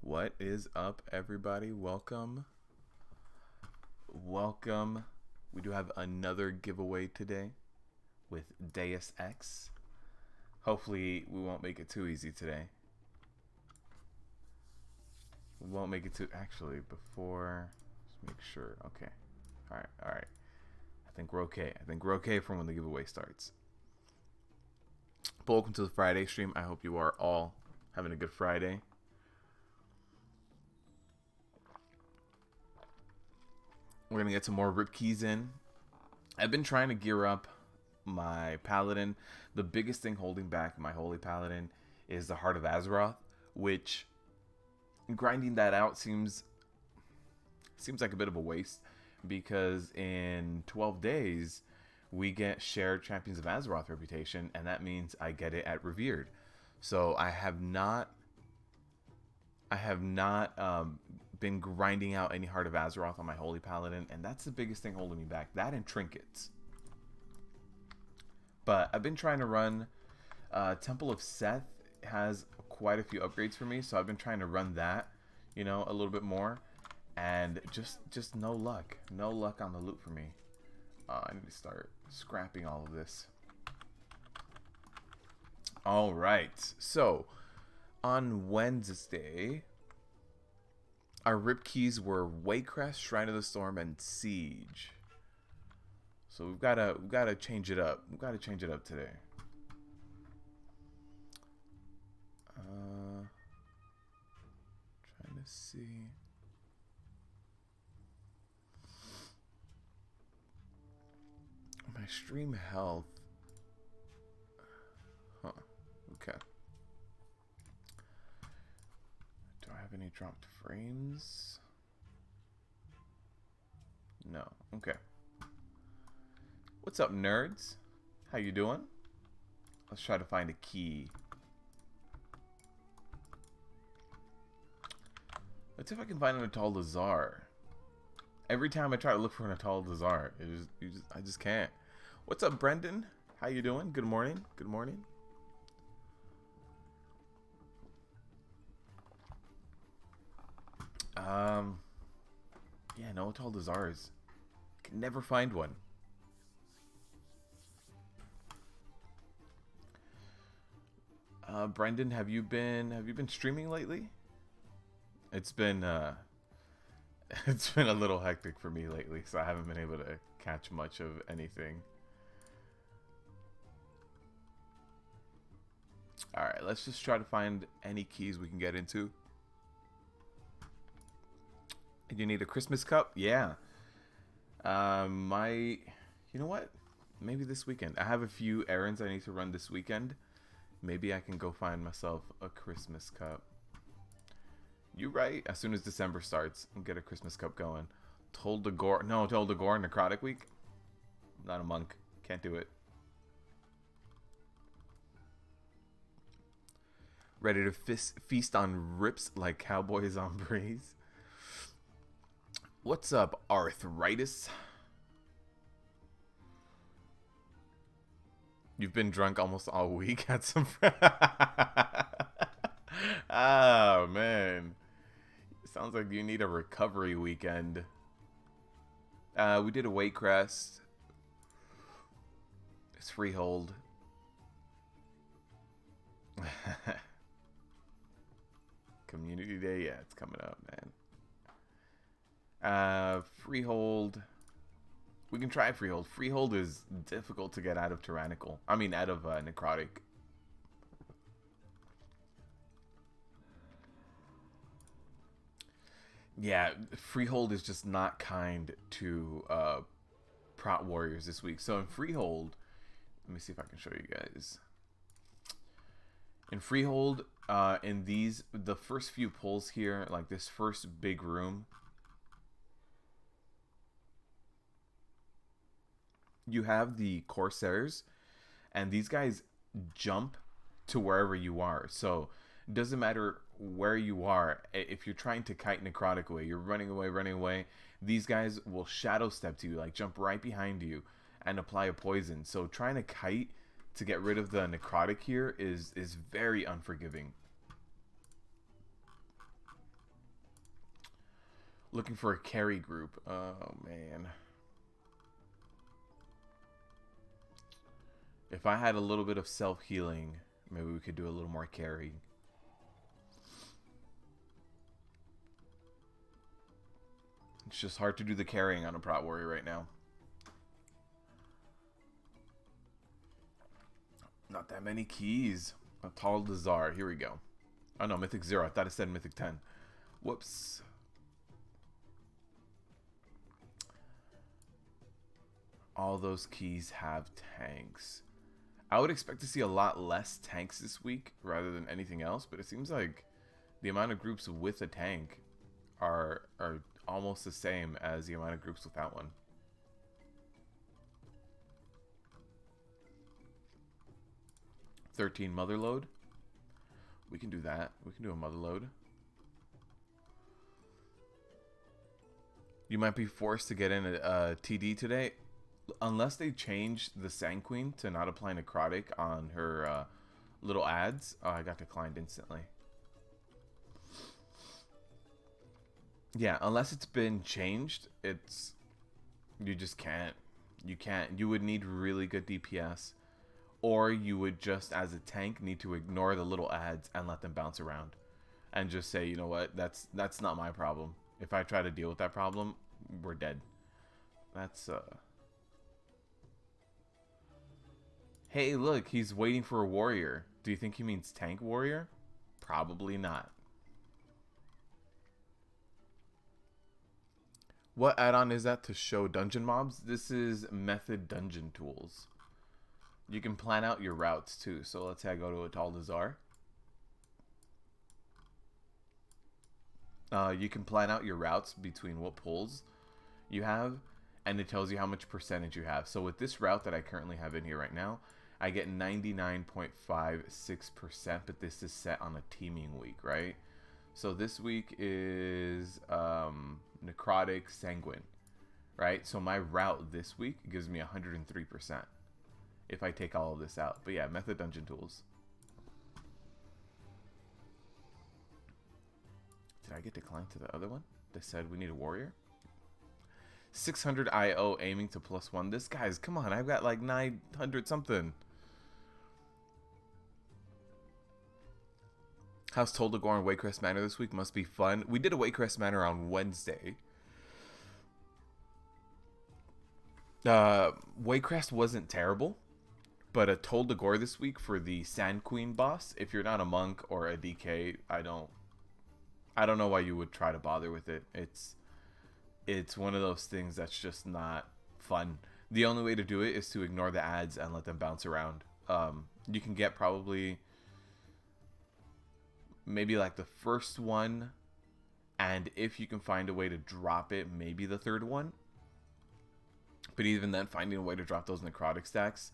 What is up, everybody? Welcome. Welcome. We do have another giveaway today with Deus Ex. Hopefully, we won't make it too easy today. We won't make it too... Actually, before... Let's make sure. Okay. Alright. I think we're okay. I think we're okay for when the giveaway starts. But welcome to the Friday stream. I hope you are all having a good Friday. We're going to get some more rip keys in. I've been trying to gear up my Paladin. The biggest thing holding back my Holy Paladin is the Heart of Azeroth, which grinding that out seems like a bit of a waste, because in 12 days we get shared Champions of Azeroth reputation, and that means I get it at Revered. So I have not been grinding out any Heart of Azeroth on my Holy Paladin, and that's the biggest thing holding me back. That and trinkets. But I've been trying to run Temple of Seth has quite a few upgrades for me, so I've been trying to run that, you know, a little bit more, and just no luck. No luck on the loot for me. I need to start scrapping all of this. All right, so on Wednesday, our rip keys were Waycrest, Shrine of the Storm, and Siege. So we've gotta change it up. We've gotta change it up today. Trying to see. My stream health. Huh. Okay. Do I have any dropped frames? No. Okay. What's up, nerds? How you doing? Let's try to find a key. Let's see if I can find an Atal Lazar. Every time I try to look for an Atal Lazar, I just can't. What's up, Brendan? How you doing? Good morning. Good morning. Yeah, no Atal Lazars. Can never find one. Brendan, have you been streaming lately? It's been a little hectic for me lately, so I haven't been able to catch much of anything. All right, let's just try to find any keys we can get into. You need a Christmas cup? Yeah. You know what? Maybe this weekend. I have a few errands I need to run this weekend. Maybe I can go find myself a Christmas cup. You right. As soon as December starts, I'll get a Christmas cup going. Told the Gore. No, Told the Gore Necrotic Week. I'm not a monk. Can't do it. Ready to feast on rips like cowboys on breeze. What's up, arthritis? You've been drunk almost all week. Had some. Oh man, sounds like you need a recovery weekend. We did a Waycrest. It's freehold. Community Day, yeah, it's coming up, man. Freehold. We can try Freehold. Freehold is difficult to get out of Tyrannical. I mean, out of Necrotic. Yeah, Freehold is just not kind to Prot warriors this week. So in Freehold, let me see if I can show you guys. In Freehold, in the first few pulls here, like this first big room, you have the Corsairs, and these guys jump to wherever you are. So it doesn't matter where you are. If you're trying to kite Necrotic away, you're running away, these guys will shadow step to you, like jump right behind you and apply a poison. So trying to kite to get rid of the Necrotic here is very unforgiving. Looking for a carry group. Oh, man. If I had a little bit of self-healing, maybe we could do a little more carry. It's just hard to do the carrying on a Prot Warrior right now. Not that many keys. A Tall Lazar. Here we go. Oh no, Mythic 0. I thought it said Mythic 10. Whoops. All those keys have tanks. I would expect to see a lot less tanks this week rather than anything else, but it seems like the amount of groups with a tank are almost the same as the amount of groups without one. "13 Motherlode." We can do that. We can do a Motherlode. You might be forced to get in a TD today. Unless they change the Sand Queen to not apply necrotic on her little ads. Oh, I got declined instantly. Yeah, unless it's been changed, you just can't. You can't. You would need really good DPS, or you would just, as a tank, need to ignore the little ads and let them bounce around, and just say, you know what, that's not my problem. If I try to deal with that problem, we're dead. That's Hey, look, he's waiting for a warrior. Do you think he means tank warrior? Probably not. What add-on is that to show dungeon mobs? This is Method Dungeon Tools. You can plan out your routes too. So let's say I go to a Tall Lazar. You can plan out your routes between what pulls you have, and it tells you how much percentage you have. So with this route that I currently have in here right now, I get 99.56%, but this is set on a teaming week, right? So this week is Necrotic Sanguine, right? So my route this week gives me 103% if I take all of this out. But yeah, Method Dungeon Tools. Did I get declined to the other one? They said we need a warrior. 600 IO aiming to +1. This guy's, come on, I've got like 900 something. How's Toldagor and Waycrest Manor this week? Must be fun. We did a Waycrest Manor on Wednesday. Waycrest wasn't terrible, but a Toldagor this week for the Sand Queen boss. If you're not a monk or a DK, I don't know why you would try to bother with it. It's one of those things that's just not fun. The only way to do it is to ignore the ads and let them bounce around. You can get probably maybe like the first one, and if you can find a way to drop it, maybe the third one. But even then, finding a way to drop those necrotic stacks,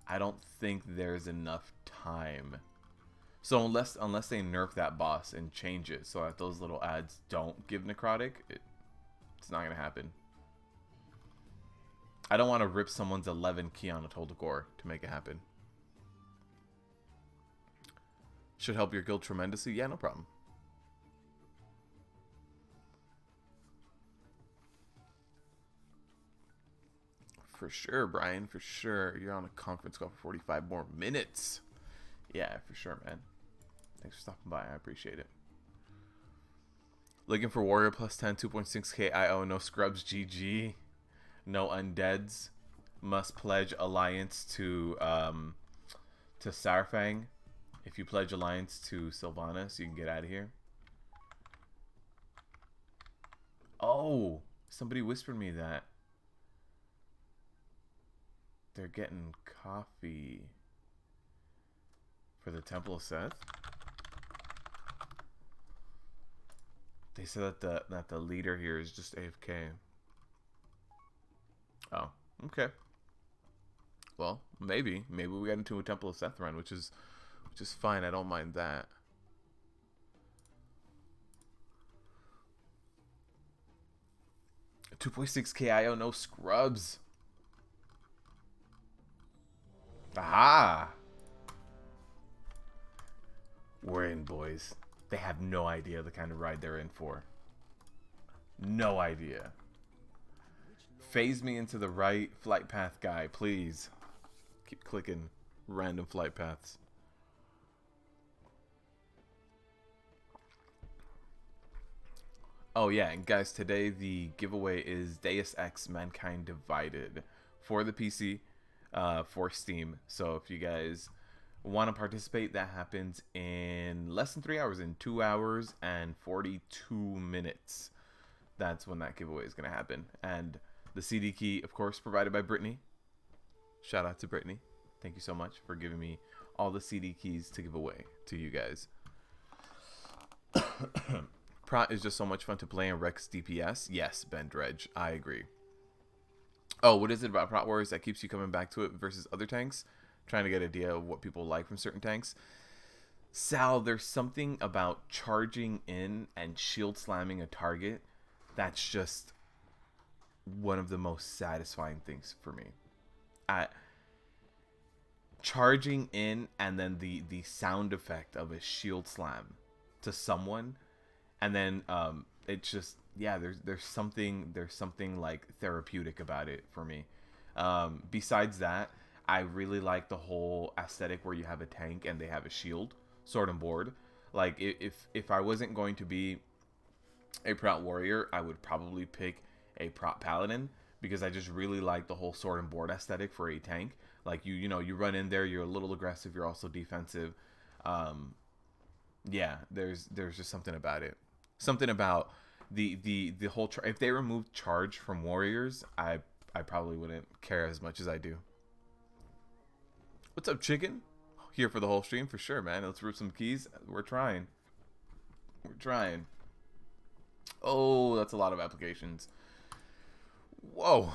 I don't think there's enough time. So unless they nerf that boss and change it so that those little ads don't give necrotic, it's not gonna happen. I don't want to rip someone's 11 key on a Toldagor to make it happen. Should help your guild tremendously. Yeah, no problem. For sure, Brian. For sure. You're on a conference call for 45 more minutes. Yeah, for sure, man. Thanks for stopping by. I appreciate it. Looking for warrior +10, 2.6k IO, no scrubs, GG. No undeads. Must pledge alliance to Sarfang. If you pledge alliance to Sylvanas, you can get out of here. Oh, somebody whispered me that they're getting coffee for the Temple of Seth. They said that the leader here is just AFK. Oh, okay. Well, maybe we got into a Temple of Seth run, which is fine. I don't mind that. $2.6k IO, no scrubs. Aha! We're in, boys. They have no idea the kind of ride they're in for. No idea. Phase me into the right flight path guy, please. Keep clicking random flight paths. Oh yeah, and guys, today the giveaway is Deus Ex Mankind Divided for the PC, for Steam. So if you guys want to participate, that happens in less than 3 hours, in 2 hours and 42 minutes. That's when that giveaway is going to happen. And the CD key, of course, provided by Brittany. Shout out to Brittany. Thank you so much for giving me all the CD keys to give away to you guys. Prot is just so much fun to play in Rex DPS. Yes, Ben Dredge, I agree. Oh, what is it about Prot Warriors that keeps you coming back to it versus other tanks? Trying to get an idea of what people like from certain tanks. Sal, there's something about charging in and shield slamming a target that's just one of the most satisfying things for me. Charging in and then the sound effect of a shield slam to someone, and then it's just, yeah, there's something like therapeutic about it for me. Besides that, I really like the whole aesthetic where you have a tank and they have a shield, sword and board. Like if I wasn't going to be a Prot warrior, I would probably pick a Prot paladin, because I just really like the whole sword and board aesthetic for a tank. Like you know, you run in there, you're a little aggressive, you're also defensive. Yeah, there's just something about it. Something about the whole if they removed charge from warriors, I probably wouldn't care as much as I do. What's up, chicken? Here for the whole stream for sure, man. Let's rip some keys. We're trying. Oh, that's a lot of applications. Whoa.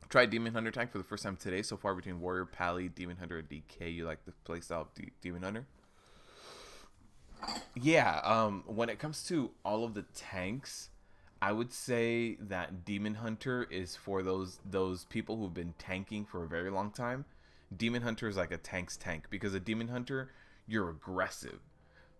Tried Demon Hunter tank for the first time today. So far between Warrior, Pally, Demon Hunter, and DK, you like the playstyle of Demon Hunter? Yeah, when it comes to all of the tanks, I would say that Demon Hunter is for those people who've been tanking for a very long time. Demon Hunter is like a tank's tank, because a Demon Hunter, you're aggressive.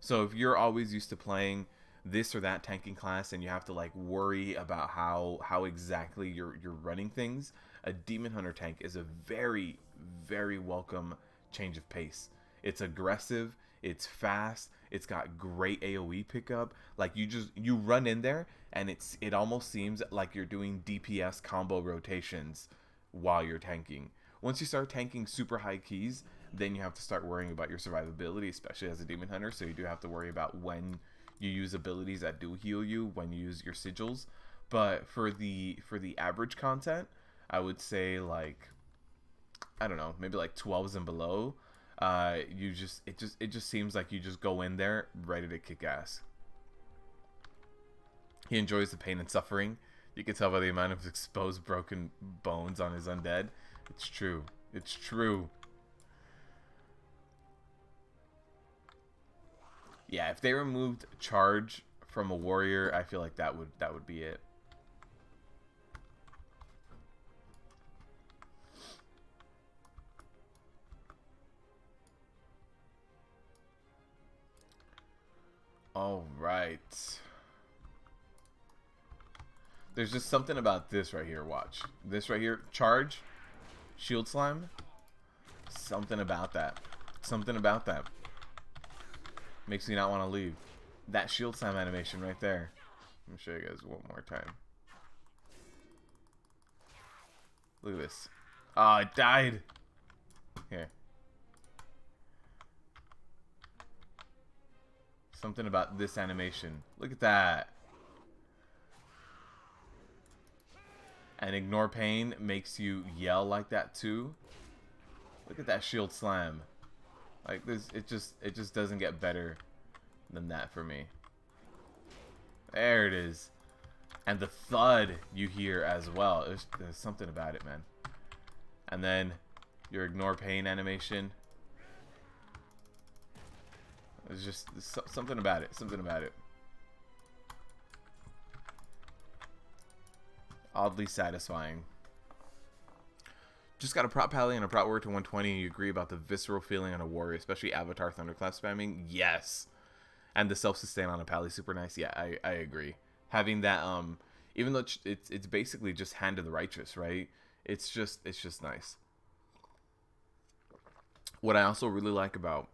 So if you're always used to playing this or that tanking class and you have to like worry about how exactly you're running things, a Demon Hunter tank is a very, very welcome change of pace. It's aggressive, it's fast, it's got great AoE pickup. Like you run in there and it almost seems like you're doing DPS combo rotations while you're tanking. Once you start tanking super high keys, then you have to start worrying about your survivability, especially as a Demon Hunter. So you do have to worry about when you use abilities that do heal you, when you use your sigils. But for the average content, I would say, like, I don't know, maybe like 12s and below. It just seems like you just go in there ready to kick ass. He enjoys the pain and suffering. You can tell by the amount of exposed broken bones on his undead. It's true. It's true. Yeah, if they removed charge from a warrior, I feel like that would be it. All right. There's just something about this right here. Watch. This right here. Charge. Shield slime. Something about that. Something about that. Makes me not want to leave. That shield slime animation right there. Let me show you guys one more time. Look at this. Oh, it died. Here. Something about this animation. Look at that. And ignore pain makes you yell like that too. Look at that shield slam. Like this, it just doesn't get better than that for me. There it is. And the thud you hear as well. There's something about it, man. And then your ignore pain animation. There's just something about it. Something about it. Oddly satisfying. Just got a Prot Pally and a Prot Warrior to 120, and you agree about the visceral feeling on a warrior, especially Avatar Thunderclap spamming? Yes. And the self-sustain on a pally is super nice. Yeah, I agree. Having that, even though it's basically just Hand of the Righteous, right? It's just nice. What I also really like about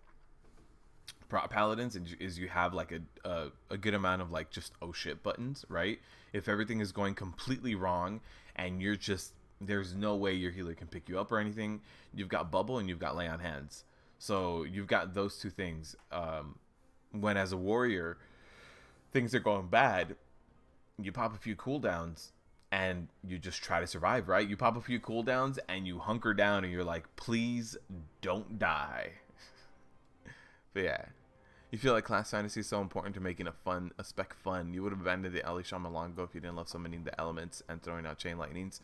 Prot Paladins is you have like a good amount of like just oh shit buttons, right? If everything is going completely wrong and you're just, there's no way your healer can pick you up or anything, you've got bubble and you've got lay on hands. So you've got those two things. When as a warrior things are going bad, you pop a few cooldowns and you just try to survive, right? You pop a few cooldowns and you hunker down and you're like, please don't die. But yeah, you feel like class fantasy is so important to making a spec fun. You would have abandoned the alley shaman long ago if you didn't love summoning the elements and throwing out chain lightnings.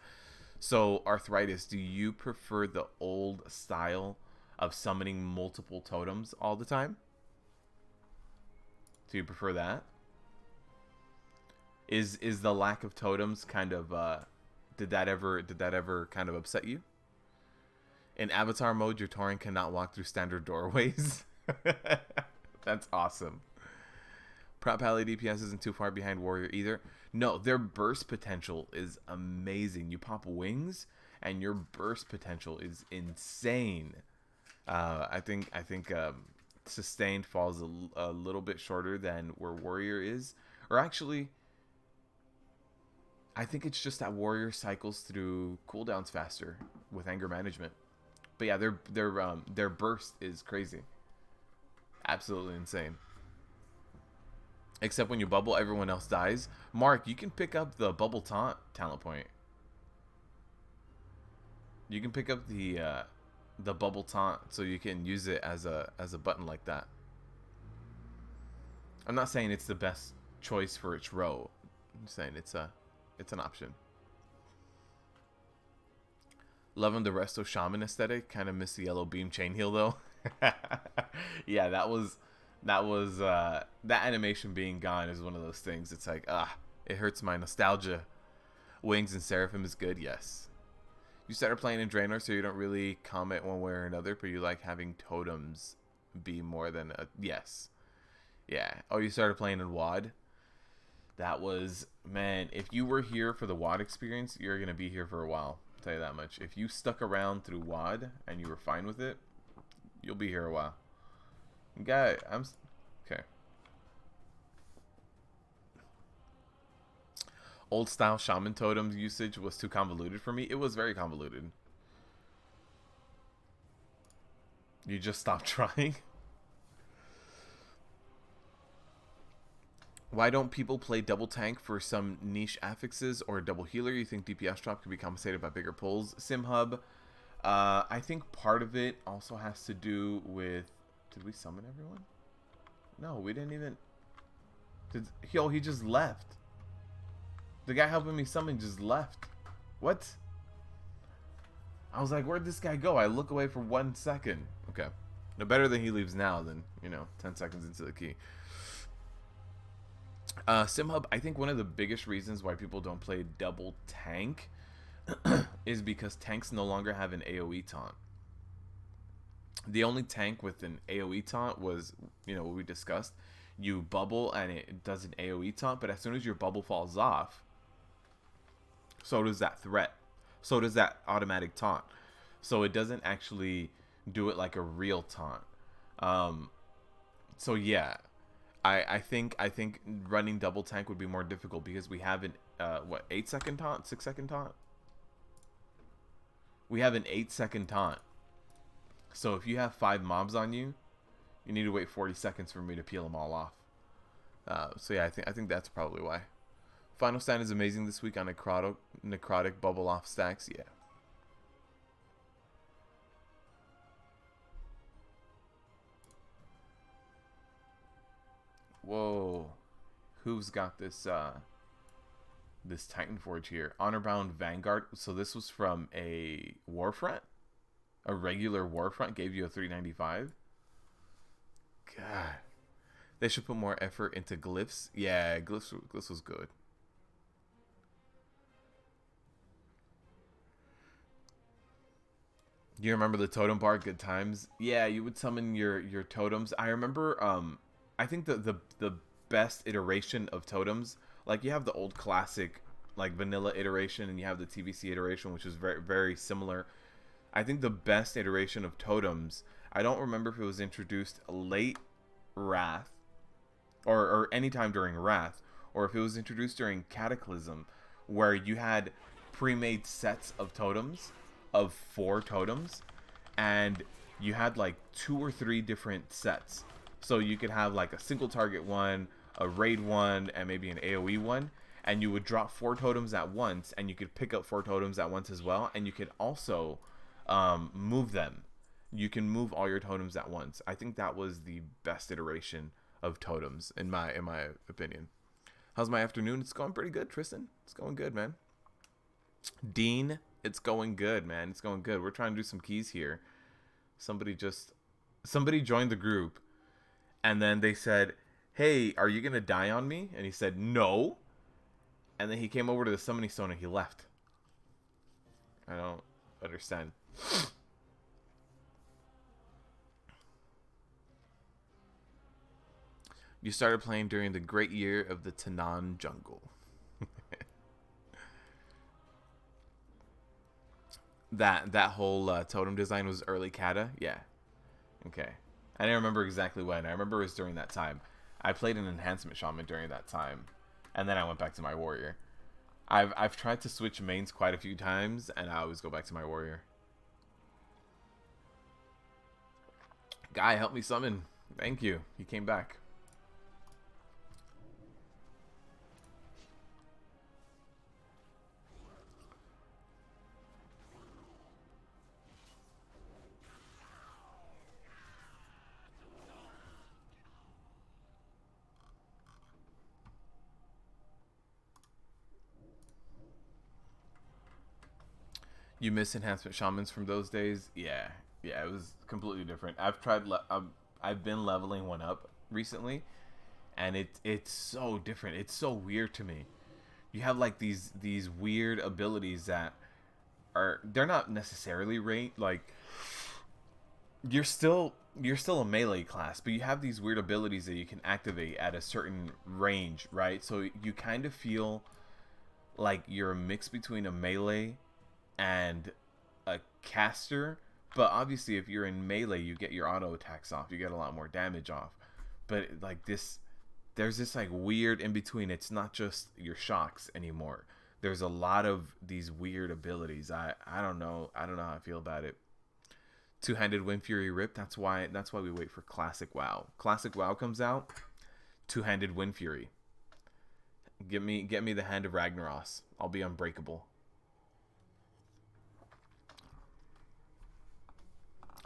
So Arthritis, do you prefer the old style of summoning multiple totems all the time? Do you prefer that? Is the lack of totems kind of did that ever kind of upset you? In Avatar mode, your Tauren cannot walk through standard doorways. That's awesome. Prot Pally DPS isn't too far behind Warrior either. No, their burst potential is amazing. You pop wings, and your burst potential is insane. I think Sustained falls a little bit shorter than where Warrior is, or actually, I think it's just that Warrior cycles through cooldowns faster with anger management. But yeah, their burst is crazy. Absolutely insane. Except when you bubble, everyone else dies. Mark, you can pick up the bubble taunt talent point. You can pick up the bubble taunt so you can use it as a button like that. I'm not saying it's the best choice for its row. I'm saying it's an option. Loving the Resto Shaman aesthetic. Kind of miss the yellow beam chain heal though. Yeah, that animation being gone is one of those things. It's like, it hurts my nostalgia. Wings and Seraphim is good, yes. You started playing in Draenor, so you don't really comment one way or another, but you like having totems be more than a yes. Yeah. Oh, you started playing in WoD? That was, man, if you were here for the WoD experience, you're going to be here for a while. I'll tell you that much. If you stuck around through WoD and you were fine with it, you'll be here a while. Okay. Old style shaman totems usage was too convoluted for me. It was very convoluted. You just stopped trying. Why don't people play double tank for some niche affixes or double healer? You think DPS drop could be compensated by bigger pulls? SimHub, I think part of it also has to do with... Did we summon everyone? No, we didn't even... He just left. The guy helping me summon just left. What? I was like, where'd this guy go? I look away for 1 second. Okay. No, better than he leaves now than, 10 seconds into the key. SimHub, I think one of the biggest reasons why people don't play double tank is because tanks no longer have an AoE taunt. The only tank with an AoE taunt was, what we discussed. You bubble and it does an AoE taunt, but as soon as your bubble falls off, so does that threat. So does that automatic taunt. So it doesn't actually do it like a real taunt. So yeah, I think running double tank would be more difficult because we have an 8-second taunt, 6-second taunt. We have an 8-second taunt. So if you have 5 mobs on you, you need to wait 40 seconds for me to peel them all off. So yeah, I think that's probably why. Final Stand is amazing this week on necrotic bubble off stacks. Yeah. Whoa. Who's got this this Titan Forge here? Honorbound Vanguard. So this was from a Warfront? A regular Warfront gave you a 395? God. They should put more effort into glyphs. Yeah, glyphs was good. Do you remember the totem bar? Good times. Yeah, you would summon your totems. I remember I think the best iteration of totems, like you have the old classic like vanilla iteration and you have the TVC iteration, which is very very similar. I think the best iteration of totems, I don't remember if it was introduced late Wrath or anytime during Wrath, or if it was introduced during Cataclysm, where you had pre-made sets of totems of 4 totems, and you had like 2 or 3 different sets. So you could have like a single target one, a raid one, and maybe an AoE one, and you would drop 4 totems at once, and you could pick up 4 totems at once as well, and you could also move them. You can move all your totems at once. I think that was the best iteration of totems in my opinion. How's my afternoon? It's going pretty good, Tristan. It's going good, man. Dean, it's going good, man. It's going good. We're trying to do some keys here. Somebody joined the group, and then they said, "Hey, are you gonna die on me?" And he said, "No." And then he came over to the summoning stone and he left. I don't understand. You started playing during the great year of the Tanan jungle. that whole totem design was early Kata? Yeah. Okay. I didn't remember exactly when. I remember it was during that time. I played an enhancement shaman during that time, and then I went back to my warrior. I've tried to switch mains quite a few times, and I always go back to my warrior. Guy, help me summon. Thank you. He came back. You miss enhancement shamans from those days? Yeah, it was completely different. I've been leveling one up recently, and it's so different. It's so weird to me. You have like these weird abilities that they're not necessarily like you're still a melee class, but you have these weird abilities that you can activate at a certain range, right? So you kind of feel like you're a mix between a melee and a caster, but obviously if you're in melee you get your auto attacks off, you get a lot more damage off, but like there's this like weird in between. It's not just your shocks anymore. There's a lot of these weird abilities. I don't know how I feel about it. Two-handed Wind Fury Rip. That's why we wait for Classic WoW. Classic WoW comes out, two-handed Wind Fury. Get me the Hand of Ragnaros. I'll be unbreakable.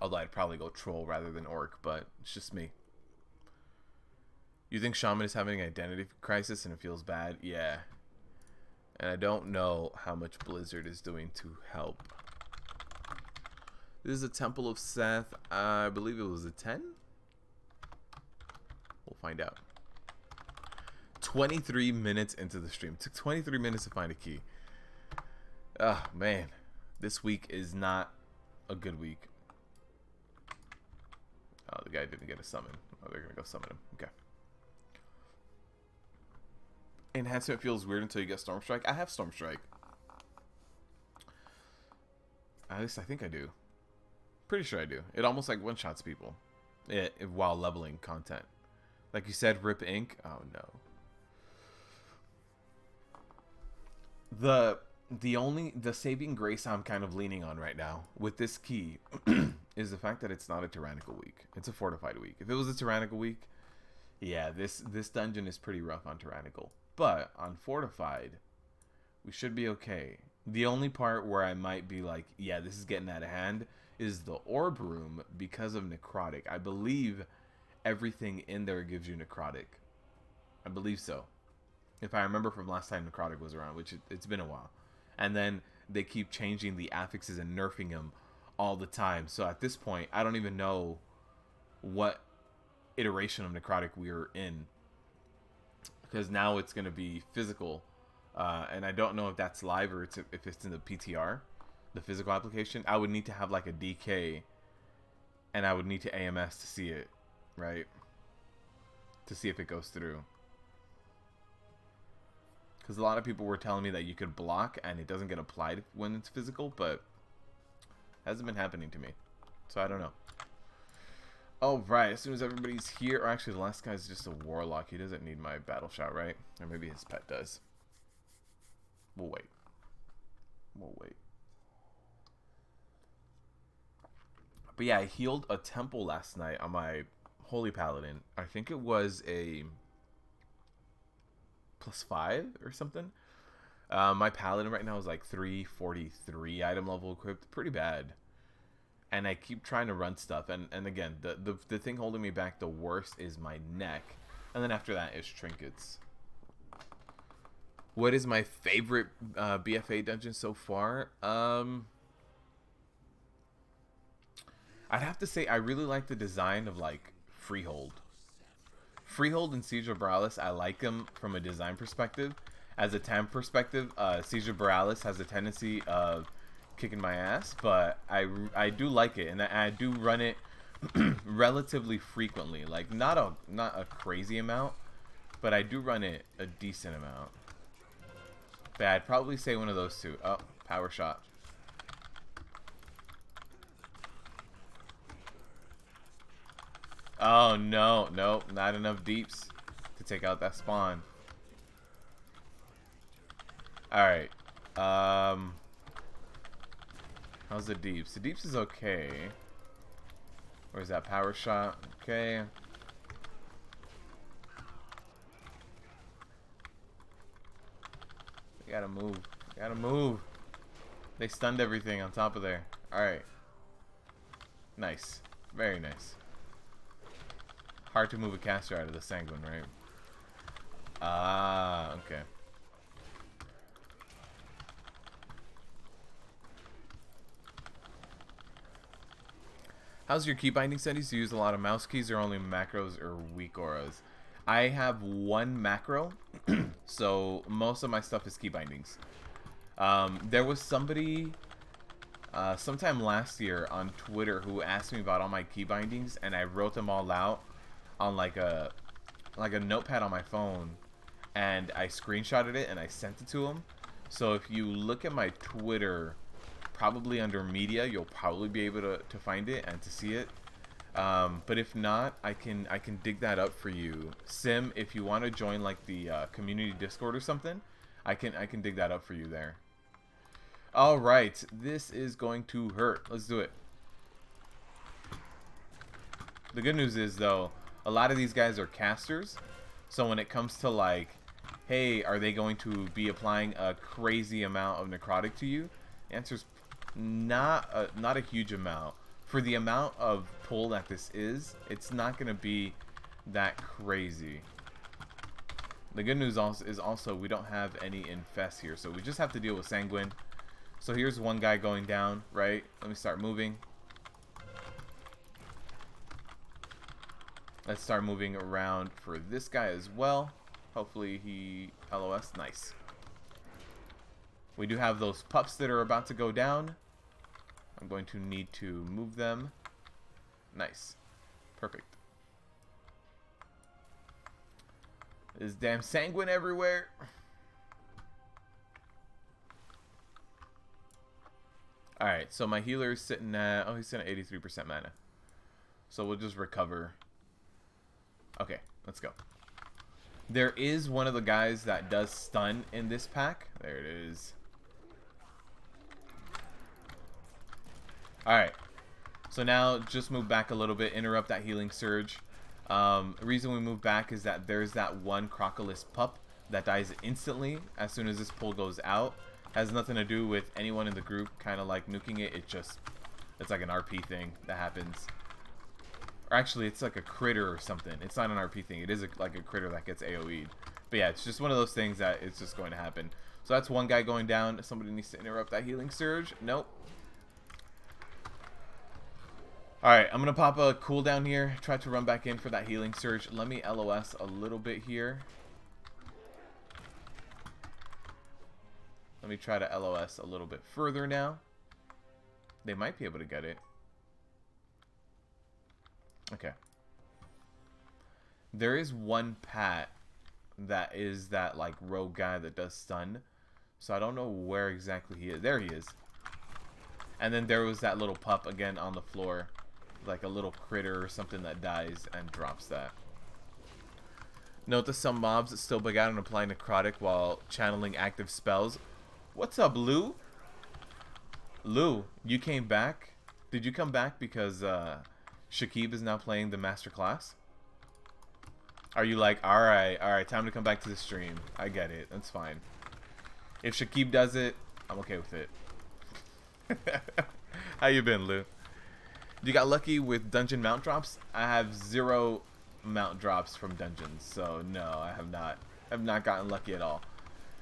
Although I'd probably go troll rather than orc, but it's just me. You think Shaman is having an identity crisis and it feels bad? Yeah. And I don't know how much Blizzard is doing to help. This is a Temple of Seth. I believe it was a 10? We'll find out. 23 minutes into the stream. It took 23 minutes to find a key. Oh, man. This week is not a good week. Oh, the guy didn't get a summon. Oh, they're going to go summon him. Okay. Enhancement feels weird until you get Storm Strike. I have Storm Strike. At least I think I do. Pretty sure I do. It almost like one-shots people while leveling content. Like you said, Rip Ink. Oh, no. The saving grace I'm kind of leaning on right now with this key is the fact that it's not a tyrannical week. It's a fortified week. If it was a tyrannical week, yeah, this dungeon is pretty rough on tyrannical. But on fortified, we should be okay. The only part where I might be like, yeah, this is getting out of hand is the orb room because of necrotic. I believe everything in there gives you necrotic. I believe so. If I remember from last time necrotic was around, which it's been a while. And then they keep changing the affixes and nerfing them all the time. So at this point, I don't even know what iteration of necrotic we're in. Because now it's going to be physical. And I don't know if that's live or if it's in the PTR, the physical application. I would need to have like a DK. And I would need to AMS to see it, right? to see if it goes through. Because a lot of people were telling me that you could block and it doesn't get applied when it's physical, but it hasn't been happening to me. So I don't know. Oh, right. As soon as everybody's here, or actually the last guy's just a warlock. He doesn't need my battle shot, right? Or maybe his pet does. We'll wait. We'll wait. But yeah, I healed a temple last night on my Holy Paladin. I think it was a +5 or something. My Paladin right now is like 343 item level equipped. Pretty bad. And I keep trying to run stuff. And again, the thing holding me back the worst is my neck. And then after that is trinkets. What is my favorite BFA dungeon so far? I'd have to say I really like the design of like Freehold. Freehold and Siege of Borealis, I like them from a design perspective. As a time perspective, Siege of Borealis has a tendency of kicking my ass, but I do like it, and I do run it relatively frequently. Like not a crazy amount, but I do run it a decent amount. But I'd probably say one of those two. Oh, power shot. Oh no, nope, not enough deeps to take out that spawn. Alright. How's the deeps? The deeps is okay. Where's that power shot? Okay. We gotta move. We gotta move. They stunned everything on top of there. Alright. Nice. Very nice. Hard to move a caster out of the sanguine, right? Ah, okay. How's your key binding settings? Do you use a lot of mouse keys or only macros or weak auras? I have one macro, so most of my stuff is key bindings. There was somebody sometime last year on Twitter who asked me about all my key bindings, and I wrote them all out on like a notepad on my phone, and I screenshotted it and I sent it to him. So if you look at my Twitter, probably under media, you'll probably be able to find it and to see it. But if not, I can dig that up for you. Sim, if you want to join like the community Discord or something, I can dig that up for you there. All right, this is going to hurt. Let's do it. The good news is though, a lot of these guys are casters, so when it comes to like, hey, are they going to be applying a crazy amount of necrotic to you? The answer's not a huge amount. For the amount of pull that this is, it's not going to be that crazy. The good news is also we don't have any infest here, so we just have to deal with sanguine. So here's one guy going down, right? Let me start moving. Let's start moving around for this guy as well. Hopefully he LOS. Nice. We do have those pups that are about to go down. I'm going to need to move them. Nice. Perfect. There's damn sanguine everywhere. Alright, so my healer is sitting at... Oh, he's sitting at 83% mana. So we'll just recover. Okay, let's go. There is one of the guys that does stun in this pack. There it is. Alright. So now just move back a little bit. Interrupt that healing surge. The reason we move back is that there's that one Crocolis pup that dies instantly as soon as this pull goes out. Has nothing to do with anyone in the group kind of like nuking it. It's like an RP thing that happens. Or actually, it's like a critter or something. It's not an RP thing. It is like a critter that gets AoE'd. But yeah, it's just one of those things that it's just going to happen. So that's one guy going down. Somebody needs to interrupt that healing surge. Nope. Alright, I'm going to pop a cooldown here. Try to run back in for that healing surge. Let me LOS a little bit here. Let me try to LOS a little bit further now. They might be able to get it. Okay. There is one Pat that is that like rogue guy that does stun. So I don't know where exactly he is. There he is. And then there was that little pup again on the floor. Like a little critter or something that dies and drops that. Note that some mobs that still bug out and apply necrotic while channeling active spells. What's up, Lou? Lou, you came back? Did you come back because Shakib is now playing the master class? Are you like, alright, time to come back to the stream? I get it, that's fine. If Shakib does it, I'm okay with it. How you been, Lou? You got lucky with dungeon mount drops? I have 0 mount drops from dungeons, so no, I have not. I've not gotten lucky at all.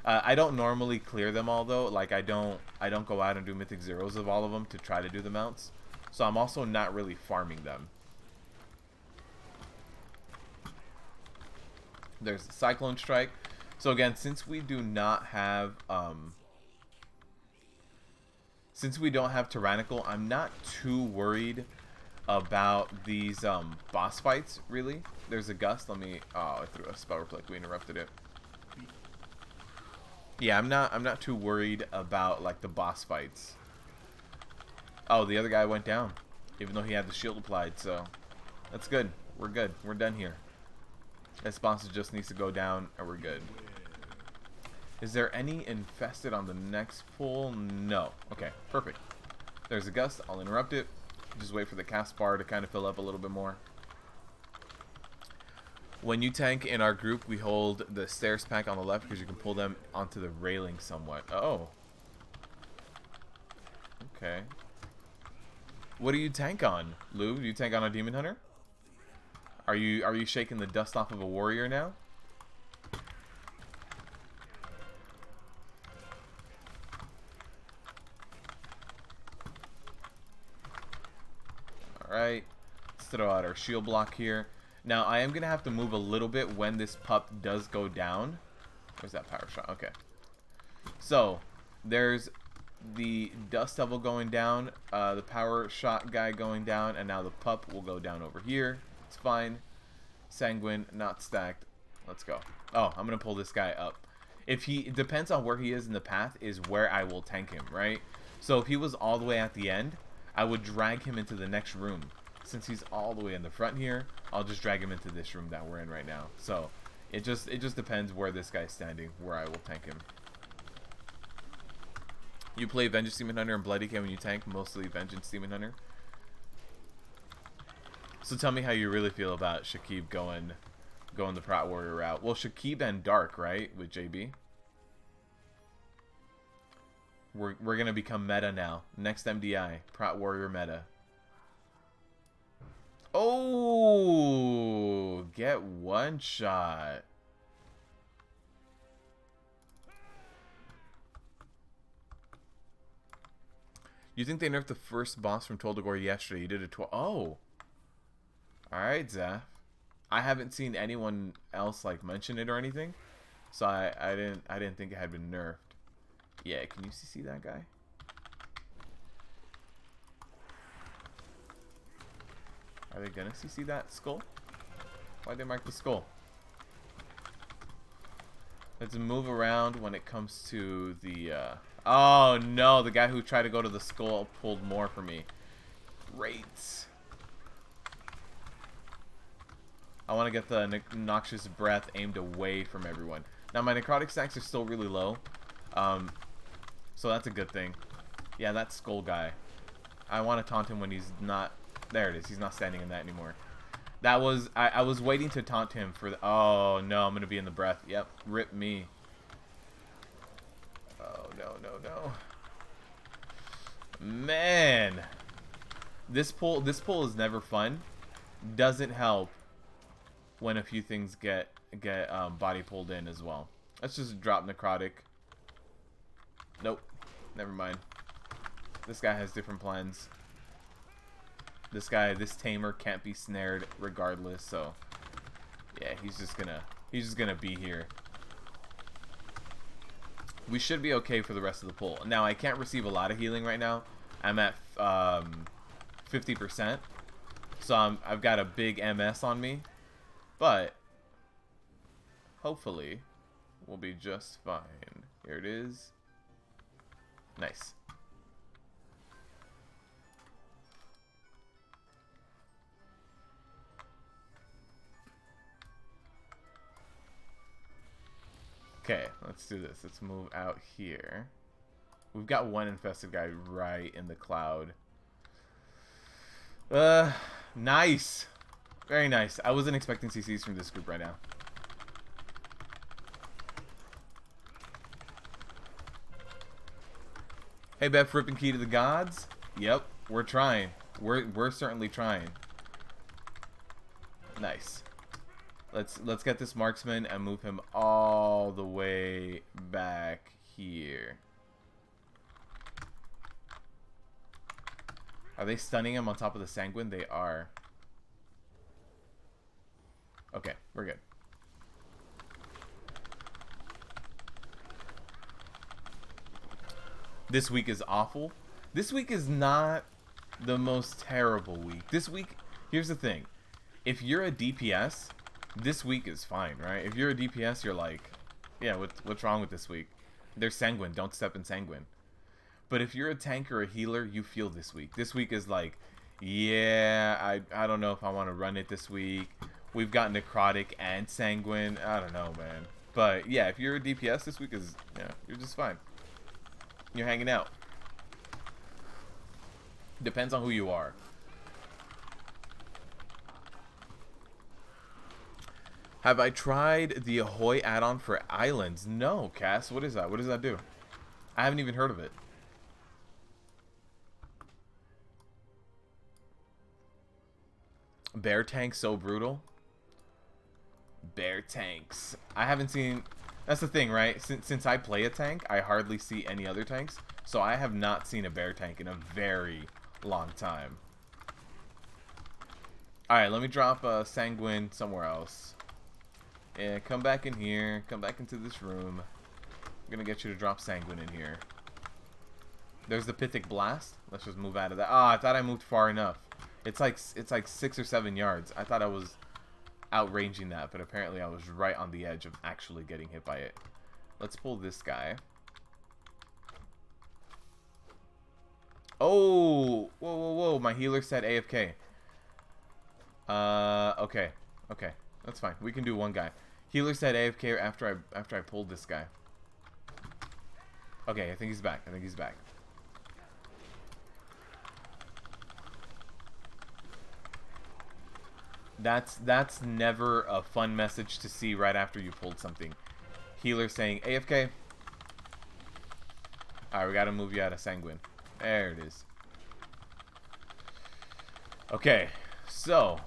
I don't normally clear them all though. Like I don't go out and do mythic zeros of all of them to try to do the mounts. So I'm also not really farming them. There's the Cyclone Strike. So again, since we do not have since we don't have Tyrannical, I'm not too worried about these boss fights, really. There's a gust. Let me... Oh, I threw a spell reflect. We interrupted it. Yeah, I'm not too worried about like the boss fights. Oh, the other guy went down, even though he had the shield applied. So that's good. We're good. We're done here. That sponsor just needs to go down, and we're good. Is there any infested on the next pool? No. Okay, perfect. There's a gust. I'll interrupt it. Just wait for the cast bar to kind of fill up a little bit more. When you tank in our group, we hold the stairs pack on the left because you can pull them onto the railing somewhat. Oh. Okay. What do you tank on, Lou? Do you tank on a demon hunter? Are you shaking the dust off of a warrior now? Alright. Let's throw out our shield block here. Now, I am going to have to move a little bit when this pup does go down. Where's that power shot? Okay. So, there's the Dust Devil going down, the power shot guy going down, and now the pup will go down over here. It's fine. Sanguine, not stacked. Let's go. Oh, I'm going to pull this guy up. If he... It depends on where he is in the path is where I will tank him, right? So, if he was all the way at the end, I would drag him into the next room. Since he's all the way in the front here, I'll just drag him into this room that we're in right now. So it just depends where this guy's standing, where I will tank him. You play Vengeance Demon Hunter and Bloody K when you tank, mostly Vengeance Demon Hunter. So tell me how you really feel about Shakib going the Prot Warrior route. Well, Shakib and Dark, right, with JB. We're gonna become meta now. Next MDI, Prot Warrior meta. Oh, get one shot. You think they nerfed the first boss from Toldagor yesterday? You did it Oh. Alright, Zeph. I haven't seen anyone else like mention it or anything. So I didn't think it had been nerfed. Yeah, can you see that guy? Are they gonna see that skull? Why'd they mark the skull? Let's move around when it comes to the oh no, the guy who tried to go to the skull pulled more for me. Great. I want to get the noxious breath aimed away from everyone. Now my necrotic stacks are still really low. So that's a good thing. Yeah, that skull guy. I want to taunt him when he's not... There it is. He's not standing in that anymore. That was... I was waiting to taunt him for the... Oh, no. I'm going to be in the breath. Yep. Rip me. Oh, no. Man. This pull is never fun. Doesn't help when a few things get body pulled in as well. Let's just drop necrotic. Nope. Never mind. This guy has different plans. This tamer can't be snared regardless, so yeah, he's just gonna be here. We should be okay for the rest of the pull. Now I can't receive a lot of healing right now. I'm at 50%, so I've got a big MS on me, but hopefully, we'll be just fine. Here it is. Nice. Okay, let's do this. Let's move out here. We've got one infested guy right in the cloud. Nice. Very nice. I wasn't expecting CCs from this group right now. Hey, Beth, ripping key to the gods? Yep, we're trying. We're certainly trying. Nice. Let's get this marksman and move him all the way back here. Are they stunning him on top of the sanguine? They are. Okay, we're good. This week is awful. This week is not the most terrible week. This week, here's the thing. If you're a DPS, this week is fine, right? If you're a DPS, you're like, yeah, what's wrong with this week? They're sanguine. Don't step in sanguine. But if you're a tank or a healer, you feel this week. This week is like, yeah, I don't know if I want to run it this week. We've got necrotic and sanguine. I don't know, man. But yeah, if you're a DPS, this week is, yeah, you're just fine. You're hanging out. Depends on who you are. Have I tried the Ahoy add-on for islands? No, Cass. What is that? What does that do? I haven't even heard of it. Bear tanks so brutal. Bear tanks. I haven't seen... That's the thing, right? Since I play a tank, I hardly see any other tanks. So I have not seen a bear tank in a very long time. Alright, let me drop Sanguine somewhere else. Yeah, come back in here. Come back into this room. I'm gonna get you to drop Sanguine in here. There's the Pythic Blast. Let's just move out of that. Ah, I thought I moved far enough. It's like 6 or 7 yards. I thought I was outranging that, but apparently I was right on the edge of actually getting hit by it. Let's pull this guy. Oh, whoa, whoa, whoa! My healer said AFK. Okay, okay, that's fine. We can do one guy. Healer said AFK after I pulled this guy. Okay, I think he's back. I think he's back. That's never a fun message to see right after you pulled something. Healer saying AFK. Alright, we gotta move you out of Sanguine. There it is. Okay, so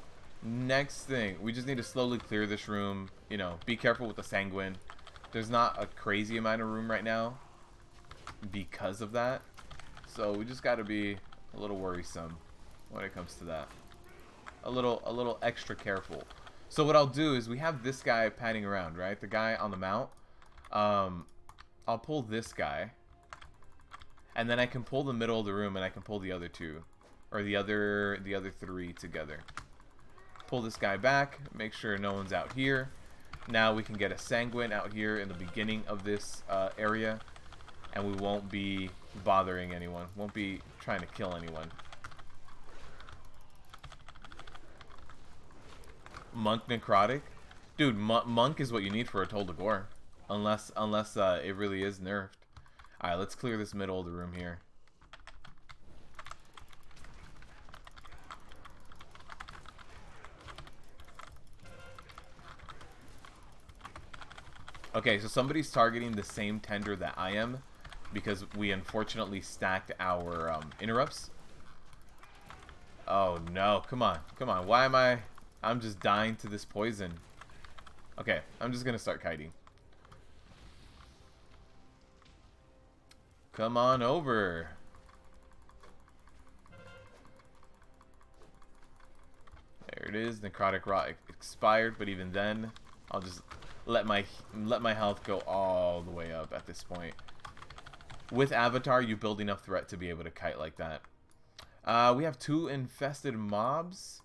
next thing, we just need to slowly clear this room. You know, be careful with the Sanguine. There's not a crazy amount of room right now because of that. So we just gotta be a little worrisome when it comes to that. A little extra careful. So what I'll do is we have this guy padding around, right? The guy on the mount. I'll pull this guy. And then I can pull the middle of the room and I can pull the other two. Or the other three together. Pull this guy back. Make sure no one's out here. Now we can get a Sanguine out here in the beginning of this area. And we won't be bothering anyone. Won't be trying to kill anyone. Monk necrotic? Dude, monk is what you need for a Toll de Gore. Unless it really is nerfed. Alright, let's clear this middle of the room here. Okay, so somebody's targeting the same tender that I am. Because we unfortunately stacked our interrupts. Oh no, come on, come on. Why am I... I'm just dying to this poison. Okay, I'm just gonna start kiting. Come on over. There it is. Necrotic Rot expired, but even then, I'll just let my health go all the way up at this point. With Avatar, you build enough threat to be able to kite like that. We have 2 infested mobs.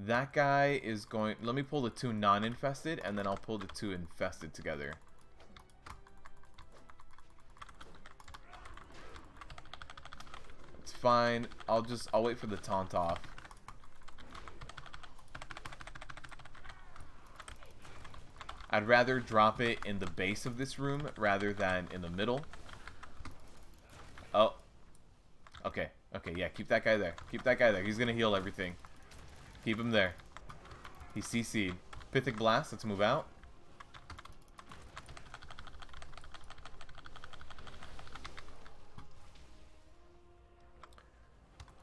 That guy is going... Let me pull the 2 non-infested, and then I'll pull the 2 infested together. It's fine. I'll wait for the taunt off. I'd rather drop it in the base of this room rather than in the middle. Oh. Okay. Okay, yeah, keep that guy there. Keep that guy there. He's gonna heal everything. Keep him there. He's CC'd. Pythic Blast, let's move out.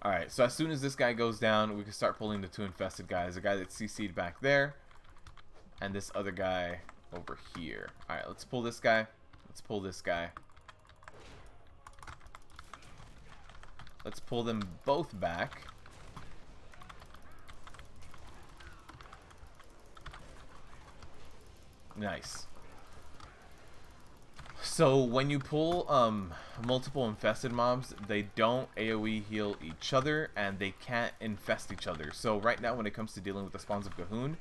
Alright, so as soon as this guy goes down, we can start pulling the 2 infested guys. The guy that's CC'd back there. And this other guy over here. Alright, let's pull this guy. Let's pull this guy. Let's pull them both back. Nice. So when you pull multiple infested mobs, they don't AoE heal each other and they can't infest each other. So right now when it comes to dealing with the spawns of Cahoon,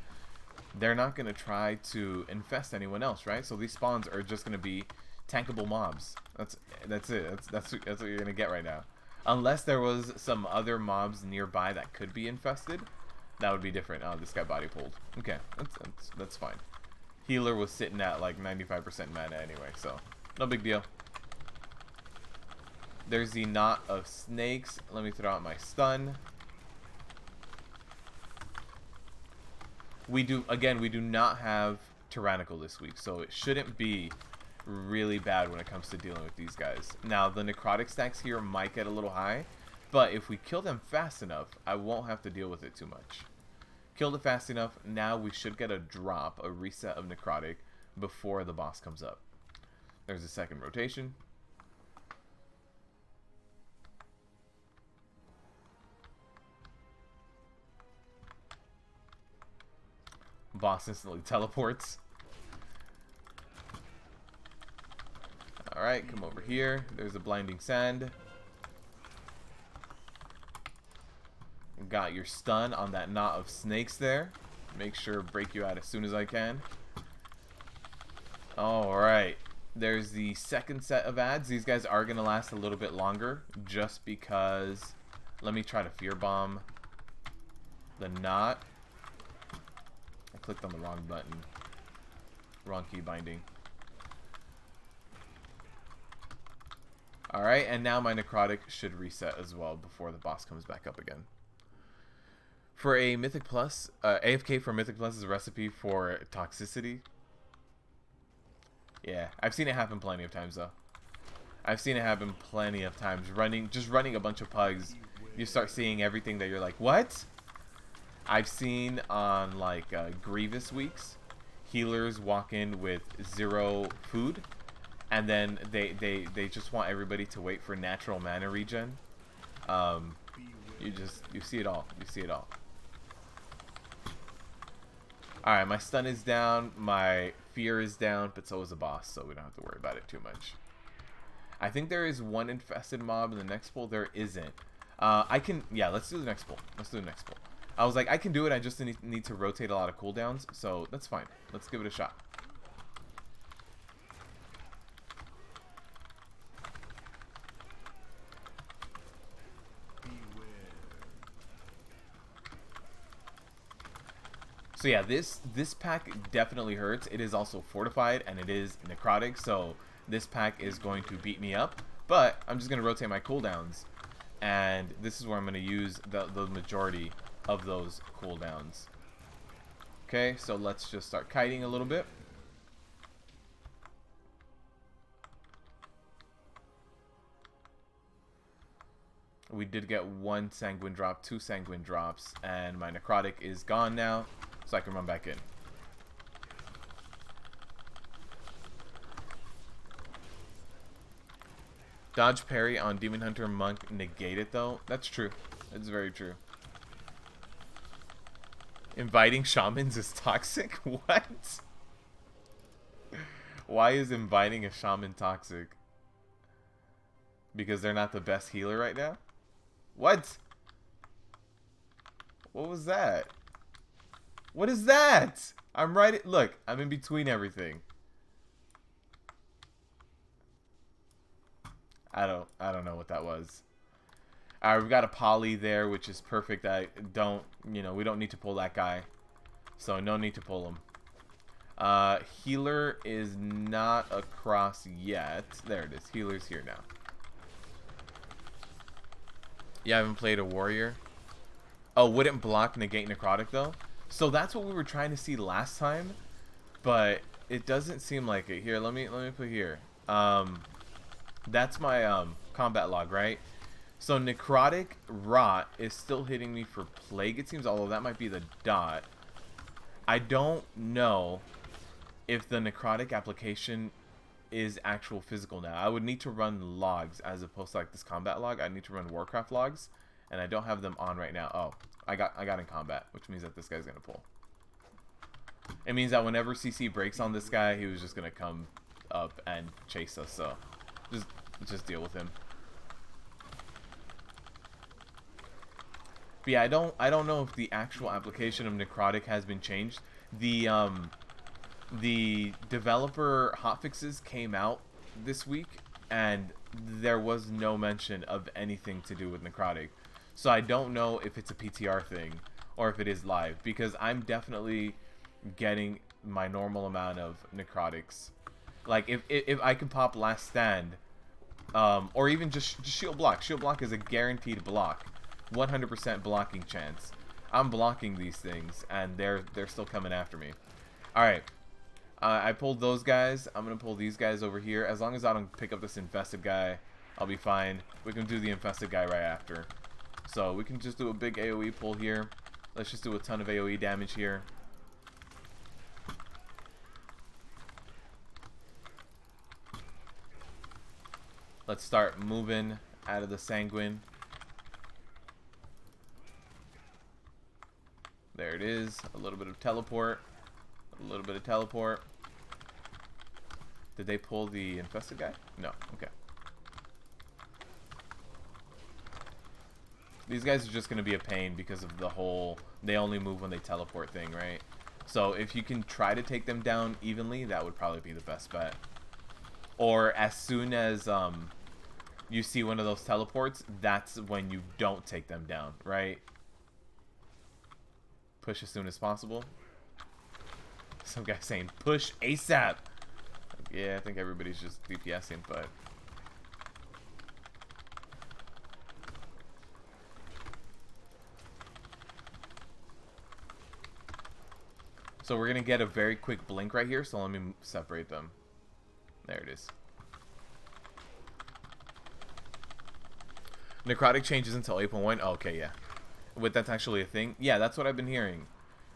they're not going to try to infest anyone else, right? So these spawns are just going to be tankable mobs. That's it. That's what you're going to get right now. Unless there was some other mobs nearby that could be infested, that would be different. Oh, this guy body pulled. Okay, that's fine. Healer was sitting at like 95% mana anyway, so no big deal. There's the knot of snakes. Let me throw out my stun. We do not have Tyrannical this week, so it shouldn't be really bad when it comes to dealing with these guys. Now, the necrotic stacks here might get a little high, but if we kill them fast enough, I won't have to deal with it too much. Killed it fast enough, now we should get a drop, a reset of necrotic before the boss comes up. There's a second rotation. Boss instantly teleports. Alright, come over here. There's a blinding sand. Got your stun on that knot of snakes there. Make sure to break you out as soon as I can. Alright. There's the second set of ads. These guys are going to last a little bit longer just because... Let me try to fear bomb the knot. I clicked on the wrong button. Wrong key binding. Alright, and now my necrotic should reset as well before the boss comes back up again. For a Mythic Plus, AFK for Mythic Plus is a recipe for toxicity. Yeah, I've seen it happen plenty of times though. I've seen it happen plenty of times. Just running a bunch of pugs, you start seeing everything that you're like, what? I've seen on like Grievous weeks, healers walk in with 0 food, and then they just want everybody to wait for natural mana regen. You see it all. You see it all. Alright, my stun is down, my fear is down, but so is the boss, so we don't have to worry about it too much. I think there is one infested mob in the next pull. There isn't. Yeah, let's do the next pull. Let's do the next pull. I was like, I can do it, I just need to rotate a lot of cooldowns, so that's fine. Let's give it a shot. So yeah, this pack definitely hurts. It is also fortified and it is necrotic, so this pack is going to beat me up. But I'm just going to rotate my cooldowns, and this is where I'm going to use the majority of those cooldowns. Okay, so let's just start kiting a little bit. We did get 1 sanguine drop, 2 sanguine drops, and my necrotic is gone now, so I can run back in. Dodge parry on Demon Hunter Monk negate it though. That's true. It's very true. Inviting shamans is toxic? What? Why is inviting a shaman toxic? Because they're not the best healer right now? What? What was that? What is that? I'm right. Look, I'm in between everything. I don't know what that was. Alright, we've got a poly there, which is perfect. We don't need to pull that guy. So no need to pull him. Healer is not across yet. There it is. Healer's here now. Yeah, I haven't played a warrior. Oh, wouldn't block negate necrotic though? So that's what we were trying to see last time, but it doesn't seem like it. Here, let me put here. That's my combat log, right? So necrotic rot is still hitting me for plague, it seems, although that might be the dot. I don't know if the necrotic application is actual physical now. I would need to run logs as opposed to like this combat log. I need to run Warcraft logs, and I don't have them on right now. Oh, I got in combat, which means that this guy's gonna pull. It means that whenever CC breaks on this guy, he was just gonna come up and chase us. So just deal with him. But yeah, I don't know if the actual application of necrotic has been changed. The developer hotfixes came out this week, and there was no mention of anything to do with necrotic. So I don't know if it's a PTR thing or if it is live, because I'm definitely getting my normal amount of necrotics. Like if I can pop last stand, or even just shield block. Shield block is a guaranteed block, 100% blocking chance. I'm blocking these things, and they're still coming after me. All right. I pulled those guys. I'm going to pull these guys over here. As long as I don't pick up this infested guy, I'll be fine. We can do the infested guy right after. So we can just do a big AoE pull here. Let's just do a ton of AoE damage here. Let's start moving out of the sanguine. There it is. A little bit of teleport. A little bit of teleport. Did they pull the infested guy? No. Okay. These guys are just going to be a pain because of the whole they only move when they teleport thing, right? So if you can try to take them down evenly, that would probably be the best bet. Or as soon as you see one of those teleports, that's when you don't take them down, right? Push as soon as possible. Some guy saying push ASAP. Yeah, I think everybody's just DPSing, but so we're gonna get a very quick blink right here, so let me separate them. There it is. Necrotic changes until 8.1. Oh, okay, yeah. Wait, that's actually a thing? Yeah, that's what I've been hearing.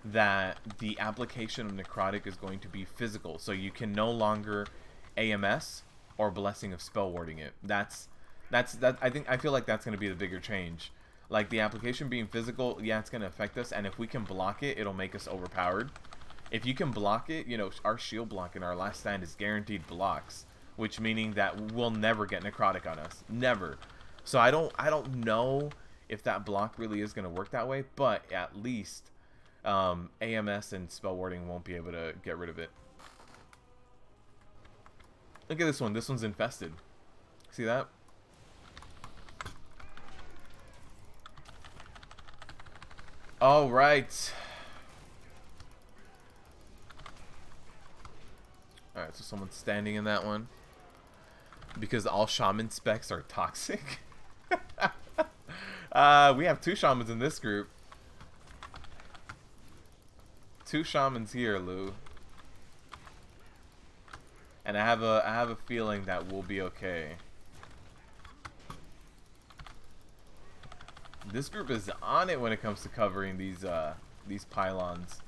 That the application of necrotic is going to be physical, so you can no longer AMS or blessing of spell warding it. That's I feel like that's going to be the bigger change. Like the application being physical, yeah, it's going to affect us, and if we can block it, it'll make us overpowered. If you can block it, you know, our shield block in our last stand is guaranteed blocks, which meaning that we'll never get necrotic on us, never. So I don't know if that block really is going to work that way, but at least AMS and spell warding won't be able to get rid of it. Look at this one. This one's infested. See that? All right. All right, so someone's standing in that one. Because all shaman specs are toxic. We have 2 shamans in this group. 2 shamans here, Lou. And I have a feeling that we'll be okay. This group is on it when it comes to covering these pylons.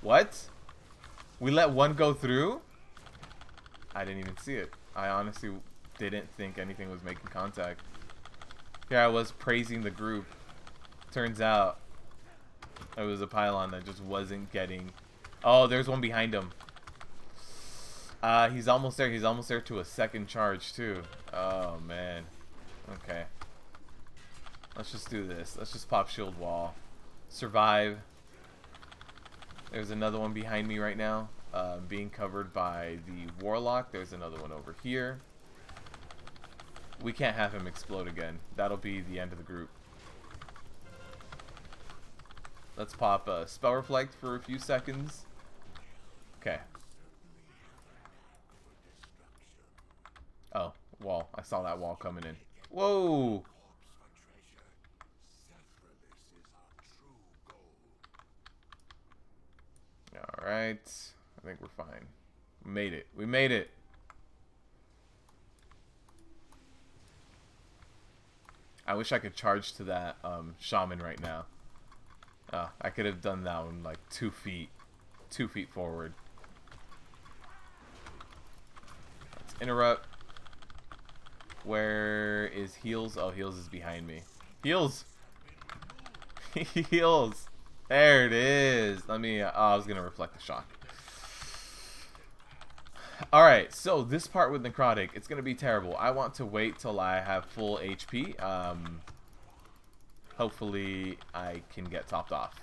What? We let one go through? I didn't even see it. I honestly didn't think anything was making contact. Here I was praising the group. Turns out it was a pylon that just wasn't getting... Oh, there's one behind him. He's almost there. He's almost there to a second charge, too. Oh, man. Okay. Let's just do this. Let's just pop shield wall. Survive. There's another one behind me right now. Being covered by the warlock. There's another one over here. We can't have him explode again. That'll be the end of the group. Let's pop a spell reflect for a few seconds. Okay. Oh, wall. I saw that wall coming in. Whoa! Alright. I think we're fine. We made it. We made it. I wish I could charge to that shaman right now. I could have done that one like 2 feet. 2 feet forward. Let's interrupt. Where is heals? Oh, heals is behind me. Heals! Heals! There it is. Let me... oh, I was going to reflect the shock. Alright, so this part with Necrotic, it's going to be terrible. I want to wait till I have full HP. Hopefully I can get topped off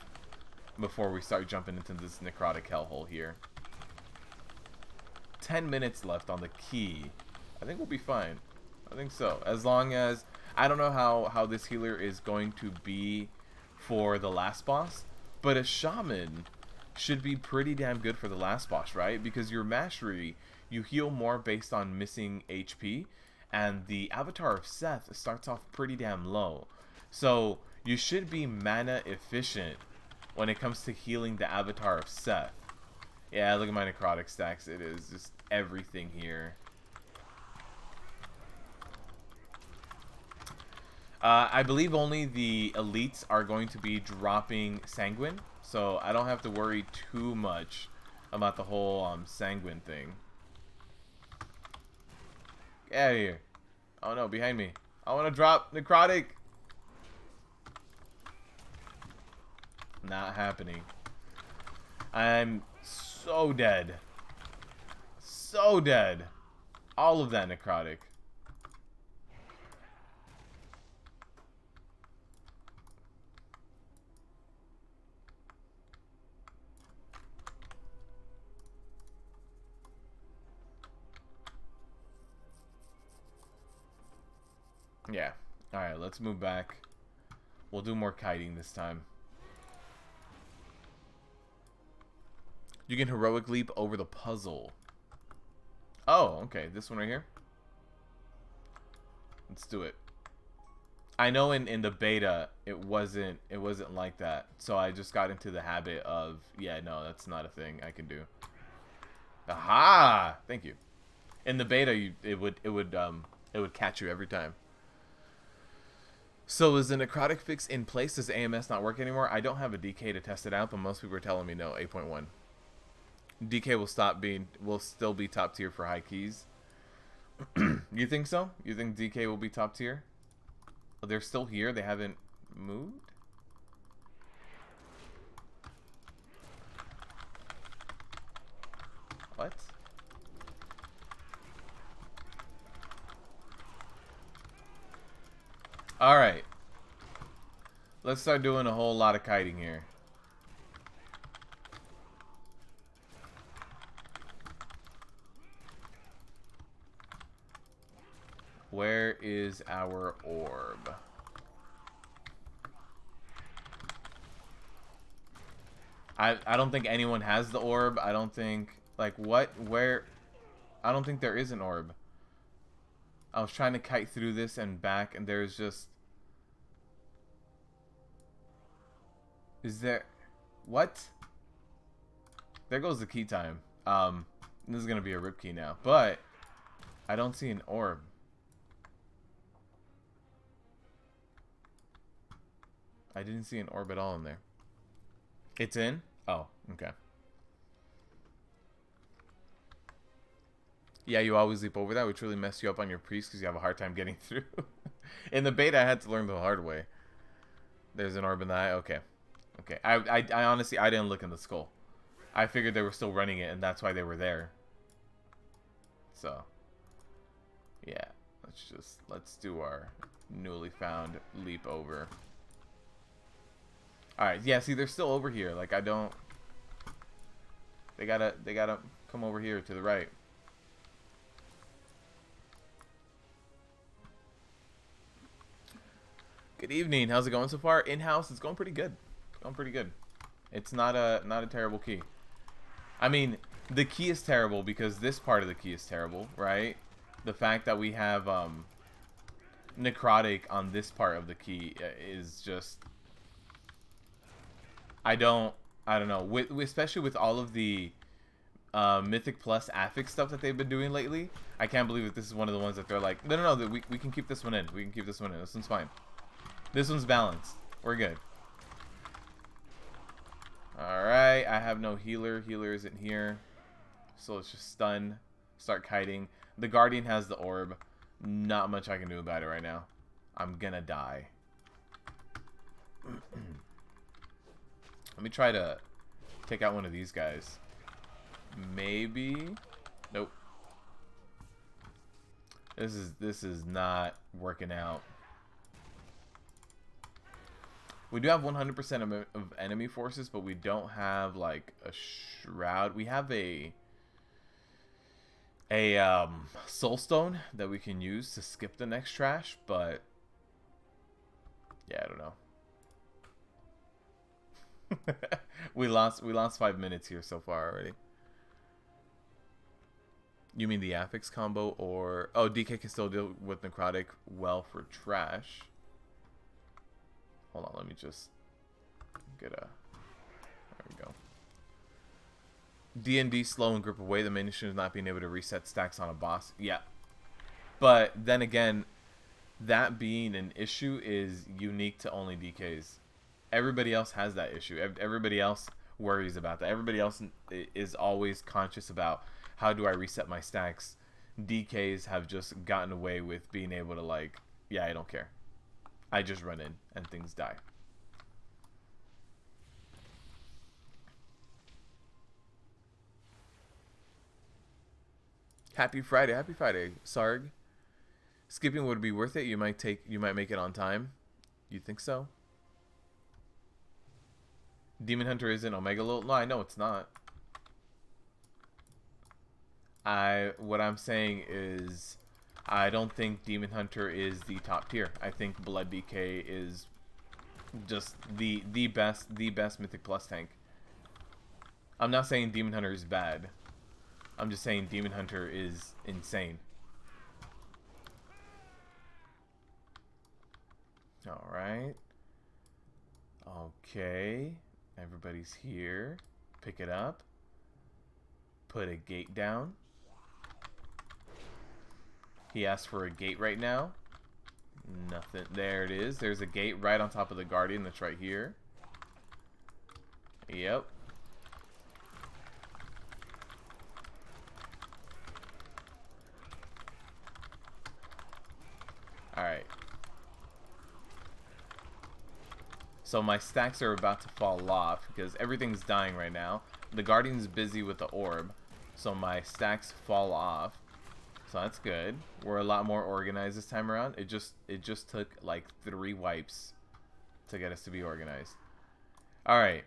before we start jumping into this Necrotic hellhole here. 10 minutes left on the key. I think we'll be fine. I think so. As long as... I don't know how this healer is going to be for the last boss, but a shaman should be pretty damn good for the last boss, right? Because your mastery, you heal more based on missing HP, and the avatar of Seth starts off pretty damn low. So you should be mana efficient when it comes to healing the avatar of Seth. Yeah, look at my necrotic stacks. It is just everything here. I believe only the elites are going to be dropping Sanguine, so I don't have to worry too much about the whole Sanguine thing. Get out of here. Oh no, behind me. I want to drop Necrotic. Not happening. I'm so dead. So dead. All of that Necrotic. Yeah. Alright, let's move back. We'll do more kiting this time. You can heroic leap over the puzzle. Oh, okay. This one right here. Let's do it. I know in the beta it wasn't like that. So I just got into the habit of, yeah, no, that's not a thing I can do. Aha! Thank you. In the beta it would catch you every time. So is the necrotic fix in place? Does AMS not work anymore? I don't have a DK to test it out, but most people are telling me no. 8.1. DK will still be top tier for high keys. You think so? You think DK will be top tier? Oh, they're still here. They haven't moved. What? Alright. Let's start doing a whole lot of kiting here. Where is our orb? I don't think anyone has the orb. I don't think... Like, what? Where? I don't think there is an orb. I was trying to kite through this and back, and there's just... Is there... What? There goes the key time. This is going to be a rip key now. But, I don't see an orb. I didn't see an orb at all in there. It's in? Oh, okay. Yeah, you always leap over that, which really mess you up on your priest because you have a hard time getting through. In the beta, I had to learn the hard way. There's an orb in the eye. Okay. Okay. I honestly, I didn't look in the skull. I figured they were still running it, and that's why they were there. So, yeah. let's do our newly found leap over. All right, yeah. See, they're still over here. Like I don't. They gotta come over here to the right. Good evening. How's it going so far? In-house, it's going pretty good. It's going pretty good. It's not a terrible key. I mean, the key is terrible because this part of the key is terrible, right? The fact that we have necrotic on this part of the key is just I don't know. Especially with all of the Mythic Plus affix stuff that they've been doing lately, I can't believe that this is one of the ones that they're like, no, that we can keep this one in. We can keep this one in. This one's fine. This one's balanced. We're good. Alright, I have no healer. Healer isn't here. So let's just stun. Start kiting. The Guardian has the orb. Not much I can do about it right now. I'm gonna die. Let me try to take out one of these guys. Maybe. Nope. This is not working out. We do have 100% of enemy forces, but we don't have like a shroud. We have a soulstone that we can use to skip the next trash, but yeah, I don't know. we lost 5 minutes here so far already. You mean the affix combo, or DK can still deal with necrotic well for trash. Hold on, let me just get a... There we go. D&D slow and grip away. The main issue is not being able to reset stacks on a boss. Yeah. But then again, that being an issue is unique to only DKs. Everybody else has that issue. Everybody else worries about that. Everybody else is always conscious about how do I reset my stacks. DKs have just gotten away with being able to like, yeah, I don't care. I just run in and things die. Happy Friday, Sarg. Skipping would be worth it. You might make it on time. You think so? Demon Hunter isn't Motherlode. No, I know it's not. What I'm saying is I don't think Demon Hunter is the top tier. I think Blood DK is just the best Mythic Plus tank. I'm not saying Demon Hunter is bad. I'm just saying Demon Hunter is insane. Alright. Okay. Everybody's here. Pick it up. Put a gate down. He asked for a gate right now. Nothing. There it is. There's a gate right on top of the Guardian that's right here. Yep. Alright. So my stacks are about to fall off because everything's dying right now. The Guardian's busy with the orb, so my stacks fall off. So that's good. We're a lot more organized this time around. It just took like 3 wipes to get us to be organized. All right.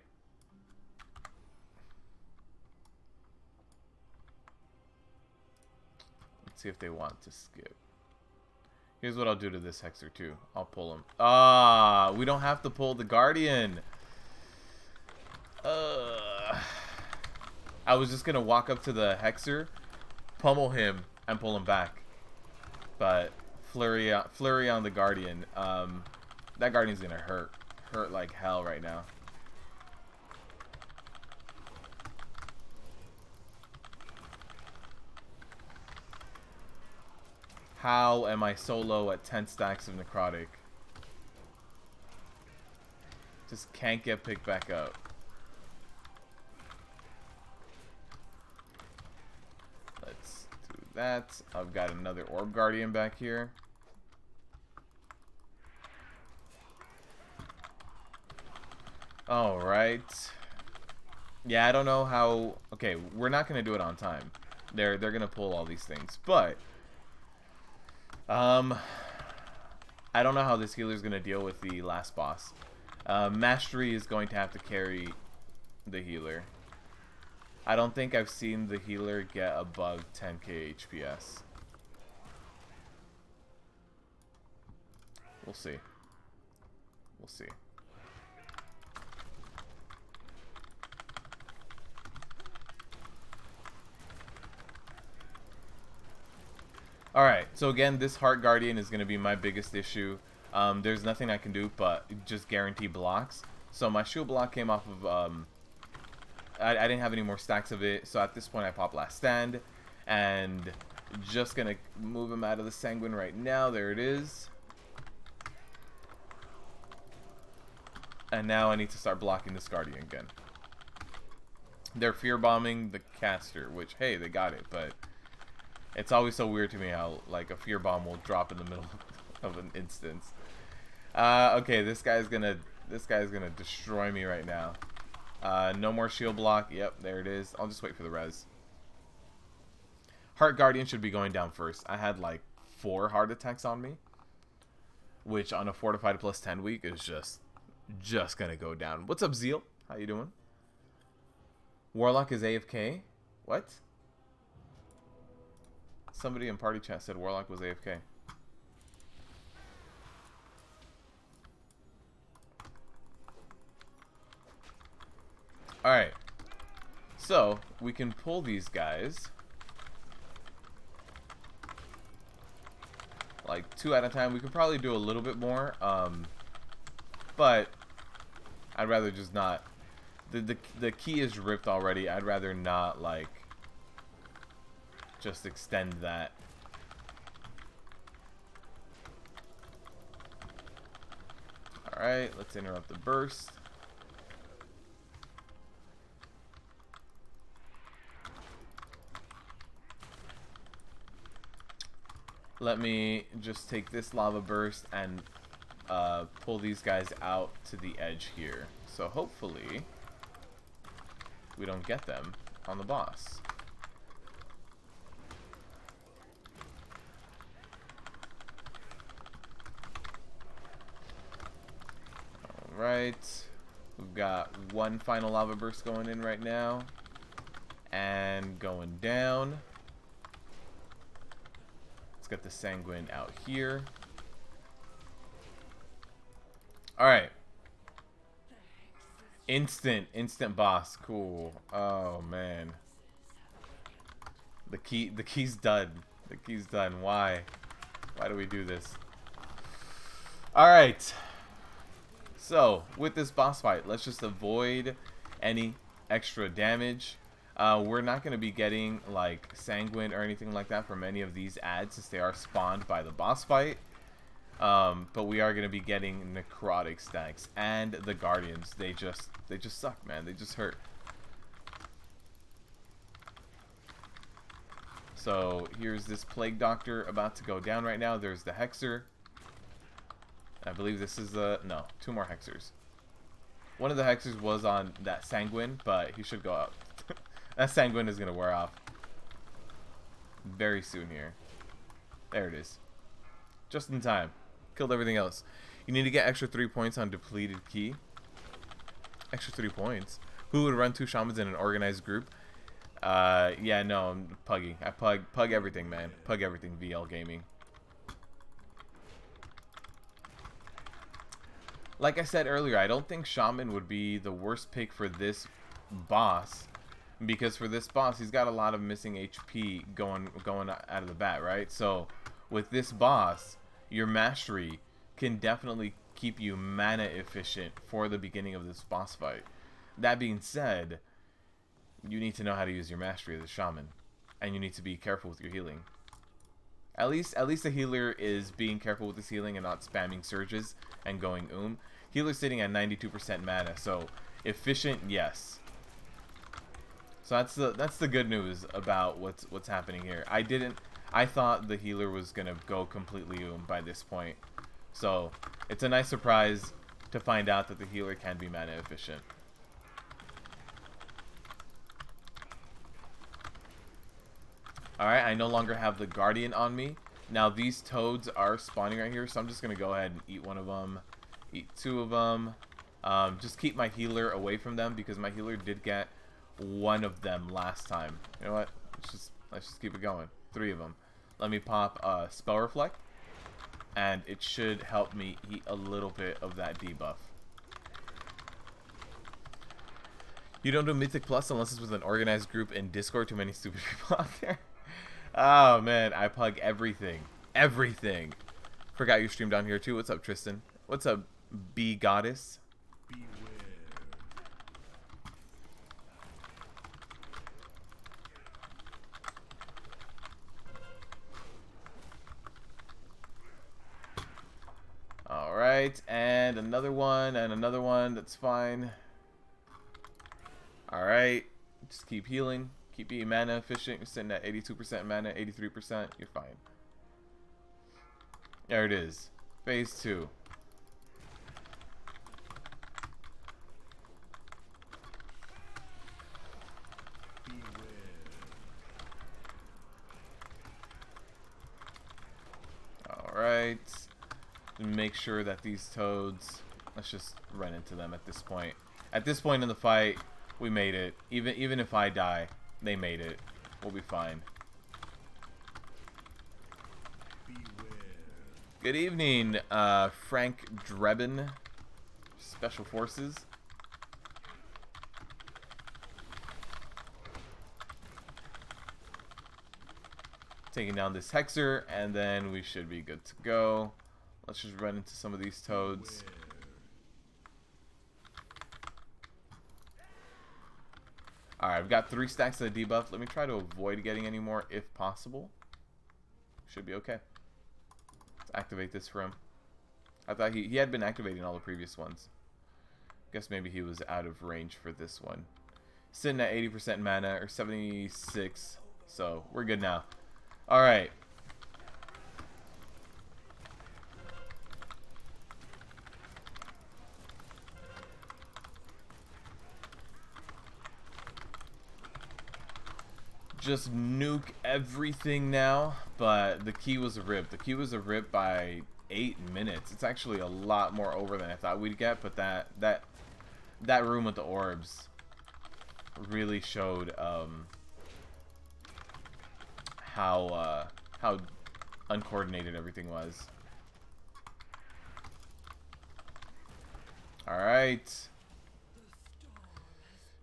Let's see if they want to skip. Here's what I'll do to this Hexer too. I'll pull him. Ah, we don't have to pull the Guardian. I was just gonna walk up to the Hexer, pummel him, and pull him back. But flurry on the Guardian. That Guardian's gonna hurt like hell right now. How am I so low at 10 stacks of necrotic? Just can't get picked back up. Let's do that. I've got another Orb Guardian back here. Alright. Yeah, I don't know how... Okay, we're not going to do it on time. They're going to pull all these things. But... Um, I don't know how this healer is going to deal with the last boss. Mastery is going to have to carry the healer. I don't think I've seen the healer get above 10k HPS. We'll see. We'll see. Alright, so again, this Heart Guardian is going to be my biggest issue. There's nothing I can do but just guarantee blocks. So my shield block came off of... I didn't have any more stacks of it, so at this point I pop Last Stand. And just going to move him out of the Sanguine right now. There it is. And now I need to start blocking this Guardian again. They're fear bombing the caster, which, hey, they got it, but... It's always so weird to me how, like, a fear bomb will drop in the middle of an instance. Okay, this guy's gonna destroy me right now. No more shield block. Yep, there it is. I'll just wait for the res. Heart Guardian should be going down first. I had, like, 4 heart attacks on me, which on a fortified plus 10 week is just gonna go down. What's up, Zeal? How you doing? Warlock is AFK? What? Somebody in party chat said Warlock was AFK. Alright. So, we can pull these guys. Like, 2 at a time. We could probably do a little bit more. But, I'd rather just not. The key is ripped already. I'd rather not, like... just extend that. Alright, let's interrupt the burst. Let me just take this lava burst and pull these guys out to the edge here. So hopefully we don't get them on the boss. Right, we've got one final lava burst going in right now and going down. Let's get the Sanguine out here. Alright, instant boss. Cool. Oh man, the key's done. The key's done. Why do we do this? Alright, so, with this boss fight, let's just avoid any extra damage. We're not going to be getting, like, Sanguine or anything like that from any of these ads since they are spawned by the boss fight. But we are going to be getting Necrotic stacks. And the Guardians, they just suck, man. They just hurt. So, here's this Plague Doctor about to go down right now. There's the Hexer. I believe this is no, 2 more Hexers. One of the Hexers was on that Sanguine, but he should go out. That Sanguine is going to wear off very soon here. There it is. Just in time. Killed everything else. You need to get extra 3 points on depleted key. Extra 3 points. Who would run 2 shamans in an organized group? Yeah, no, I'm Puggy. I pug everything, man. Pug everything, VL Gaming. Like I said earlier, I don't think Shaman would be the worst pick for this boss, because for this boss, he's got a lot of missing HP going out of the bat, right? So with this boss, your mastery can definitely keep you mana efficient for the beginning of this boss fight. That being said, you need to know how to use your mastery as a shaman, and you need to be careful with your healing. At least the healer is being careful with his healing and not spamming surges and going Healer's sitting at 92% mana, so efficient, yes. So that's the good news about what's happening here. I thought the healer was gonna go completely by this point, so it's a nice surprise to find out that the healer can be mana efficient. Alright, I no longer have the Guardian on me. Now these toads are spawning right here, so I'm just gonna go ahead and eat one of them, eat 2 of them. Just keep my healer away from them because my healer did get 1 of them last time. You know what? Let's just keep it going. 3 of them. Let me pop Spell Reflect, and it should help me eat a little bit of that debuff. You don't do Mythic Plus unless it's with an organized group in Discord. Too many stupid people out there. Oh man, I plug everything. Everything. Forgot you streamed down here too. What's up, Tristan? What's up, B Goddess? Alright, and another one, and another one. That's fine. Alright, just keep healing. Keep being mana efficient. You're sitting at 82% mana, 83%. You're fine. There it is. Phase 2. Alright. Make sure that these toads... Let's just run into them at this point. At this point in the fight, we made it. Even if I die, they made it. We'll be fine. Good evening, Frank Drebin, Special Forces. Taking down this Hexer, and then we should be good to go. Let's just run into some of these toads. Alright, I've got 3 stacks of the debuff. Let me try to avoid getting any more if possible. Should be okay. Let's activate this for him. I thought he had been activating all the previous ones. Guess maybe he was out of range for this one. Sitting at 80% mana, or 76. So, we're good now. Alright. Just nuke everything now, but the key was a rip. The key was a rip by 8 minutes. It's actually a lot more over than I thought we'd get, but that room with the orbs really showed how uncoordinated everything was. All right,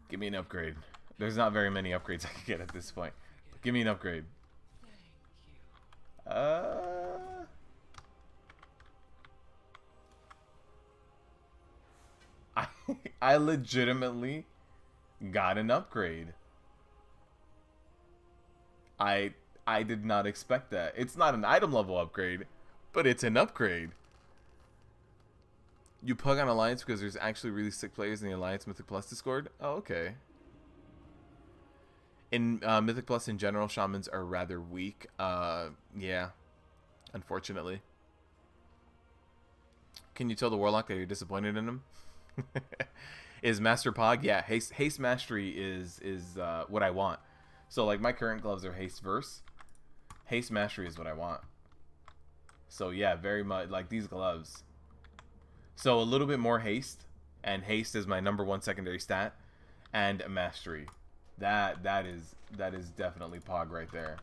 give me an upgrade. There's not very many upgrades I can get at this point. But give me an upgrade. I legitimately got an upgrade. I did not expect that. It's not an item level upgrade, but it's an upgrade. You plug on Alliance because there's actually really sick players in the Alliance Mythic Plus Discord? Oh, okay. In Mythic Plus in general, shamans are rather weak. Yeah, unfortunately. Can you tell the Warlock that you're disappointed in him? Is Master Pog? Yeah, haste mastery is what I want. So like my current gloves are haste verse. Haste mastery is what I want. So yeah, very much like these gloves. So a little bit more haste, and haste is my #1 secondary stat, and mastery. That is definitely Pog right there.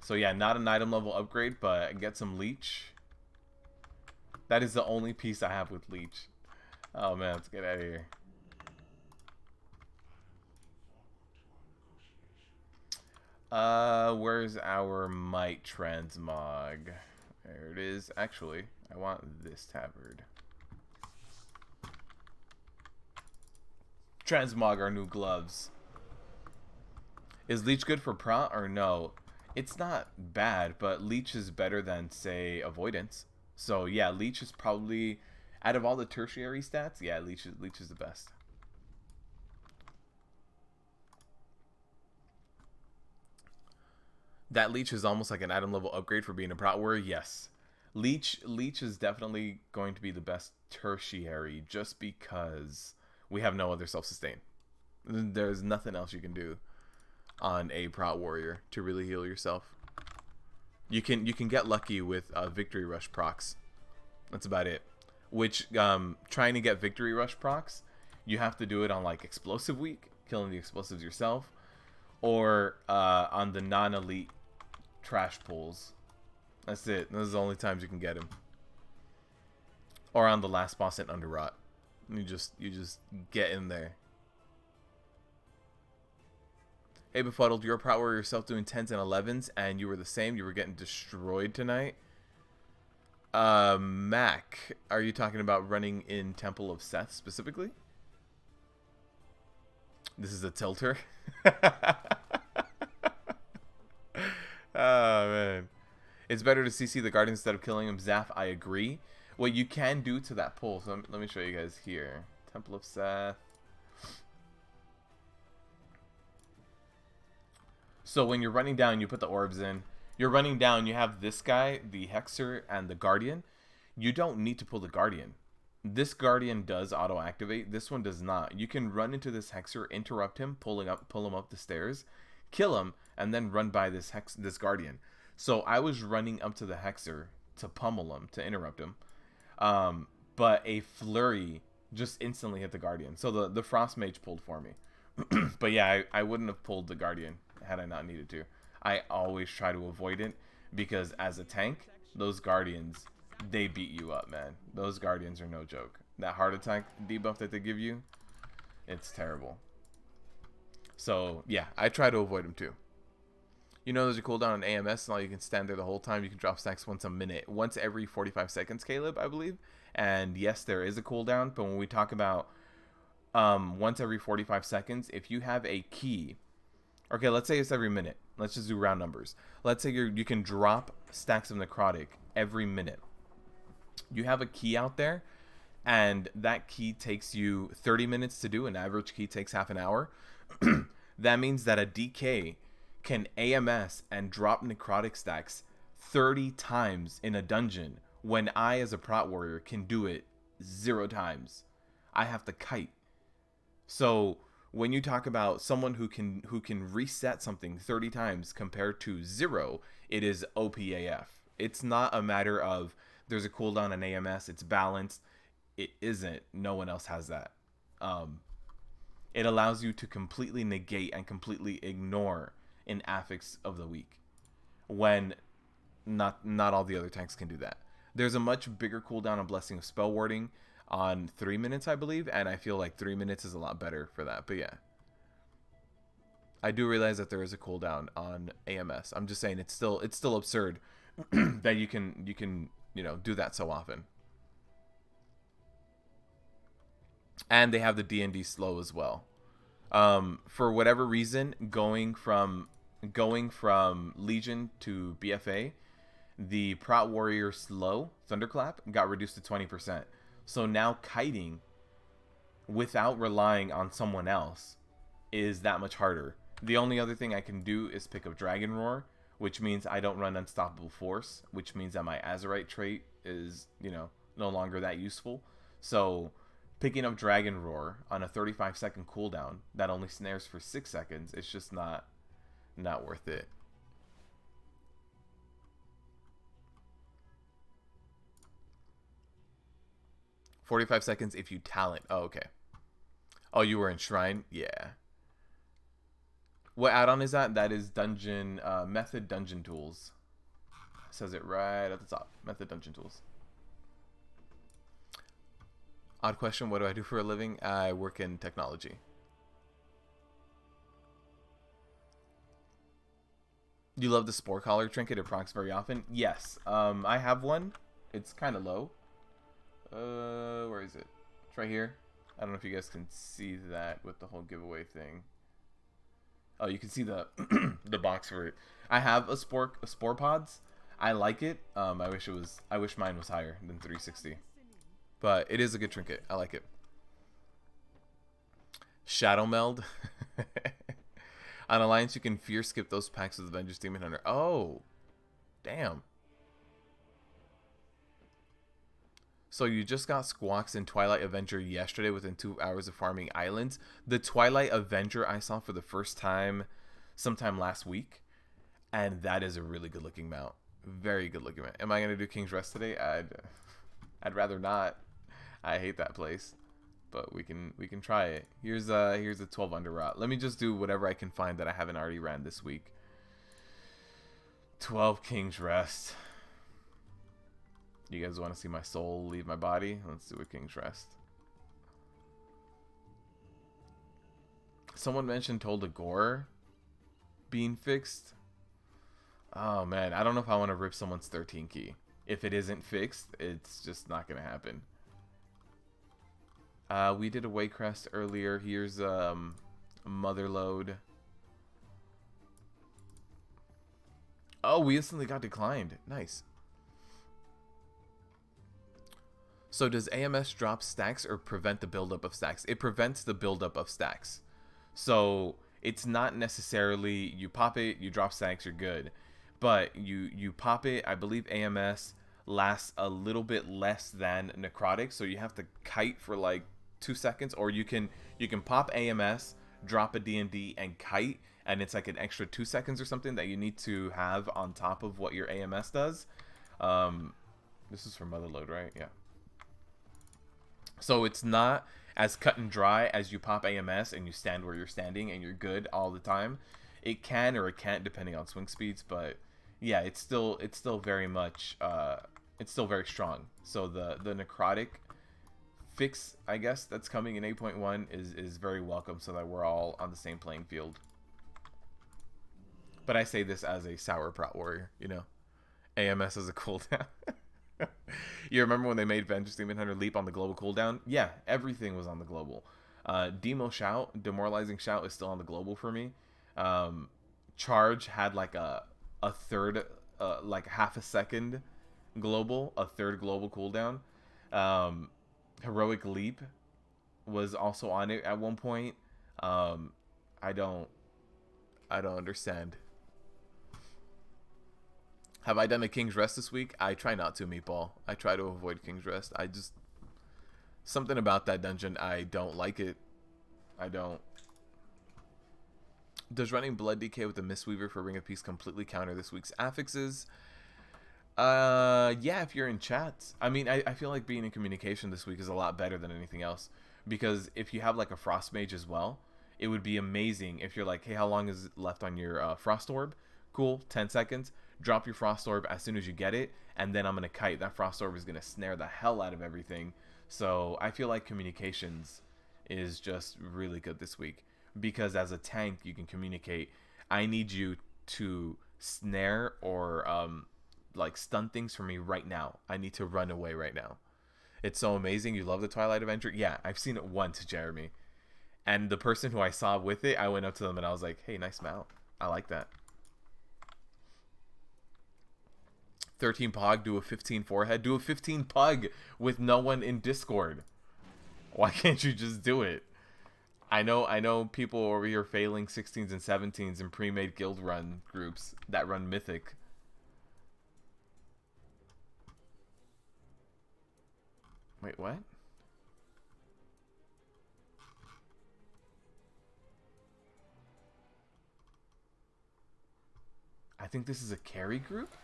So yeah, not an item level upgrade, but get some leech. That is the only piece I have with leech. Oh man, let's get out of here. Where's our Might Transmog? There it is. Actually, I want this tabard. Transmog our new gloves. Is leech good for Prot or no? It's not bad, but leech is better than, say, avoidance. So yeah, leech is probably, out of all the tertiary stats, yeah, leech is the best. That leech is almost like an item level upgrade for being a Prot warrior. Yes, leech is definitely going to be the best tertiary, just because we have no other self-sustain. There's nothing else you can do. on a Prot warrior to really heal yourself. You can get lucky with victory rush procs. That's about it. Which trying to get victory rush procs, you have to do it on like explosive week, killing the explosives yourself, or on the non-elite trash pulls. That's it. Those are the only times you can get him. Or on the last boss in Underrot. You just get in there. Hey Befuddled, you're a Prot warrior yourself doing 10s and 11s, and you were the same. You were getting destroyed tonight. Mac, are you talking about running in Temple of Seth specifically? This is a tilter. Oh man, it's better to CC the Guardian instead of killing him. Zaf, I agree. What you can do to that pull, so let me show you guys here. Temple of Seth. So when you're running down, you put the orbs in. You're running down, you have this guy, the Hexer, and the Guardian. You don't need to pull the Guardian. This Guardian does auto-activate. This one does not. You can run into this Hexer, interrupt him, pull him up the stairs, kill him, and then run by this Guardian. So I was running up to the Hexer to pummel him, to interrupt him. But a flurry just instantly hit the Guardian. So the Frost Mage pulled for me. But yeah, I wouldn't have pulled the Guardian had I not needed to. I always try to avoid it because as a tank, those Guardians, they beat you up, man. Those Guardians are no joke. That heart attack debuff that they give you, it's terrible. So yeah, I try to avoid them too. You know there's a cooldown on AMS and all, you can stand there the whole time. You can drop stacks once a minute. Once every 45 seconds, Caleb, I believe. And yes, there is a cooldown, but when we talk about once every 45 seconds, if you have a key, okay, let's say it's every minute. Let's just do round numbers. Let's say you can drop stacks of necrotic every minute. You have a key out there, and that key takes you 30 minutes to do. An average key takes half an hour. That means that a DK can AMS and drop necrotic stacks 30 times in a dungeon when I, as a Prot warrior, can do it 0 times. I have to kite. So when you talk about someone who can reset something 30 times compared to 0, it is OPAF. It's not a matter of there's a cooldown on AMS, it's balanced. It isn't. No one else has that. It allows you to completely negate and completely ignore an affix of the week when not all the other tanks can do that. There's a much bigger cooldown on Blessing of Spell Warding on 3 minutes, I believe, and I feel like 3 minutes is a lot better for that. But yeah, I do realize that there is a cooldown on AMS. I'm just saying it's still absurd that you can do that so often. And they have the D&D slow as well. For whatever reason, going from Legion to BFA, the Prot Warrior slow Thunderclap got reduced to 20%. So now kiting without relying on someone else is that much harder. The only other thing I can do is pick up Dragon Roar, which means I don't run Unstoppable Force, which means that my Azerite trait is, no longer that useful. So picking up Dragon Roar on a 35-second cooldown that only snares for 6 seconds, it's just not worth it. "45 seconds if you talent." Oh, okay. Oh, you were in Shrine? Yeah. What add-on is that? That is Dungeon Method Dungeon Tools. It says it right at the top. Method Dungeon Tools. Odd question. What do I do for a living? I work in technology. You love the Spore Collar trinket? It procs very often? Yes. I have one. It's kind of low. Where is it? It's right here. I don't know if you guys can see that with the whole giveaway thing. Oh, you can see the the box for it. I have a spore pods. I like it. I wish mine was higher than 360. But it is a good trinket. I like it. Shadow Meld. On Alliance, you can fear skip those packs with Avengers Demon Hunter. Oh, damn. So you just got Squawks in Twilight Avenger yesterday within 2 hours of farming islands. The Twilight Avenger I saw for the first time sometime last week, and that is a really good looking mount. Very good looking mount. Am I gonna do King's Rest today? I'd rather not. I hate that place, but we can try it. Here's a 12 under rot. Let me just do whatever I can find that I haven't already ran this week. 12 King's Rest. You guys want to see my soul leave my body? Let's do a King's Rest. Someone mentioned Toll de Gore being fixed. Oh man, I don't know if I want to rip someone's 13 key. If it isn't fixed, it's just not gonna happen. We did a Waycrest earlier. Here's Motherlode. Oh, we instantly got declined. Nice. So does AMS drop stacks or prevent the buildup of stacks? It prevents the buildup of stacks. So it's not necessarily you pop it, you drop stacks, you're good. But you pop it, I believe AMS lasts a little bit less than necrotic, so you have to kite for like 2 seconds, or you can pop AMS, drop a D&D, and kite, and it's like an extra 2 seconds or something that you need to have on top of what your AMS does. This is for Motherlode, right? Yeah. So it's not as cut and dry as you pop AMS and you stand where you're standing and you're good all the time. It can or it can't depending on swing speeds, but yeah, it's still very much it's still very strong. So the necrotic fix, I guess, that's coming in 8.1 is very welcome, so that we're all on the same playing field. But I say this as a sour Prot warrior, you know. AMS is a cooldown. You remember when they made Vengeance Demon Hunter leap on the global cooldown? Yeah, everything was on the global. Demo Shout, Demoralizing Shout is still on the global for me. Charge had like a third, like half a second global, a third global cooldown. Heroic Leap was also on it at one point. I don't understand. Have I done a King's Rest this week? I try not to, Meatball. I try to avoid King's Rest. Something about that dungeon, I don't like it. I don't. Does running Blood DK with the Mistweaver for Ring of Peace completely counter this week's affixes? Yeah, if you're in chat. I mean, I feel like being in communication this week is a lot better than anything else. Because if you have like a Frost Mage as well, it would be amazing if you're like, hey, how long is left on your Frost Orb? Cool, 10 seconds. Drop your Frost Orb as soon as you get it, and then I'm going to kite. That Frost Orb is going to snare the hell out of everything. So I feel like communications is just really good this week. Because as a tank, you can communicate, I need you to snare or like stun things for me right now. I need to run away right now. It's so amazing. You love the Twilight Avenger? Yeah, I've seen it once, Jeremy. And the person who I saw with it, I went up to them and I was like, hey, nice mount. I like that. 13 Pog, do a 15 forehead. Do a 15 Pug with no one in Discord. Why can't you just do it? I know people over here failing 16s and 17s in pre-made guild run groups that run Mythic. Wait, what? I think this is a carry group?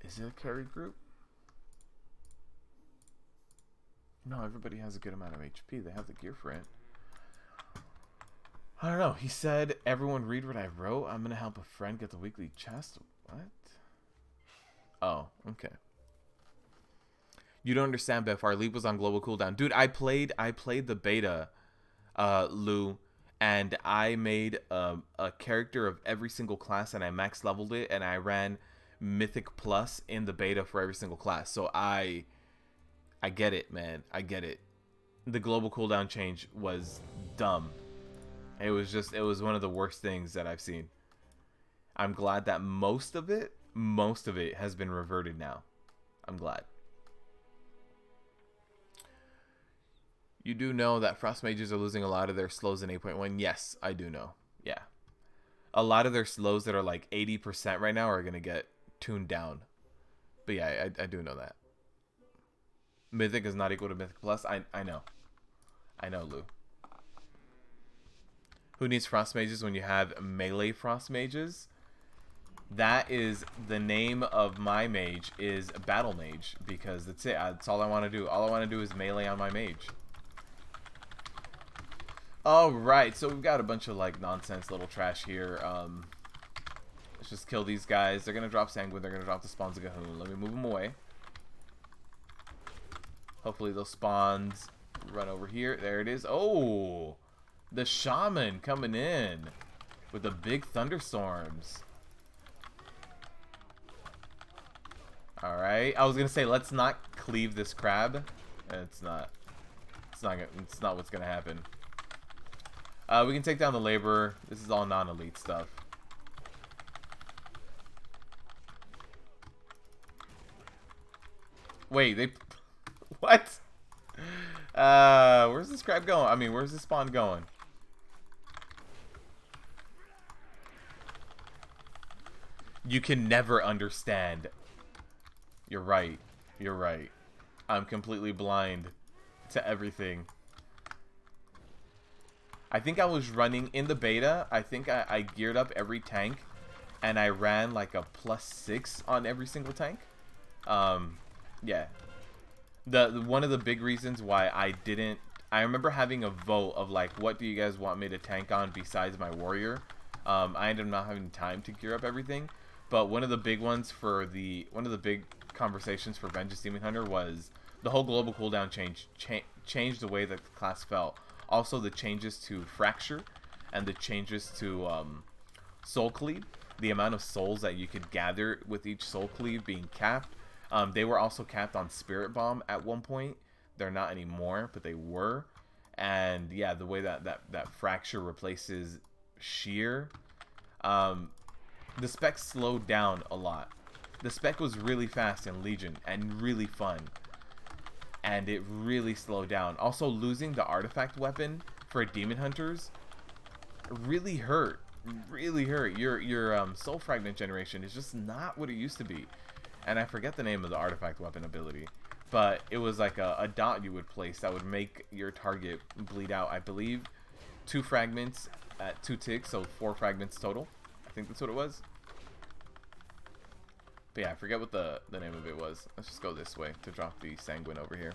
Is it a carry group? No, everybody has a good amount of HP. They have the gear for it. I don't know. He said, everyone read what I wrote. I'm going to help a friend get the weekly chest. What? Oh, okay. You don't understand, Beth. Our leap was on global cooldown. Dude, I played the beta, Lou, and I made a character of every single class, and I max leveled it, and I ran Mythic Plus in the beta for every single class. So I get it, man. I get it. The global cooldown change was dumb. It was one of the worst things that I've seen. I'm glad that most of it has been reverted now. I'm glad. You do know that Frost Mages are losing a lot of their slows in 8.1? Yes, I do know. Yeah. A lot of their slows that are like 80% right now are going to get tuned down. But yeah, I do know that. Mythic is not equal to Mythic Plus. I know. I know, Lou. Who needs Frost Mages when you have melee Frost Mages? That is the name of my mage, is Battle Mage, because that's it. That's all I want to do. All I want to do is melee on my mage. Alright, so we've got a bunch of like nonsense little trash here. Let's just kill these guys. They're going to drop Sanguine. They're going to drop the Spawns of Gahoon. Let me move them away. Hopefully those spawns run over here. There it is. Oh, the Shaman coming in with the big thunderstorms. Alright, I was going to say, let's not cleave this crab. It's not what's going to happen. We can take down the Laborer. This is all non-elite stuff. Wait, they... What? Where's this crab going? I mean, where's the spawn going? You can never understand. You're right. You're right. I'm completely blind to everything. I think I was running in the beta. I think I geared up every tank, and I ran like a +6 on every single tank. Yeah. One of the big reasons why I remember having a vote of like, what do you guys want me to tank on besides my warrior? I ended up not having time to gear up everything, but one of the big ones for one of the big conversations for Vengeance Demon Hunter was the whole global cooldown changed the way that the class felt. Also the changes to Fracture and the changes to Soul Cleave, the amount of souls that you could gather with each Soul Cleave being capped. They were also capped on Spirit Bomb at one point. They're not anymore, but they were. And yeah, the way that Fracture replaces Shear. The spec slowed down a lot. The spec was really fast in Legion and really fun. And it really slowed down. Also, losing the artifact weapon for Demon Hunters really hurt. Really hurt. Your Soul Fragment generation is just not what it used to be. And I forget the name of the artifact weapon ability, but it was like a dot you would place that would make your target bleed out. I believe 2 fragments at 2 ticks, so 4 fragments total. I think that's what it was. But yeah, I forget what the name of it was. Let's just go this way to drop the Sanguine over here.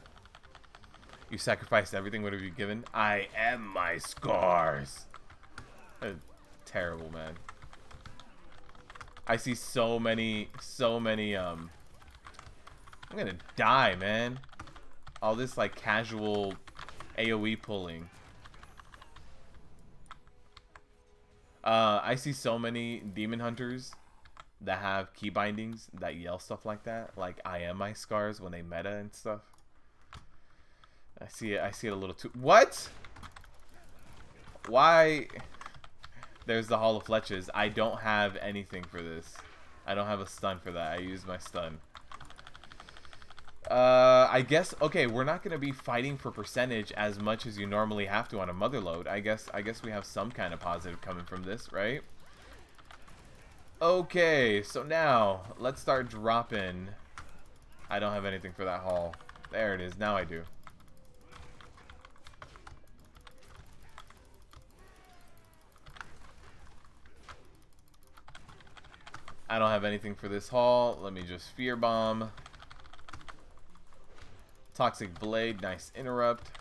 You sacrificed everything. What have you given? I am my scars. Terrible, man. I see so many, I'm gonna die, man. All this, like, casual AoE pulling. I see so many Demon Hunters that have key bindings that yell stuff like that. Like, I am my scars when they meta and stuff. I see it a little too... What? Why... There's the Hall of Fletches. I don't have anything for this. I don't have a stun for that. I used my stun. I guess, okay, we're not going to be fighting for percentage as much as you normally have to on a Motherlode. I guess we have some kind of positive coming from this, right? Okay, so now let's start dropping. I don't have anything for that hall. There it is. Now I do. I don't have anything for this hall. Let me just Fear Bomb. Toxic Blade. Nice interrupt.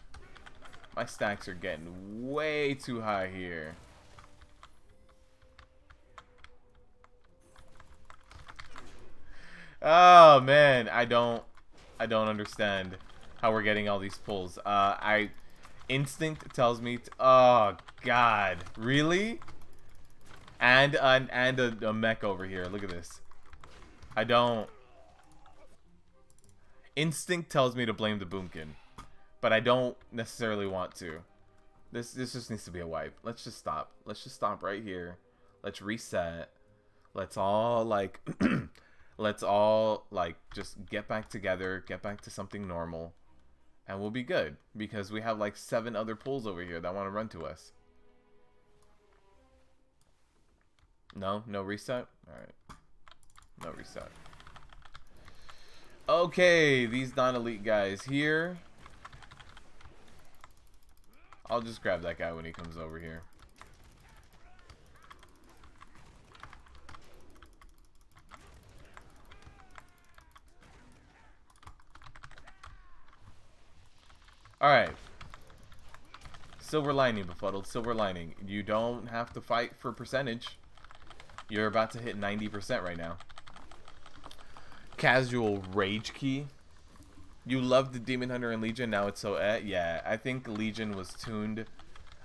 My stacks are getting way too high here. Oh man, I don't understand how we're getting all these pulls. Instinct tells me oh god, really? And a mech over here. Look at this. I don't... Instinct tells me to blame the Boomkin, but I don't necessarily want to. This just needs to be a wipe. Let's just stop. Let's just stop right here. Let's reset. Let's all like let's all like just get back together, get back to something normal, and we'll be good because we have like 7 other pulls over here that want to run to us. No reset? Alright. No reset. Okay, these non-elite guys here. I'll just grab that guy when he comes over here. Alright. Silver lining, Befuddled. Silver lining. You don't have to fight for percentage. You're about to hit 90% right now. Casual Rage Key. You loved the Demon Hunter and Legion, now it's so yeah, I think Legion was tuned.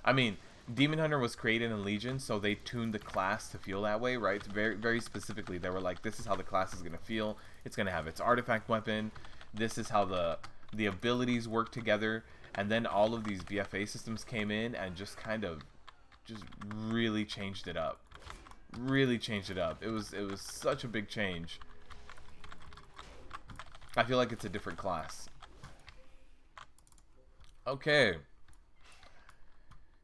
I mean, Demon Hunter was created in Legion, so they tuned the class to feel that way, right? Very, very specifically, they were like, this is how the class is going to feel. It's going to have its artifact weapon. This is how the abilities work together. And then all of these BFA systems came in and just kind of just really changed it up. Really changed it up. It was such a big change. I feel like it's a different class. Okay.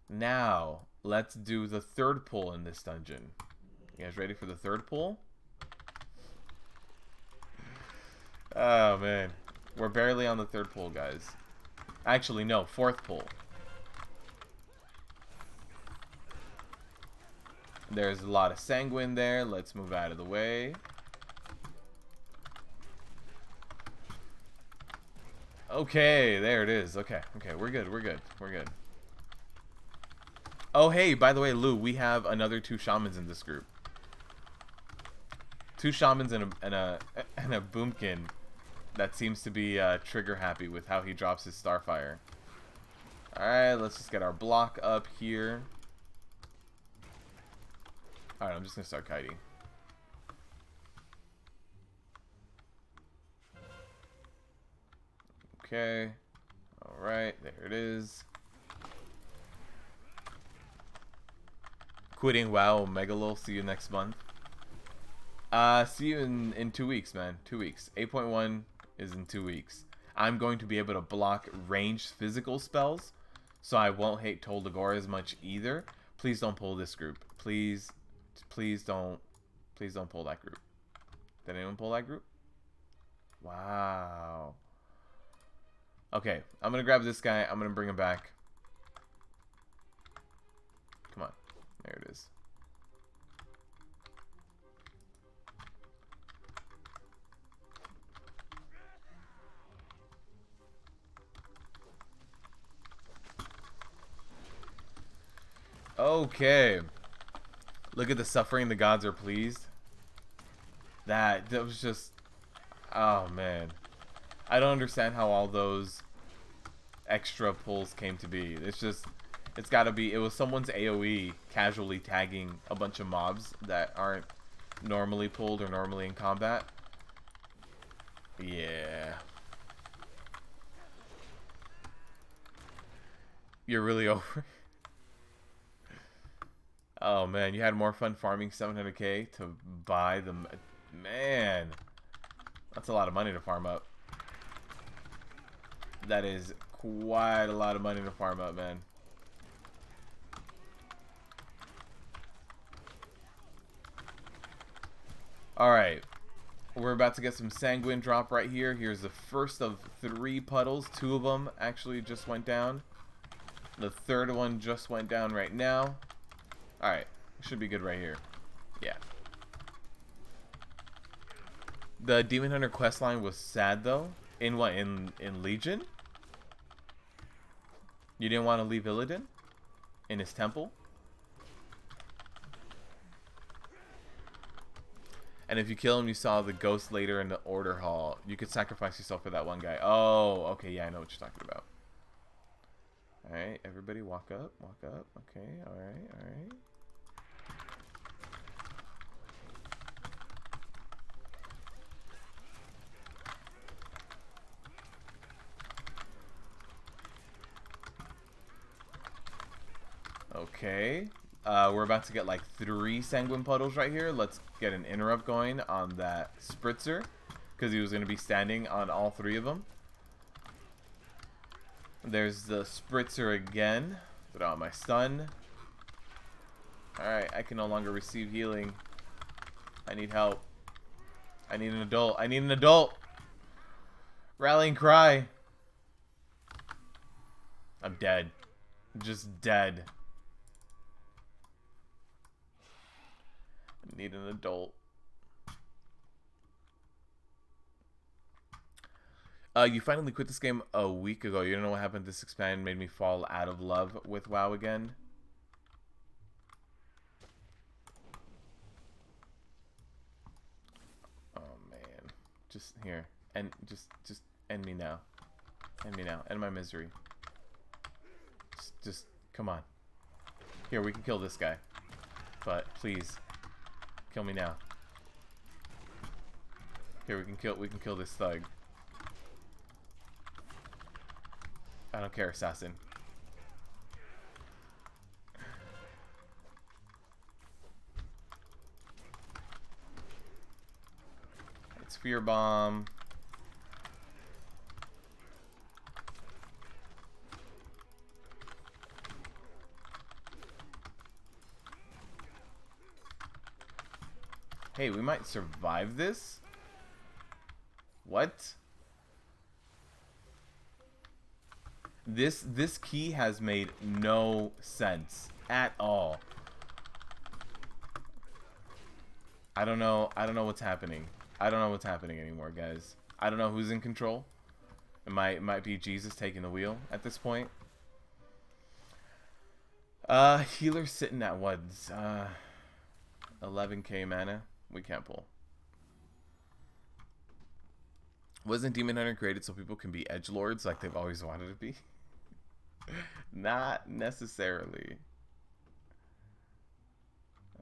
Now, let's do the third pull in this dungeon. You guys ready for the third pull? Oh, man. We're barely on the third pull, guys. Actually, no. Fourth pull. There's a lot of sanguine there. Let's move out of the way. Okay, there it is. Okay, we're good, we're good, we're good. Oh, hey, by the way, Lou, we have another 2 shamans in this group. 2 shamans and a boomkin that seems to be trigger happy with how he drops his starfire. Alright, let's just get our block up here. Alright, I'm just gonna start kiting. Okay. Alright, there it is. Quitting WoW Megalol. See you next month. See you in 2 weeks, man. 2 weeks. 8.1 is in 2 weeks. I'm going to be able to block ranged physical spells, so I won't hate Toldagor as much either. Please don't pull this group. Please don't pull that group. Did anyone pull that group? Wow. Okay, I'm gonna grab this guy. I'm gonna bring him back. Come on. There it is. Okay. Look at the suffering. The gods are pleased. That was just... Oh, man. I don't understand how all those extra pulls came to be. It's just... It's gotta be... It was someone's AoE casually tagging a bunch of mobs that aren't normally pulled or normally in combat. Yeah. You're really over. Oh man, you had more fun farming 700k to buy the... Man, that's a lot of money to farm up. That is quite a lot of money to farm up, man. Alright, we're about to get some sanguine drop right here. Here's the first of 3 puddles. 2 of them actually just went down. The third one just went down right now. Alright, should be good right here. Yeah. The Demon Hunter questline was sad though. In what? In Legion? You didn't want to leave Illidan? In his temple? And if you kill him, you saw the ghost later in the order hall. You could sacrifice yourself for that one guy. Oh, okay, yeah, I know what you're talking about. Alright, everybody walk up, walk up. Okay, alright, alright. Okay, we're about to get like 3 sanguine puddles right here. Let's get an interrupt going on that spritzer, because he was going to be standing on all 3 of them. There's the spritzer again. Put out my stun. Alright, I can no longer receive healing. I need help. I need an adult. I need an adult! Rallying cry. I'm dead. Just dead. I need an adult. You finally quit this game a week ago. You don't know what happened. This expansion made me fall out of love with WoW again. Oh man. Just here. And just end me now. End me now. End my misery. Just come on. Here, we can kill this guy. But please, kill me now. Here, we can kill this thug. I don't care, assassin. It's fear bomb. Hey, we might survive this? What? This key has made no sense at all. I don't know what's happening. I don't know what's happening anymore, guys. I don't know who's in control. It might be Jesus taking the wheel at this point. Healer sitting at what? 11k mana. We can't pull. Wasn't Demon Hunter created so people can be edgelords like they've always wanted to be? Not necessarily.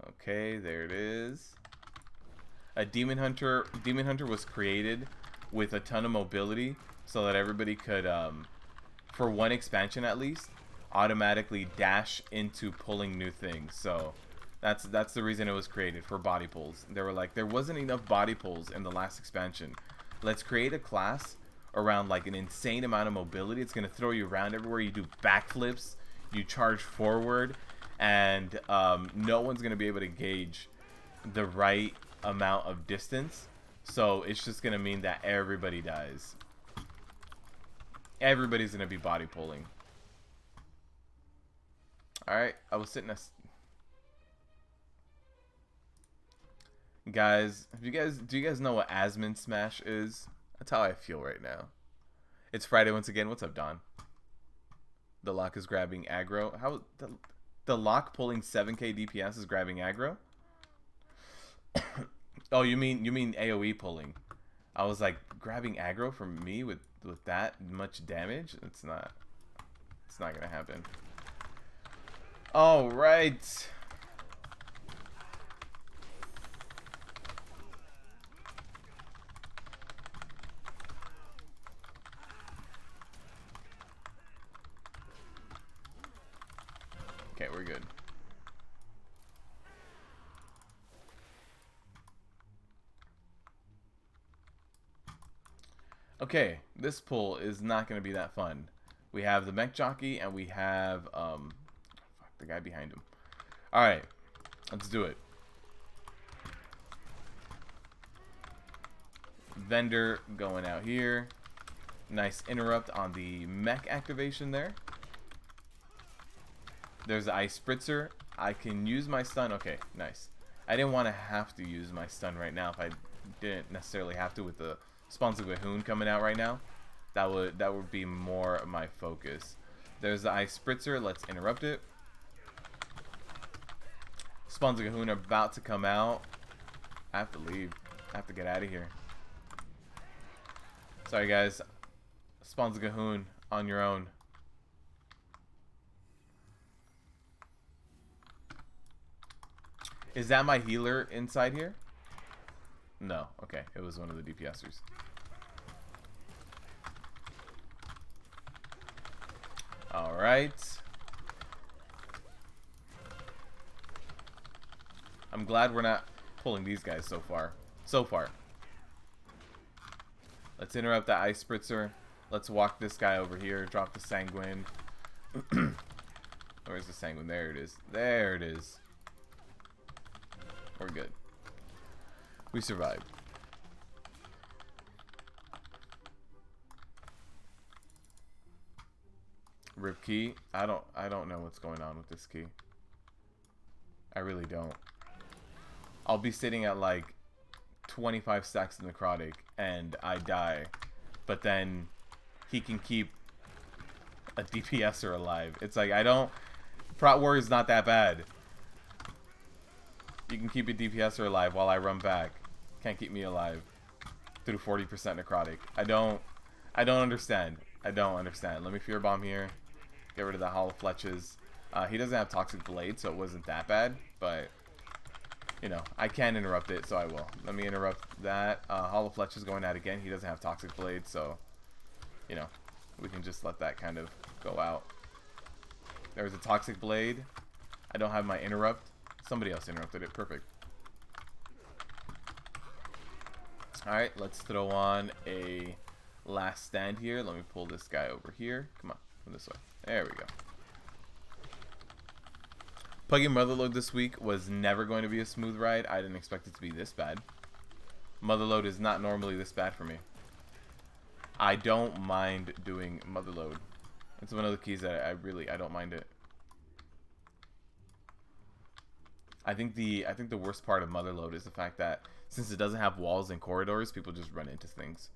Okay, there it is. A Demon Hunter was created with a ton of mobility so that everybody could, for one expansion at least, automatically dash into pulling new things. So that's the reason it was created, for body pulls. They were like, there wasn't enough body pulls in the last expansion. Let's create a class around like an insane amount of mobility. It's gonna throw you around everywhere. You do backflips, you charge forward, and no one's gonna be able to gauge the right amount of distance. So it's just gonna mean that everybody dies. Everybody's gonna be body pulling. All right, I was sitting. Guys, do you guys know what Asmin Smash is? That's how I feel right now. It's Friday once again. What's up, Don? The lock is grabbing aggro. How the lock pulling 7k DPS is grabbing aggro? Oh, you mean AoE pulling? I was like, grabbing aggro from me with that much damage? It's not gonna happen. All right. Okay, we're good. Okay, this pull is not going to be that fun. We have the mech jockey and we have fuck, the guy behind him. All right, let's do it. Vendor going out here. Nice interrupt on the mech activation there. There's the ice spritzer. I can use my stun. Okay, nice. I didn't want to have to use my stun right now if I didn't necessarily have to with the Spawns of Gahoon coming out right now. That would be more of my focus. There's the ice spritzer. Let's interrupt it. Spawns of Gahoon are about to come out. I have to leave. I have to get out of here. Sorry guys. Spawns of Gahoon on your own. Is that my healer inside here? No. Okay. It was one of the DPSers. Alright. I'm glad we're not pulling these guys so far. Let's interrupt that ice spritzer. Let's walk this guy over here. Drop the sanguine. Where's the sanguine? There it is. There it is. We're good. We survived. Rip key. I don't know what's going on with this key. I really don't. I'll be sitting at like 25 stacks of necrotic and I die, but then he can keep a DPSer alive. It's like, I don't... Prot Warrior is not that bad. You can keep a DPSer alive while I run back. Can't keep me alive through 40% necrotic. I don't understand. I don't understand. Let me Fear Bomb here. Get rid of the Hollow Fletches. He doesn't have Toxic Blade, so it wasn't that bad, but... You know, I can interrupt it, so I will. Let me interrupt that. Hollow Fletch is going out again. He doesn't have Toxic Blade, so, you know, we can just let that kind of go out. There's a Toxic Blade. I don't have my interrupt. Somebody else interrupted it. Perfect. Alright, let's throw on a last stand here. Let me pull this guy over here. Come on, from this way. There we go. Plugging Motherlode this week was never going to be a smooth ride. I didn't expect it to be this bad. Motherlode is not normally this bad for me. I don't mind doing Motherlode. It's one of the keys that I don't mind it. I think the worst part of Motherlode is the fact that since it doesn't have walls and corridors, people just run into things.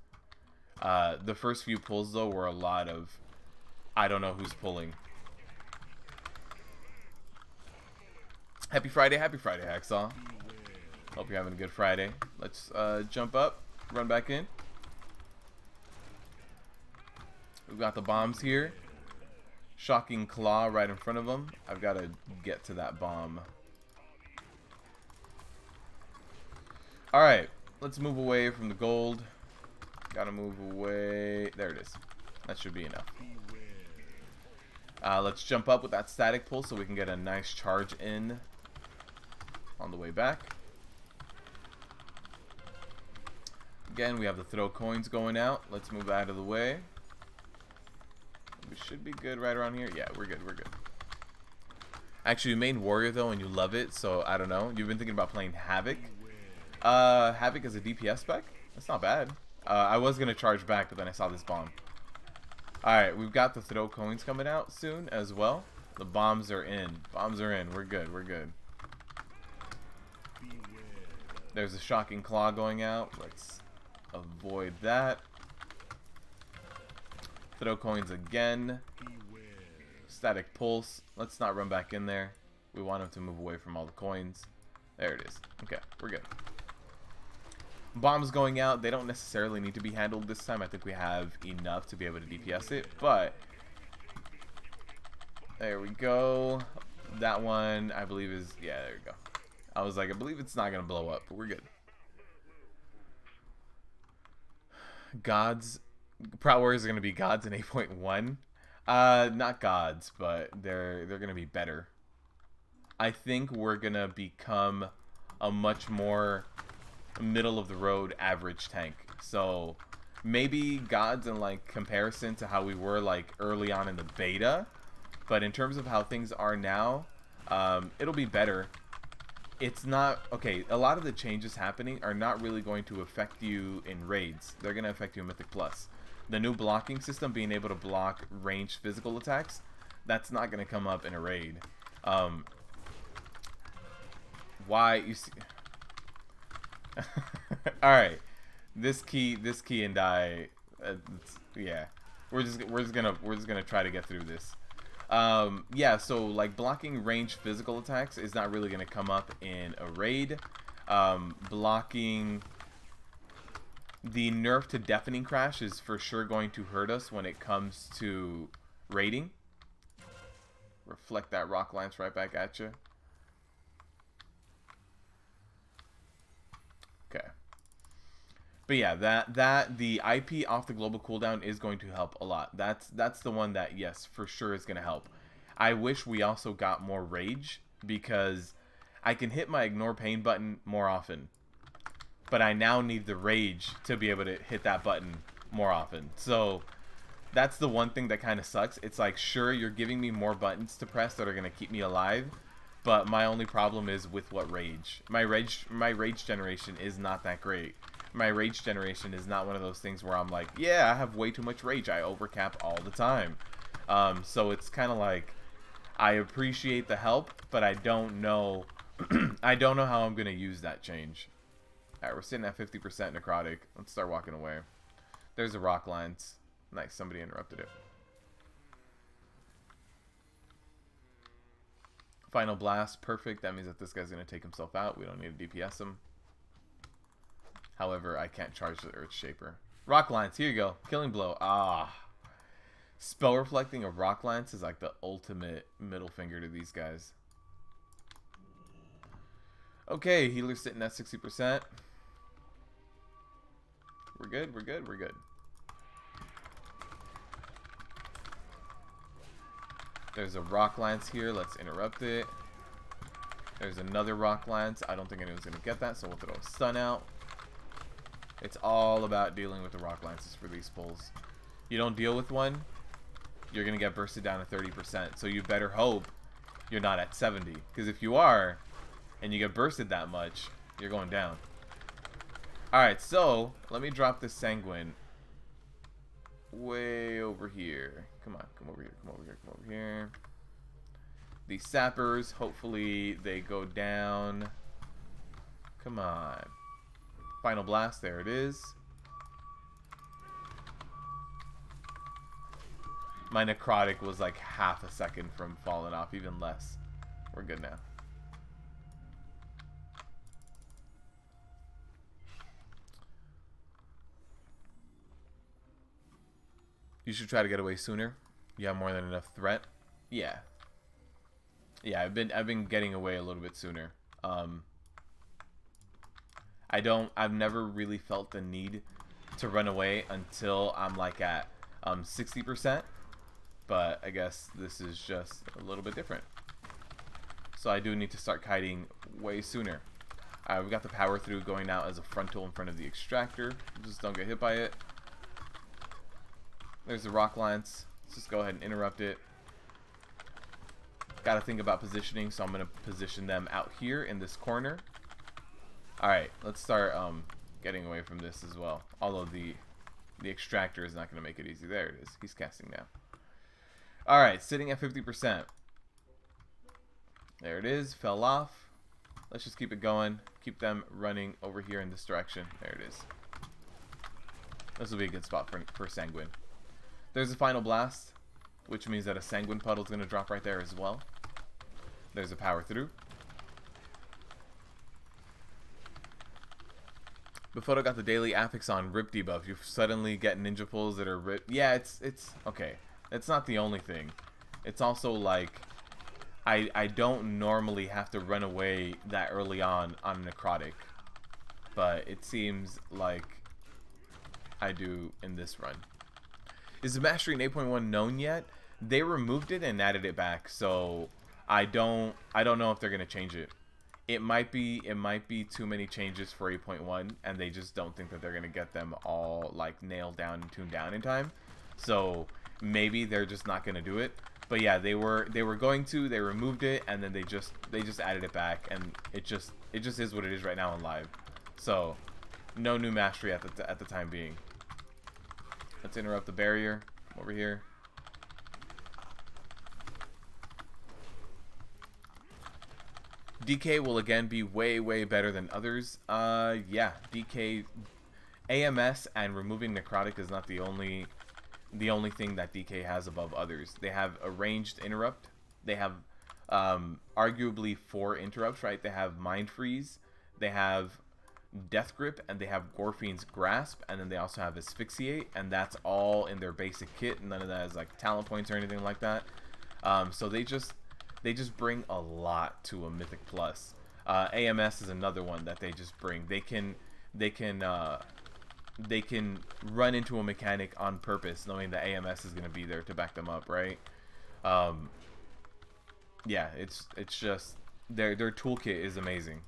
The first few pulls though were a lot of I don't know who's pulling. Happy Friday, Hacksaw. Hope you're having a good Friday. Let's jump up, run back in. We've got the bombs here. Shocking Claw right in front of them. I've got to get to that bomb. Alright, let's move away from the gold. Gotta move away. There it is. That should be enough. Let's jump up with that static pull so we can get a nice charge in on the way back. Again, we have the throw coins going out. Let's move out of the way. We should be good right around here. Yeah, we're good, we're good. Actually, you main warrior though and you love it, so I don't know. You've been thinking about playing Havoc. Havoc as a DPS spec? That's not bad. I was going to charge back, but then I saw this bomb. Alright, we've got the throw coins coming out soon as well. The bombs are in. Bombs are in. We're good, we're good. There's a shocking claw going out. Let's avoid that. Throw coins again. Static pulse. Let's not run back in there. We want him to move away from all the coins. There it is. Okay, we're good. Bombs going out. They don't necessarily need to be handled this time. I think we have enough to be able to DPS it, but there we go. That one, I believe is, yeah, there we go. I was like, I believe it's not going to blow up, but we're good. Gods. Prot Warriors are going to be gods in 8.1. Not gods, but they're going to be better. I think we're going to become a much more middle of the road average tank. So maybe gods in like comparison to how we were like early on in the beta, but in terms of how things are now, it'll be better. It's not okay. A lot of the changes happening are not really going to affect you in raids. They're going to affect you in Mythic Plus. The new blocking system, being able to block ranged physical attacks, that's not going to come up in a raid. Why you see? All right, this key and die. Yeah, we're just gonna try to get through this. Yeah, so like blocking ranged physical attacks is not really gonna come up in a raid. Blocking the nerf to Deafening Crash is for sure going to hurt us when it comes to raiding. Reflect that Rock Lance right back at you. Okay. But yeah, the IP off the global cooldown is going to help a lot. That's the one that, yes, for sure is going to help. I wish we also got more rage, because I can hit my ignore pain button more often. But I now need the rage to be able to hit that button more often. So that's the one thing that kind of sucks. It's like, sure, you're giving me more buttons to press that are going to keep me alive, but my only problem is with what rage. My rage generation is not that great. My rage generation is not one of those things where I'm like, yeah, I have way too much rage. I overcap all the time. So it's kind of like I appreciate the help, but I don't know. I don't know how I'm gonna use that change. All right, we're sitting at 50% necrotic. Let's start walking away. There's the rock lines. Nice, somebody interrupted it. Final blast, perfect. That means that this guy's gonna take himself out. We don't need to DPS him. However, I can't charge the Earth Shaper. Rock lines, here you go. Killing blow. Ah. Spell reflecting a rock lance is like the ultimate middle finger to these guys. Okay, healer's sitting at 60%. We're good, we're good, we're good. There's a rock lance here. Let's interrupt it. There's another rock lance. I don't think anyone's going to get that, so we'll throw a stun out. It's all about dealing with the rock lances for these pulls. You don't deal with one, you're going to get bursted down to 30%. So you better hope you're not at 70. Because if you are, and you get bursted that much, you're going down. Alright, so let me drop this Sanguine way over here. Come on, come over here, come over here, come over here. These sappers, hopefully they go down. Come on. Final blast, there it is. My necrotic was like half a second from falling off, even less. We're good now. You should try to get away sooner. You have more than enough threat. Yeah. Yeah, I've been getting away a little bit sooner. I've never really felt the need to run away until I'm like at 60%. But I guess this is just a little bit different. So I do need to start kiting way sooner. Alright, we got the power through going out as a frontal in front of the extractor. Just don't get hit by it. There's the rock lance. Let's just go ahead and interrupt it. Gotta think about positioning, so I'm gonna position them out here in this corner. Alright, let's start getting away from this as well. Although the extractor is not gonna make it easy. There it is. He's casting now. Alright, sitting at 50%. There it is. Fell off. Let's just keep it going. Keep them running over here in this direction. There it is. This will be a good spot for Sanguine. There's a final blast, which means that a Sanguine puddle is going to drop right there as well. There's a power through. Bufoto got the daily affix on rip debuff. You suddenly get ninja pulls that are rip. Yeah, it's okay. It's not the only thing. It's also like I don't normally have to run away that early on necrotic, but it seems like I do in this run. Is the mastery in 8.1 known yet? They removed it and added it back, so I don't know if they're gonna change it. It might be too many changes for 8.1, and they just don't think that they're gonna get them all like nailed down and tuned down in time. So maybe they're just not gonna do it. But yeah, they were going to. They removed it, and then they just added it back, and it just is what it is right now on live. So no new mastery at the time being. Let's interrupt the barrier over here. DK will again be way better than others. Yeah, DK, AMS and removing necrotic is not the only thing that DK has above others. They have a ranged interrupt. They have arguably 4 interrupts, right? They have mind freeze. They have death grip, and they have Gorfine's grasp, and then they also have asphyxiate, and that's all in their basic kit. None of that is like talent points or anything like that. So they just bring a lot to a mythic plus. AMS is another one that they just bring. They can run into a mechanic on purpose, knowing that AMS is going to be there to back them up, right? Yeah, it's just their toolkit is amazing.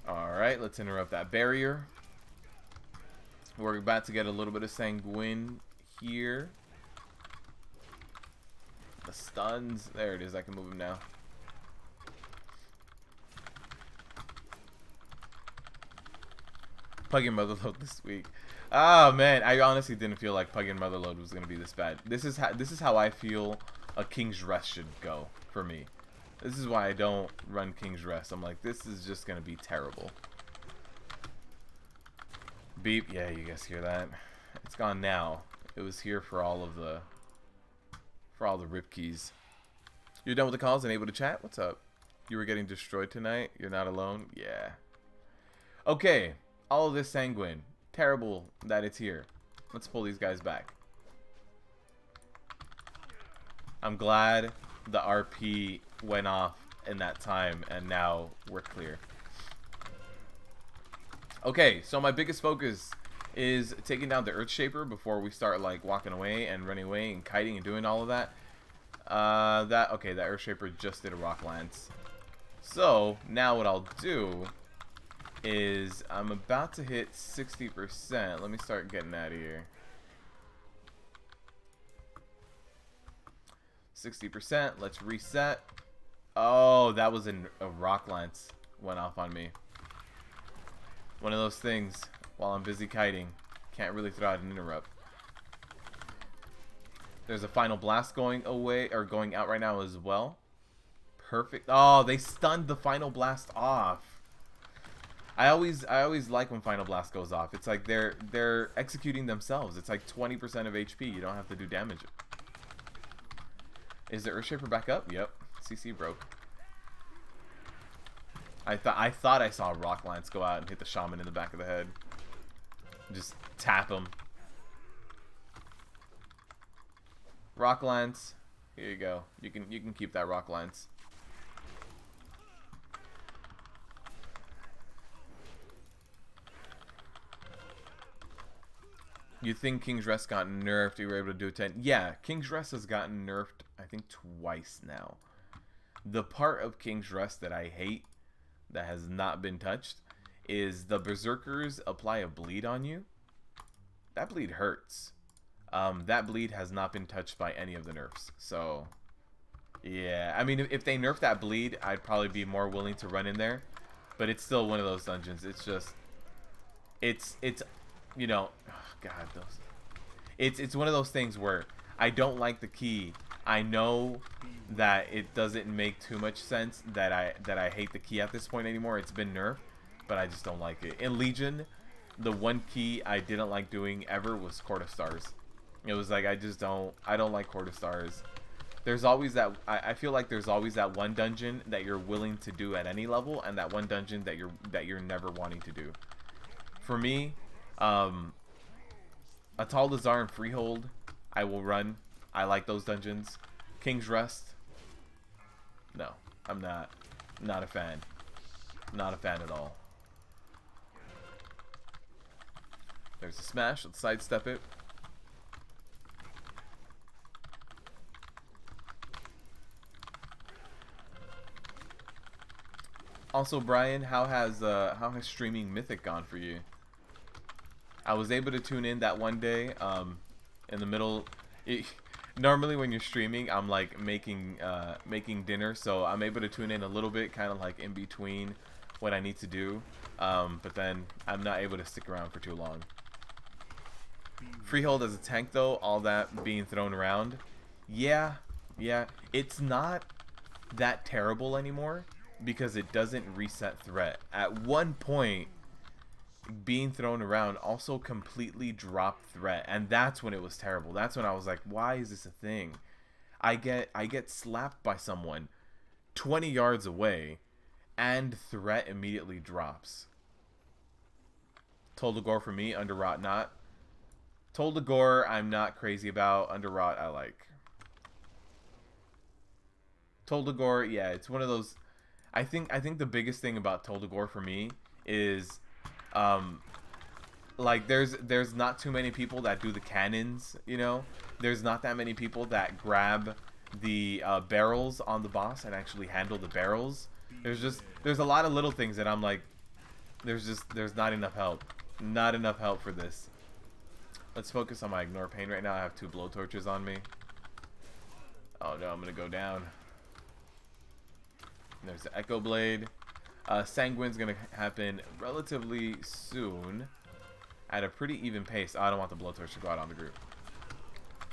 Alright, let's interrupt that barrier. We're about to get a little bit of Sanguine here. The stuns. There it is. I can move him now. Plugging Motherlode this week. Oh man, I honestly didn't feel like Pug and Motherlode was gonna be this bad. This is how I feel a King's Rest should go for me. This is why I don't run King's Rest. I'm like, this is just gonna be terrible. Beep. Yeah, you guys hear that? It's gone now. It was here for all the rip keys. You're done with the calls and able to chat? What's up? You were getting destroyed tonight? You're not alone? Yeah. Okay. All of this sanguine. Terrible that it's here. Let's pull these guys back. I'm glad the RP went off in that time and now we're clear. Okay, so my biggest focus is taking down the Earthshaper before we start like walking away and running away and kiting and doing all of that. Okay, that Earthshaper just did a Rock Lance. So now what I'll do is I'm about to hit 60%. Let me start getting out of here. 60%. Let's reset. Oh, that was a Rock Lance went off on me. One of those things while I'm busy kiting. Can't really throw out an interrupt. There's a final blast going away or going out right now as well. Perfect. Oh, they stunned the final blast off. I always like when final blast goes off. It's like they're executing themselves. It's like 20% of HP. You don't have to do damage. Is the Earthshaper back up? Yep. CC broke. I thought I saw a Rock Lance go out and hit the Shaman in the back of the head. Just tap him. Rock Lance. Here you go. You can keep that Rock Lance. You think King's Rest got nerfed? You were able to do a 10. Yeah, King's Rest has gotten nerfed, I think, twice now. The part of King's Rest that I hate, that has not been touched, is the Berserkers apply a bleed on you. That bleed hurts. That bleed has not been touched by any of the nerfs. So, yeah. I mean, if they nerf that bleed, I'd probably be more willing to run in there. But it's still one of those dungeons. It's just... It's you know... God, it's one of those things where I don't like the key. I know that it doesn't make too much sense that I hate the key at this point anymore. It's been nerfed, but I just don't like it. In Legion, the one key I didn't like doing ever was Court of Stars. It was like I don't like Court of Stars. There's always that I feel like there's always that one dungeon that you're willing to do at any level, and that one dungeon that you're never wanting to do. For me, Atal Dazar and Freehold, I will run. I like those dungeons. King's Rest, no, I'm not a fan. Not a fan at all. There's a smash. Let's sidestep it. Also, Brian, how has streaming Mythic gone for you? I was able to tune in that one day, in the middle. Normally when you're streaming, I'm like making dinner, so I'm able to tune in a little bit, kind of like in between what I need to do. But then I'm not able to stick around for too long. Freehold as a tank, though, all that being thrown around, yeah, it's not that terrible anymore because it doesn't reset threat. At one point, being thrown around also completely dropped threat, and that's when it was terrible. That's when I was like, why is this a thing? I get slapped by someone 20 yards away and threat immediately drops. Toldagor for me, under rot not. Toldagor I'm not crazy about, under rot I like. Toldagor, yeah, it's one of those. I think the biggest thing about Toldagor for me is like there's not too many people that do the cannons, you know. There's not that many people that grab the barrels on the boss and actually handle the barrels. There's a lot of little things that I'm like, there's not enough help. Not enough help for this. Let's focus on my ignore pain right now. I have 2 blowtorches on me. Oh no, I'm gonna go down. There's the Echo Blade. Sanguine's gonna happen relatively soon. at a pretty even pace. Oh, I don't want the blowtorch to go out on the group.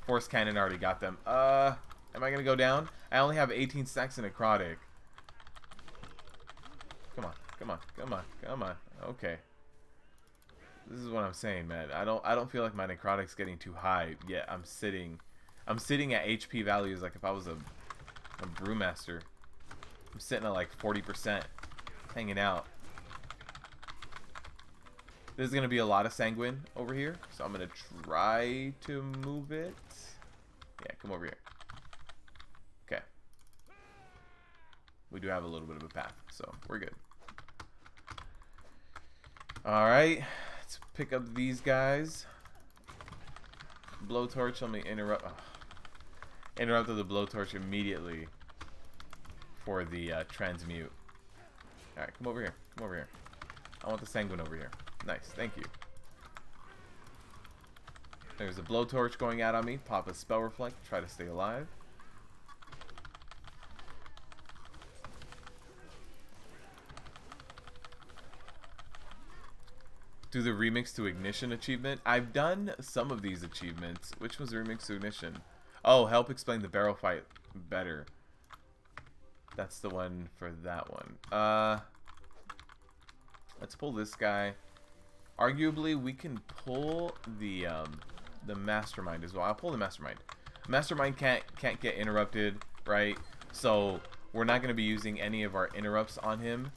Force cannon already got them. Am I gonna go down? I only have 18 stacks in necrotic. Come on, come on, come on, come on. Okay. This is what I'm saying, man. I don't feel like my necrotic's getting too high yet. I'm sitting at HP values like if I was a brewmaster. I'm sitting at like 40%, hanging out. There's gonna be a lot of sanguine over here, so I'm gonna try to move it. Yeah, come over here. Okay. We do have a little bit of a path, so we're good. All right, let's pick up these guys. Blowtorch. Let me interrupt. Interrupted the blowtorch immediately for the transmute. All right, come over here. Come over here. I want the sanguine over here. Nice, thank you. There's a blowtorch going out on me. Pop a spell reflect. Try to stay alive. Do the remix to ignition achievement. I've done some of these achievements. Which was the remix to ignition? Oh, help explain the barrel fight better. That's the one for that one. Let's pull this guy. Arguably, we can pull the mastermind as well. I'll pull the mastermind. Mastermind can't get interrupted, right? So we're not going to be using any of our interrupts on him.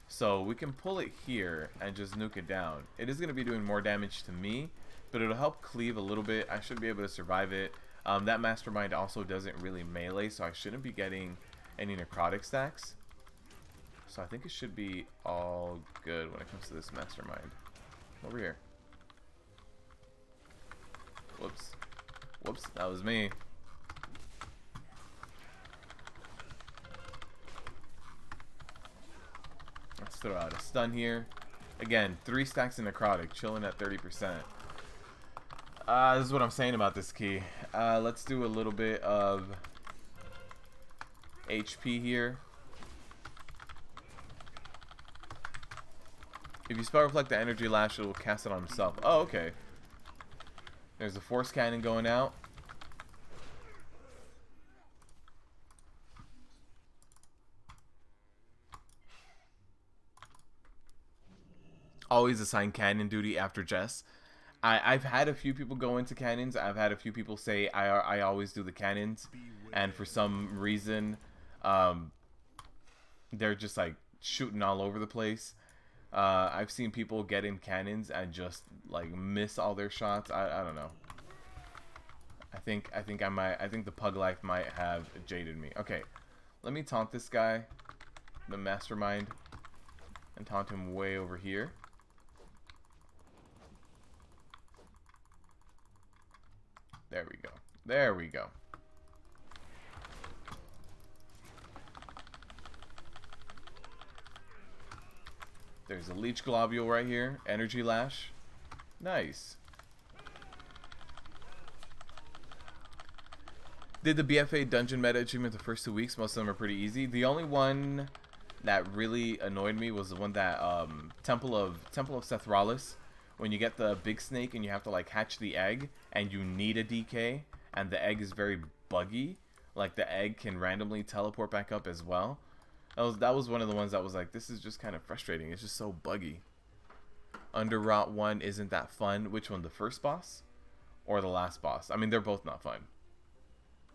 So we can pull it here and just nuke it down. It is going to be doing more damage to me, but it'll help cleave a little bit. I should be able to survive it. That mastermind also doesn't really melee, so I shouldn't be getting any necrotic stacks. So I think it should be all good when it comes to this mastermind. Over here. Whoops. Whoops, that was me. Let's throw out a stun here. Again, 3 stacks in necrotic, chilling at 30%. This is what I'm saying about this key. Let's do a little bit of HP here. If you spell reflect the energy lash, it will cast it on himself. Oh, okay. There's a force cannon going out. Always assign cannon duty after Jess. I've had a few people go into cannons. I've had a few people say I always do the cannons, and for some reason, they're just like shooting all over the place. I've seen people get in cannons and just like miss all their shots. I don't know. I think the pug life might have jaded me. Okay, let me taunt this guy, the mastermind, and taunt him way over here. There we go. There we go. There's a leech globule right here. Energy lash. Nice. Did the BFA dungeon meta achievement the first 2 weeks. Most of them are pretty easy. The only one that really annoyed me was the one that Temple of Seth Rollis. When you get the big snake and you have to like hatch the egg and you need a DK and the egg is very buggy. Like the egg can randomly teleport back up as well. That was one of the ones that was like, this is just kind of frustrating. It's just so buggy. Underrot 1 isn't that fun. Which one, the first boss or the last boss? I mean, they're both not fun.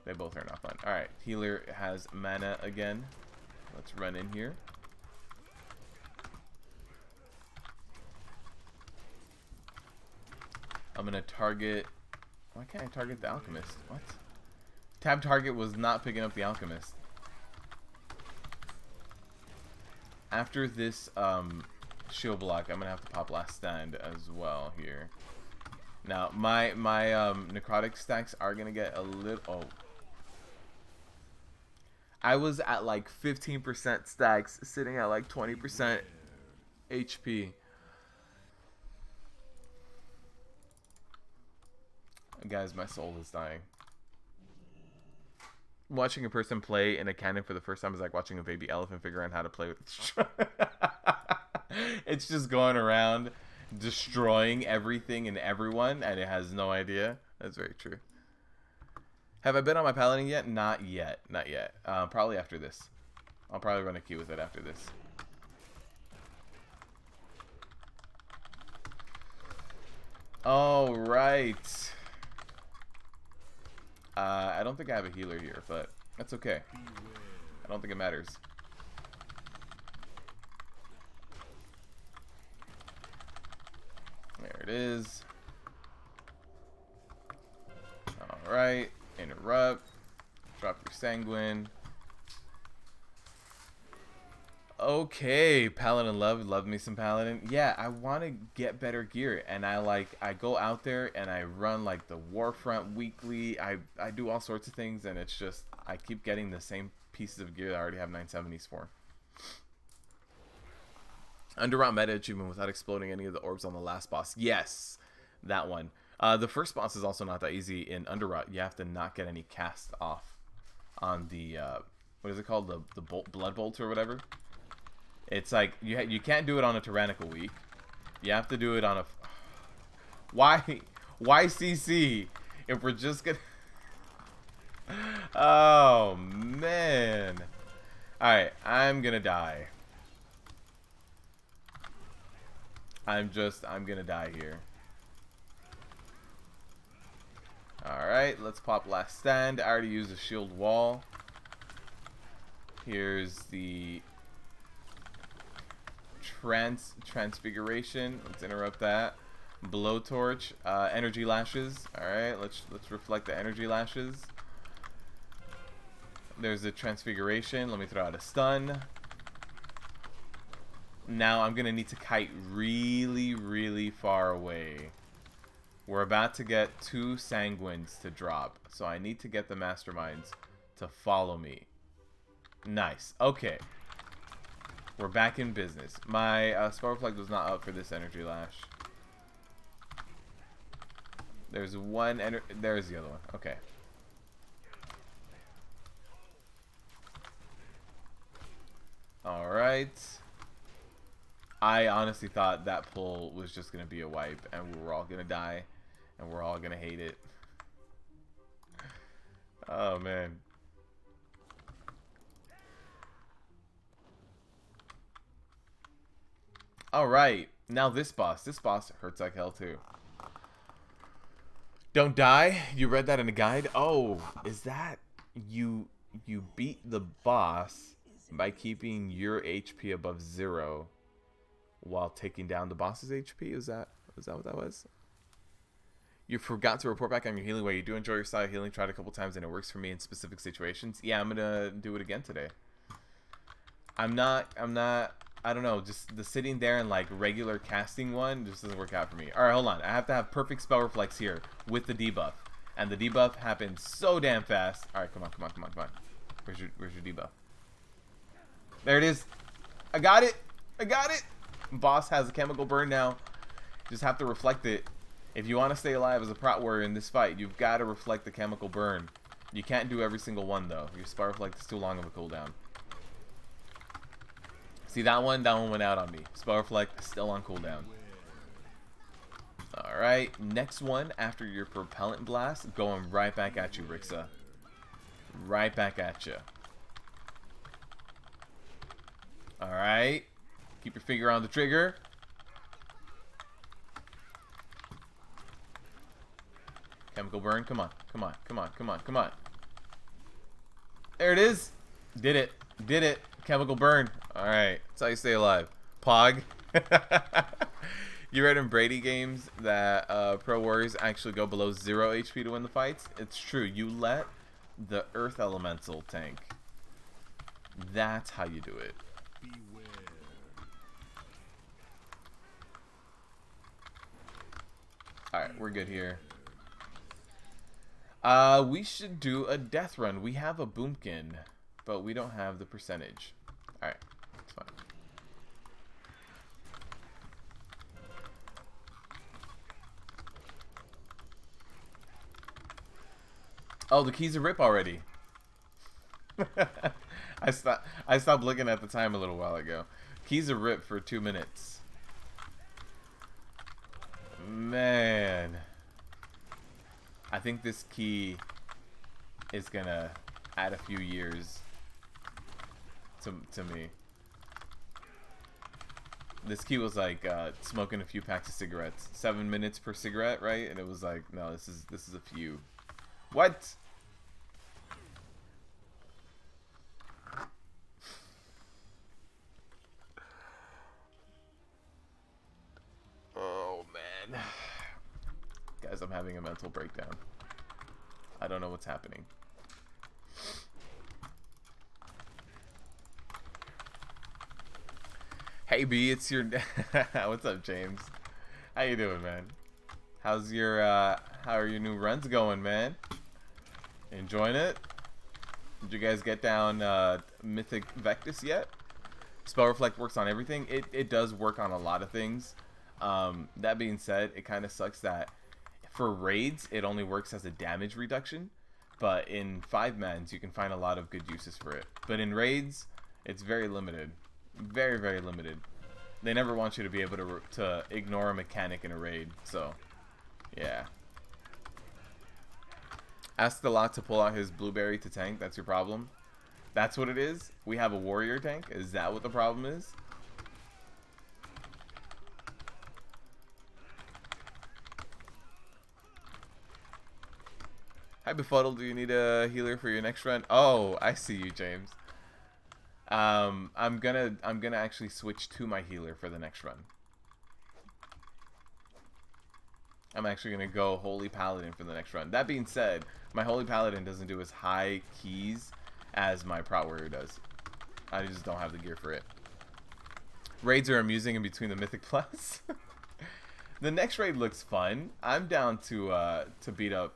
They both are not fun. Alright, healer has mana again. Let's run in here. I'm going to target... Why can't I target the alchemist? What? Tab target was not picking up the alchemist. After this shield block, I'm going to have to pop last stand as well here. Now, my necrotic stacks are going to get a little... Oh. I was at like 15% stacks, sitting at like 20% HP. Guys, my soul is dying. Watching a person play in a cannon for the first time is like watching a baby elephant figure out how to play with its It's just going around destroying everything and everyone, and it has no idea. That's very true. Have I been on my paladin yet? Not yet. Not yet. Probably after this. I'll probably run a queue with it after this. All right. I don't think I have a healer here, but that's okay. I don't think it matters. There it is. Alright. Interrupt. Drop your sanguine. Okay, Paladin love me some Paladin. Yeah, I want to get better gear, and I go out there and I run like the Warfront weekly. I do all sorts of things, and it's just I keep getting the same pieces of gear that I already have 970s for. Underround meta achievement without exploding any of the orbs on the last boss. Yes, that one. The first boss is also not that easy in Underrot. You have to not get any cast off on the what is it called, the blood bolt or whatever. It's like you can't do it on a tyrannical week. You have to do it on a why CC if we're just gonna oh man. Alright, I'm gonna die. I'm gonna die here. Alright, let's pop last stand. I already used a shield wall. Here's the transfiguration. Let's interrupt that. Blowtorch, energy lashes. Alright, let's reflect the energy lashes. There's the transfiguration. Let me throw out a stun. Now I'm gonna need to kite really far away. We're about to get 2 sanguines to drop, so I need to get the masterminds to follow me. Nice. Okay. We're back in business. My spell reflect was not up for this energy lash. There's one. There's the other one. Okay. All right. I honestly thought that pull was just gonna be a wipe, and we were all gonna die, and we're all gonna hate it. Oh man. Alright, now this boss hurts like hell too. Don't die? You read that in a guide? Oh, is that you beat the boss by keeping your HP above 0 while taking down the boss's HP? Is that what that was? You forgot to report back on your healing way. You do enjoy your style of healing, tried a couple times and it works for me in specific situations. Yeah, I'm gonna do it again today. I'm not I don't know, just the sitting there and like regular casting one just doesn't work out for me. Alright, hold on. I have to have perfect spell reflex here with the debuff. And the debuff happens so damn fast. Alright, come on. Where's your debuff? There it is. I got it. Boss has a chemical burn now. Just have to reflect it. If you want to stay alive as a Prot warrior in this fight, you've got to reflect the chemical burn. You can't do every single one though. Your spell reflect is too long of a cooldown. See that one went out on me. Spell reflect is still on cooldown. Alright, next one after your propellant blast, going right back at you, Rixa. Right back at you. Alright. Keep your finger on the trigger. Chemical burn, come on. There it is. Did it. Chemical burn. Alright, that's how you stay alive. Pog. You read in Brady games that pro warriors actually go below 0 HP to win the fights? It's true. You let the earth elemental tank. That's how you do it. Alright, we're good here. We should do a death run. We have a boomkin, but we don't have the percentage. Alright, it's fine. Oh, the keys are rip already. I stopped looking at the time a little while ago. Keys are rip for 2 minutes. Man. I think this key is gonna add a few years to me. This key was like smoking a few packs of cigarettes. 7 minutes per cigarette, right? And it was like, no, this is a few. What? Oh man. Guys, I'm having a mental breakdown. I don't know what's happening. Hey B, it's your what's up, James? How you doing, man? How's your how are your new runs going, man? Enjoying it? Did you guys get down Mythic Vectus yet? Spell Reflect works on everything. It does work on a lot of things. That being said, it kind of sucks that for raids it only works as a damage reduction, but in 5-mans you can find a lot of good uses for it. But in raids, it's very limited. Very, very limited. They never want you to be able to ignore a mechanic in a raid, so yeah. Ask the lot to pull out his blueberry to tank. That's your problem? That's what it is? We have a warrior tank? Is that what the problem is? Hi Befuddle, do you need a healer for your next run? Oh, I see you, James. I'm gonna actually switch to my healer for the next run. I'm actually gonna go Holy Paladin for the next run. That being said, my Holy Paladin doesn't do as high keys as my Prot Warrior does. I just don't have the gear for it. Raids are amusing in between the Mythic Plus. The next raid looks fun. I'm down to beat up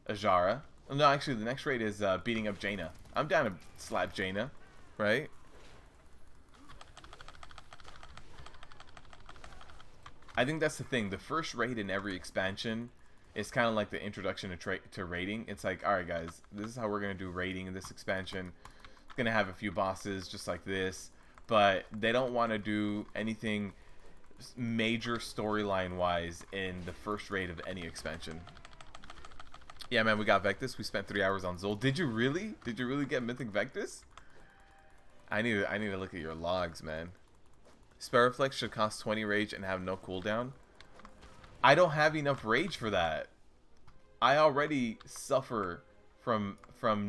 Ajara. No, actually, the next raid is beating up Jaina. I'm down to slap Jaina, right? I think that's the thing. The first raid in every expansion is kind of like the introduction to raiding. It's like, alright guys, this is how we're going to do raiding in this expansion. It's going to have a few bosses just like this. But they don't want to do anything major storyline-wise in the first raid of any expansion. Yeah, man, we got Vectus. We spent 3 hours on Zol. Did you really? Did you really get Mythic Vectus? I need to look at your logs, man. Spell Reflex should cost 20 rage and have no cooldown. I don't have enough rage for that. I already suffer from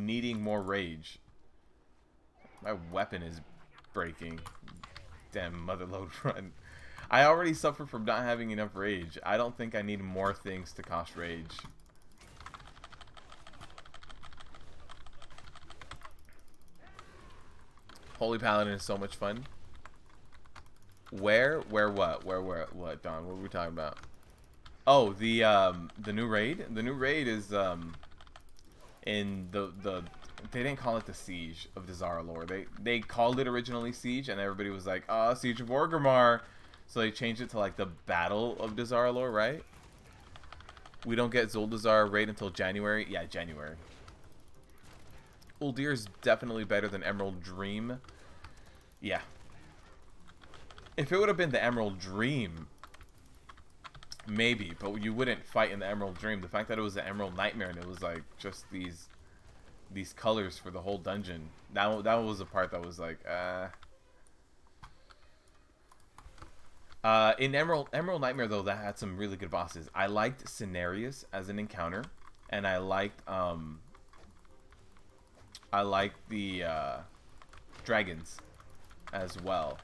needing more rage. My weapon is breaking. Damn Motherlode run. I already suffer from not having enough rage. I don't think I need more things to cost rage. Holy Paladin is so much fun. Where what, Don? What were we talking about? Oh, the new raid. The new raid is in the they didn't call it the Siege of Dazar'alor. They called it originally Siege, and everybody was like, "Ah, Siege of Orgrimmar." So they changed it to like the Battle of Dazar'alor, right? We don't get Zuldazar raid until January. Yeah, January. Uldir is definitely better than Emerald Dream. Yeah. If it would have been the Emerald Dream, maybe, but you wouldn't fight in the Emerald Dream. The fact that it was the Emerald Nightmare and it was like just these colors for the whole dungeon. That was the part that was like, in Emerald Nightmare though, that had some really good bosses. I liked Cenarius as an encounter, and I liked the dragons as well.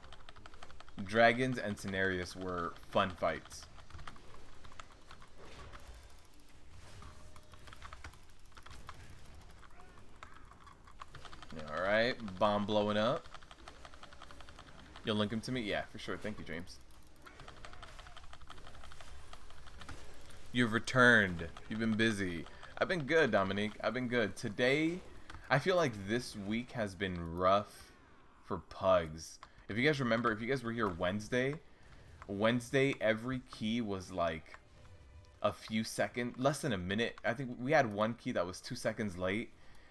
Dragons and Cenarius were fun fights. Alright, bomb blowing up. You'll link him to me? Yeah, for sure. Thank you, James. You've returned. You've been busy. I've been good, Dominique. I've been good. Today, I feel like this week has been rough for pugs. If you guys remember, if you guys were here Wednesday, every key was like a few seconds, less than a minute. I think we had one key that was 2 seconds late,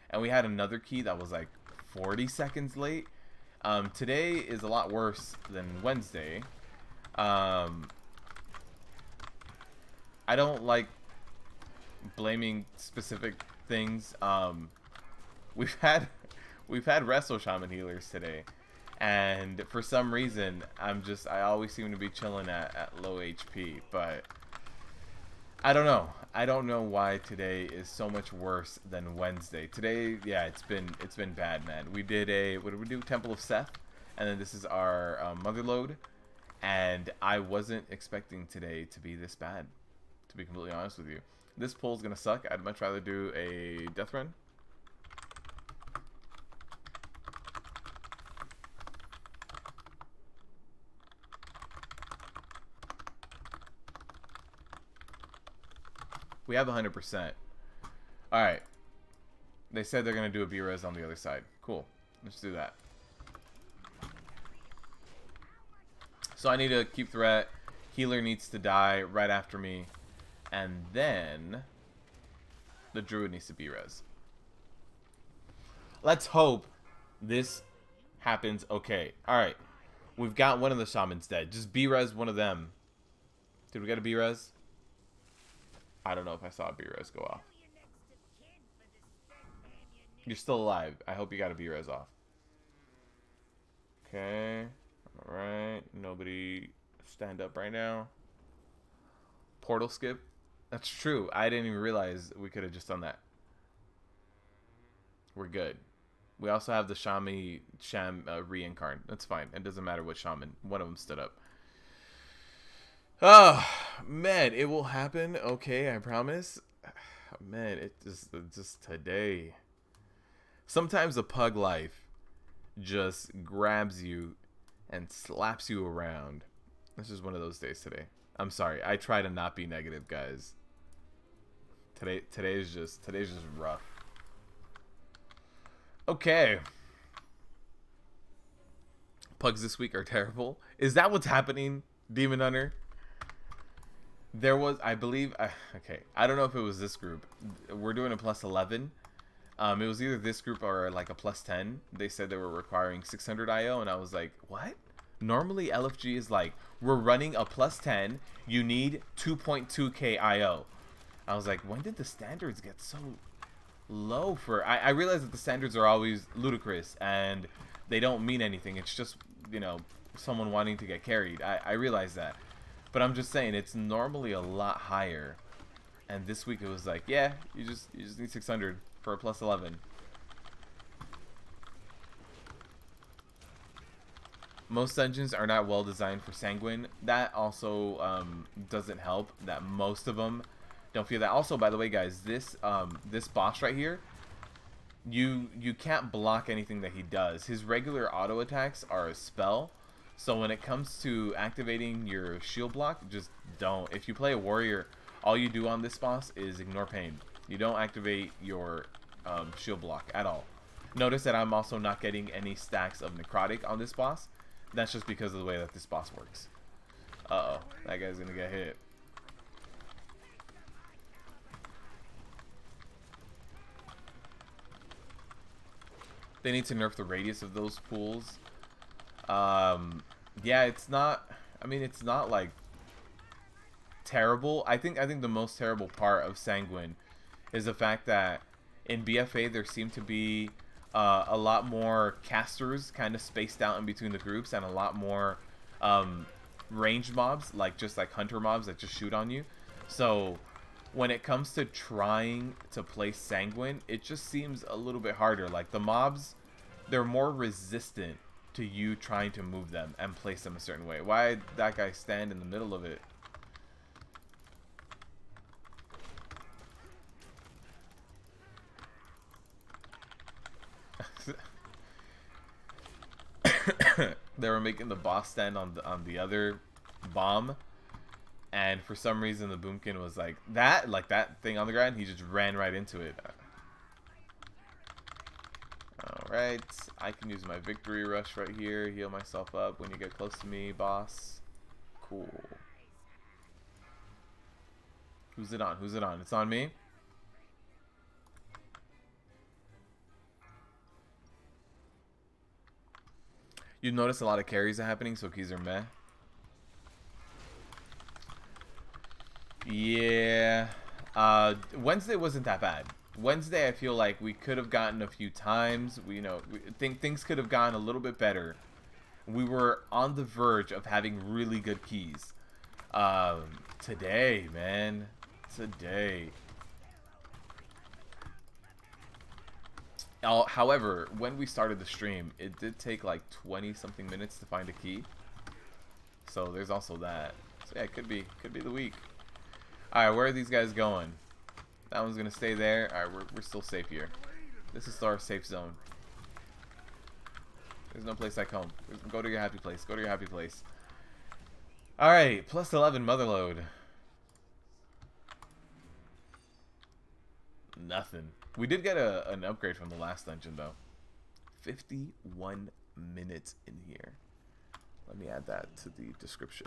and we had another key that was like 40 seconds late. Today is a lot worse than Wednesday. I don't like blaming specific things. We've had Resto Shaman healers today, and for some reason I always seem to be chilling at low HP, but I don't know. I don't know why today is so much worse than Wednesday. Today, yeah, it's been bad, man. We did what did we do? Temple of Seth, and then this is our Motherlode, and I wasn't expecting today to be this bad, to be completely honest with you. This pull's gonna suck. I'd much rather do a death run. We have 100%. Alright. They said they're going to do a B-res on the other side. Cool. Let's do that. So I need to keep threat. Healer needs to die right after me. And then the druid needs to B-res. Let's hope this happens okay. Alright. We've got one of the shamans dead. Just B-res one of them. Did we get a B-res? I don't know if I saw a B-res go off. You're still alive. I hope you got a B-res off. Okay. Alright. Nobody stand up right now. Portal skip. That's true. I didn't even realize we could have just done that. We're good. We also have the Sham reincarn. That's fine. It doesn't matter what shaman. One of them stood up. Oh, man, it will happen. Okay, I promise. Man, it just today. Sometimes the pug life just grabs you and slaps you around. This is one of those days today. I'm sorry. I try to not be negative, guys. Today's just rough. Okay. Pugs this week are terrible. Is that what's happening, Demon Hunter? There was, I believe, okay, I don't know if it was this group. We're doing a plus 11. It was either this group or like a plus 10. They said they were requiring 600 IO, and I was like, what? Normally LFG is like, we're running a plus 10. You need 2.2k IO. I was like, when did the standards get so low for... I realize that the standards are always ludicrous, and they don't mean anything. It's just, you know, someone wanting to get carried. I realize that. But I'm just saying, it's normally a lot higher. And this week it was like, yeah, you just need 600 for a plus 11. Most dungeons are not well designed for Sanguine. That also doesn't help that most of them don't feel that. Also, by the way, guys, this boss right here, you can't block anything that he does. His regular auto attacks are a spell. So when it comes to activating your shield block, just don't. If you play a warrior, all you do on this boss is ignore pain. You don't activate your shield block at all. Notice that I'm also not getting any stacks of necrotic on this boss. That's just because of the way that this boss works. Uh-oh. That guy's gonna get hit. They need to nerf the radius of those pools. Yeah, it's not, I mean, it's not like terrible. I think the most terrible part of Sanguine is the fact that in BFA there seem to be a lot more casters kind of spaced out in between the groups, and a lot more ranged mobs, like just like hunter mobs that just shoot on you. So when it comes to trying to play Sanguine, it just seems a little bit harder. Like the mobs, they're more resistant to you trying to move them and place them a certain way. Why did that guy stand in the middle of it? They were making the boss stand on the other bomb, and for some reason the boomkin was like that thing on the ground. He just ran right into it. Alright, I can use my victory rush right here, heal myself up when you get close to me, boss. Cool. Who's it on? Who's it on? It's on me? You notice a lot of carries are happening, so keys are meh. Yeah. Wednesday wasn't that bad. Wednesday, I feel like we could have gotten a few times. We think things could have gone a little bit better. We were on the verge of having really good keys. Today, man. Today. However, when we started the stream, it did take like 20-something minutes to find a key. So there's also that. So yeah, it could be the week. Alright, where are these guys going? That one's gonna stay there. Alright, we're still safe here. This is our safe zone. There's no place like home. Go to your happy place. Go to your happy place. Alright, plus 11 Motherlode. Nothing. We did get an upgrade from the last dungeon, though. 51 minutes in here. Let me add that to the description.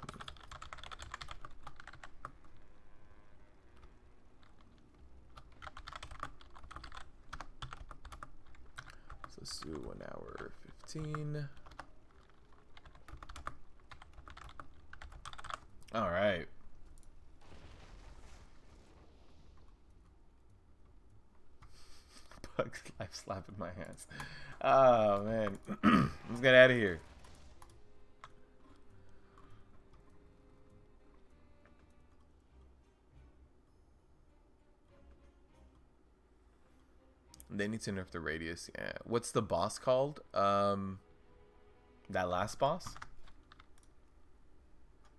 So let's do 1 hour 15. All right. Bugs life slapping my hands. Oh man, let's get out of here. They need to nerf the radius. Yeah. What's the boss called? That last boss?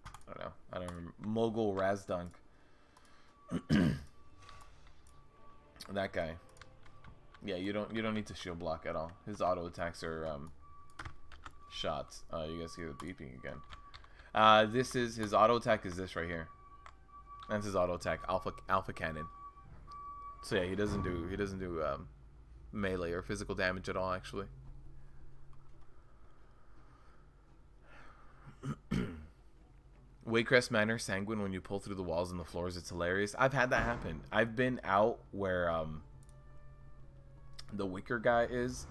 I don't know. I don't remember. Mogul Razdunk. That guy. Yeah, you don't need to shield block at all. His auto attacks are shots. You guys hear the beeping again. This is his auto attack. Is this right here? That's his auto attack. Alpha cannon. So yeah, he doesn't do melee or physical damage at all, actually. Waycrest Manor, sanguine when you pull through the walls and the floors. It's hilarious. I've had that happen. I've been out where the Wicker guy is.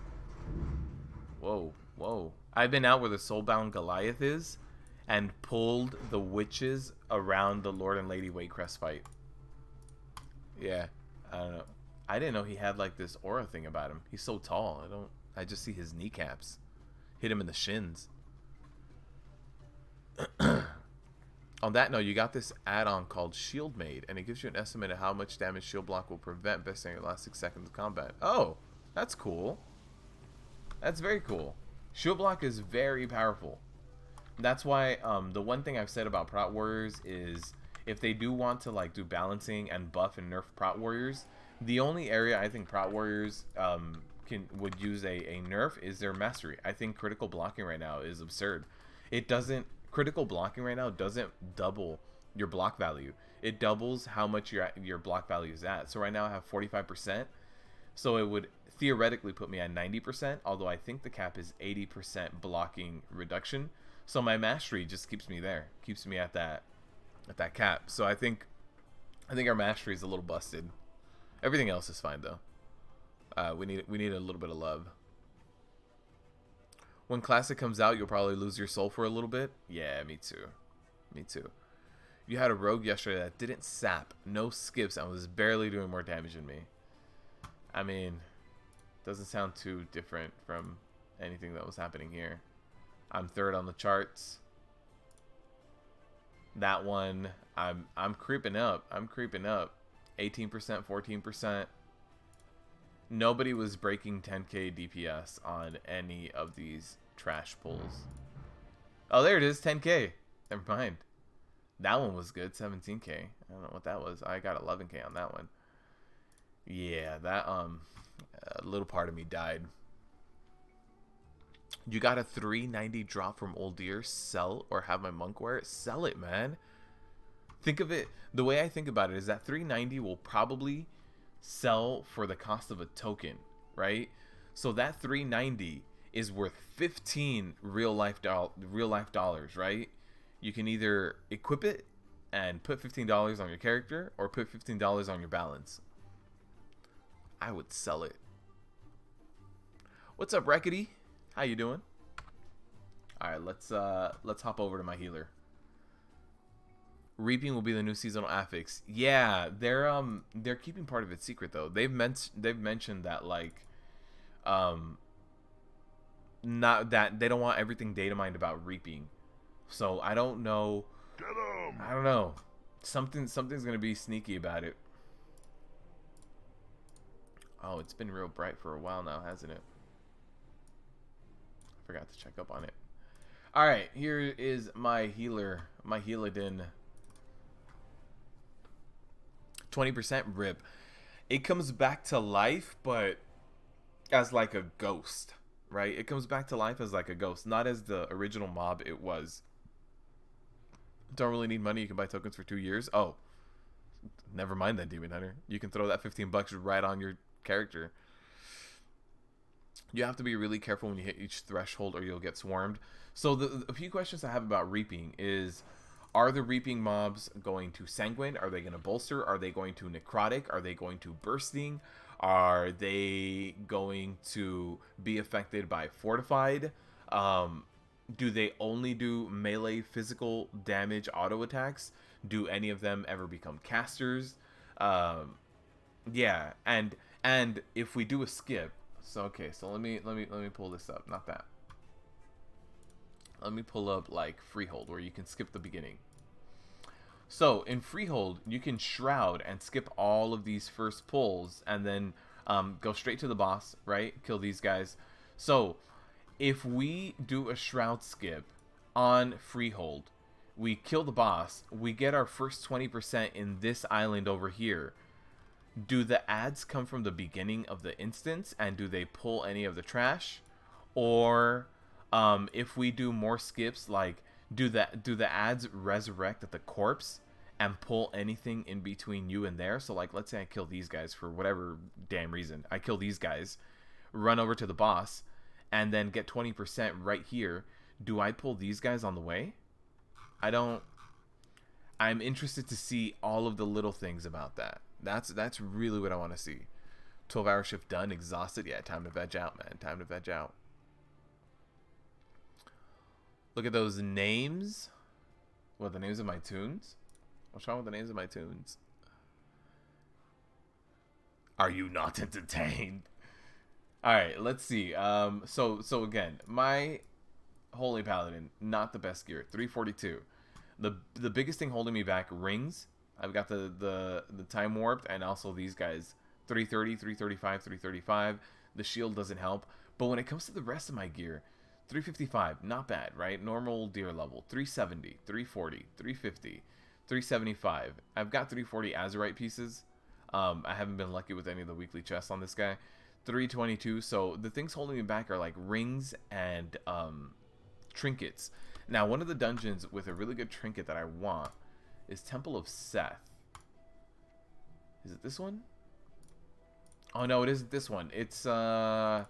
Whoa. I've been out where the Soulbound Goliath is and pulled the witches around the Lord and Lady Waycrest fight. Yeah, I don't know. I didn't know he had like this aura thing about him. He's so tall. I just see his kneecaps. Hit him in the shins. On that note, you got this add-on called Shield Maid, and it gives you an estimate of how much damage Shield Block will prevent based on your last 6 seconds of combat. Oh, that's cool. That's very cool. Shield Block is very powerful. That's why the one thing I've said about Prot Warriors is if they do want to like do balancing and buff and nerf Prot Warriors, the only area I think Prot Warriors would use a nerf is their mastery. I think critical blocking right now is absurd. Critical blocking right now doesn't double your block value. It doubles how much your block value is at. So right now I have 45%. So it would theoretically put me at 90%, although I think the cap is 80% blocking reduction. So my mastery just keeps me there, keeps me at that cap. So I think our mastery is a little busted. Everything else is fine though. We need a little bit of love. When Classic comes out, you'll probably lose your soul for a little bit. Yeah, me too. Me too. You had a rogue yesterday that didn't sap, no skips, and was barely doing more damage than me. I mean, doesn't sound too different from anything that was happening here. I'm third on the charts. That one, I'm creeping up. 18%, 14%. Nobody was breaking 10k DPS on any of these trash pulls. Oh, there it is, 10k. Never mind. That one was good, 17k. I don't know what that was. I got 11k on that one. Yeah, that a little part of me died. You got a 390 drop from Old Deer. Sell or have my monk wear it. Sell it, man. Think of it. The way I think about it is that 390 will probably sell for the cost of a token, right? So that 390 is worth 15 real life dollars, right? You can either equip it and put $15 on your character or put $15 on your balance. I would sell it. What's up, Rackety? How you doing? All right, let's hop over to my healer. Reaping will be the new seasonal affix. Yeah, they're keeping part of it secret though. They've mentioned that like not that they don't want everything data mined about reaping. So I don't know. I don't know. Something's gonna be sneaky about it. Oh, it's been real bright for a while now, hasn't it? I forgot to check up on it. All right, here is my healer, my Healadin. 20% rip. It comes back to life, but as like a ghost, right? It comes back to life as like a ghost, not as the original mob it was. Don't really need money. You can buy tokens for 2 years. Oh, never mind then, Demon Hunter. You can throw that 15 bucks right on your character. You have to be really careful when you hit each threshold or you'll get swarmed. So a few questions I have about reaping is, are the reaping mobs going to sanguine? Are they going to bolster? Are they going to necrotic? Are they going to bursting? Are they going to be affected by fortified? Do they only do melee physical damage auto attacks? Do any of them ever become casters? Yeah, and if we do a skip, so okay, so let me pull this up. Not that. Let me pull up like Freehold, where you can skip the beginning. So in Freehold, you can shroud and skip all of these first pulls, and then go straight to the boss, right? Kill these guys. So if we do a shroud skip on Freehold, we kill the boss, we get our first 20% in this island over here. Do the ads come from the beginning of the instance, and do they pull any of the trash? Or if we do more skips, like do the ads resurrect at the corpse and pull anything in between you and there? So like, let's say I kill these guys for whatever damn reason. I kill these guys, run over to the boss, and then get 20% right here. Do I pull these guys on the way? I don't. I'm interested to see all of the little things about that. That's really what I want to see. 12-hour shift done, exhausted. Yeah, time to veg out, man. Time to veg out. Look at those names. What, the names of my tunes? What's wrong with the names of my tunes? Are you not entertained? All right, let's see. So again, my Holy Paladin, not the best gear. 342. The biggest thing holding me back, rings. I've got the time warped, and also these guys, 330, 335, 335. The shield doesn't help. But when it comes to the rest of my gear, 355, not bad, right? Normal deer level. 370, 340, 350, 375. I've got 340 Azurite pieces. I haven't been lucky with any of the weekly chests on this guy. 322. So the things holding me back are like rings and trinkets. Now, one of the dungeons with a really good trinket that I want is Temple of Seth. Is it this one? Oh no, it isn't this one. It's like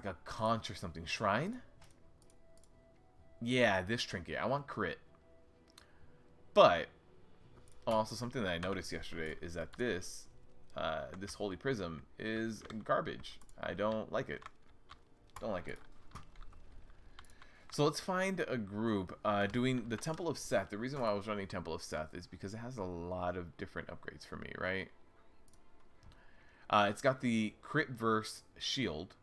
a conch or something. Shrine? Yeah, this trinket. I want crit. But also something that I noticed yesterday is that this Holy Prism is garbage. I don't like it. Don't like it. So let's find a group doing the Temple of Seth. The reason why I was running Temple of Seth is because it has a lot of different upgrades for me, right? It's got the crit verse shield.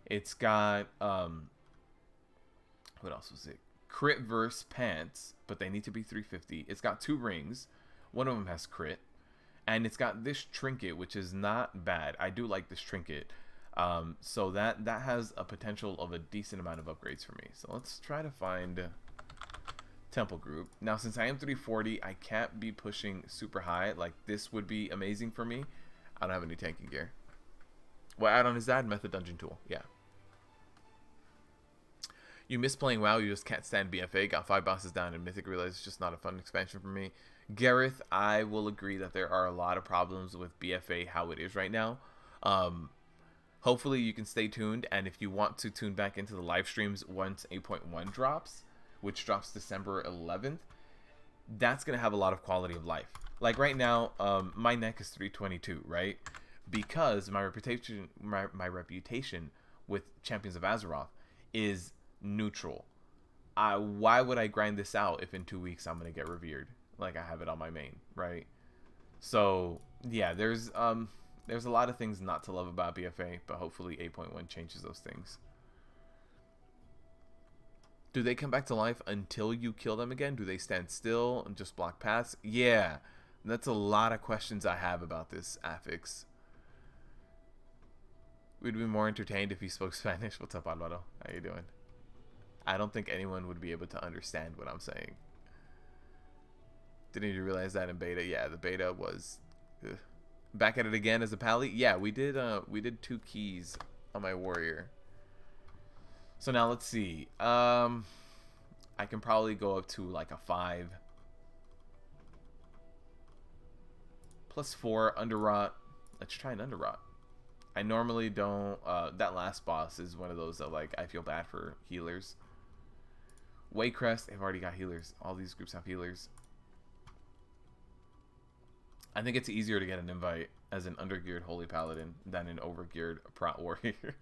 It's got what else was it? Crit verse pants, but they need to be 350. It's got 2 rings. One of them has crit, and it's got this trinket, which is not bad. I do like this trinket. So that has a potential of a decent amount of upgrades for me. So let's try to find Temple group. Now, since I am 340, I can't be pushing super high. Like, this would be amazing for me. I don't have any tanking gear. What add-on is that? Method Dungeon Tool. Yeah. You miss playing WoW. You just can't stand BFA. Got 5 bosses down in Mythic. Realized it's just not a fun expansion for me. Gareth, I will agree that there are a lot of problems with BFA how it is right now. Hopefully you can stay tuned, and if you want to tune back into the live streams once 8.1 drops, which drops December 11th, that's going to have a lot of quality of life. Like right now, my neck is 322, right? Because my reputation with Champions of Azeroth is neutral. why would I grind this out if in 2 weeks I'm gonna get revered? Like, I have it on my main, right? So yeah, there's a lot of things not to love about BFA, but hopefully 8.1 changes those things. Do they come back to life until you kill them again? Do they stand still and just block paths? Yeah, that's a lot of questions I have about this affix. We'd be more entertained if he spoke Spanish. What's up, Alvaro? How you doing? I don't think anyone would be able to understand what I'm saying. Didn't you realize that in beta? Yeah, the beta was... Ugh. Back at it again as a pally? Yeah, we did 2 keys on my warrior. So now let's see. I can probably go up to like a 5. +4 underrot. Let's try an underrot. I normally don't. That last boss is one of those that, like, I feel bad for healers. Waycrest, they've already got healers. All these groups have healers. I think it's easier to get an invite as an undergeared Holy Paladin than an overgeared Prot Warrior.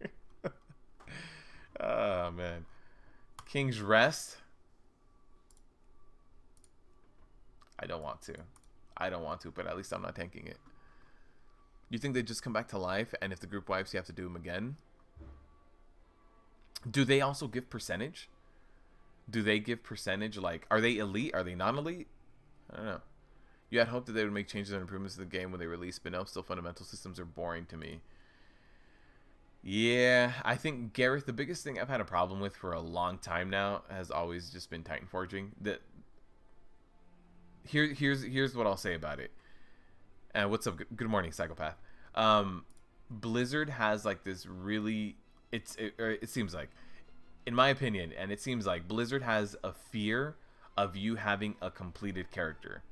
Oh, man. King's Rest. I don't want to. I don't want to, but at least I'm not tanking it. You think they just come back to life, and if the group wipes, you have to do them again? Do they also give percentage? Do they give percentage? Like, are they elite? Are they non-elite? I don't know. You had hoped that they would make changes and improvements to the game when they release, but no, still fundamental systems are boring to me. Yeah, I think, Gareth, the biggest thing I've had a problem with for a long time now has always just been Titan Forging. That here's what I'll say about it. What's up? Good morning, Psychopath. Blizzard has like this really, it seems like, in my opinion, and it seems like Blizzard has a fear of you having a completed character,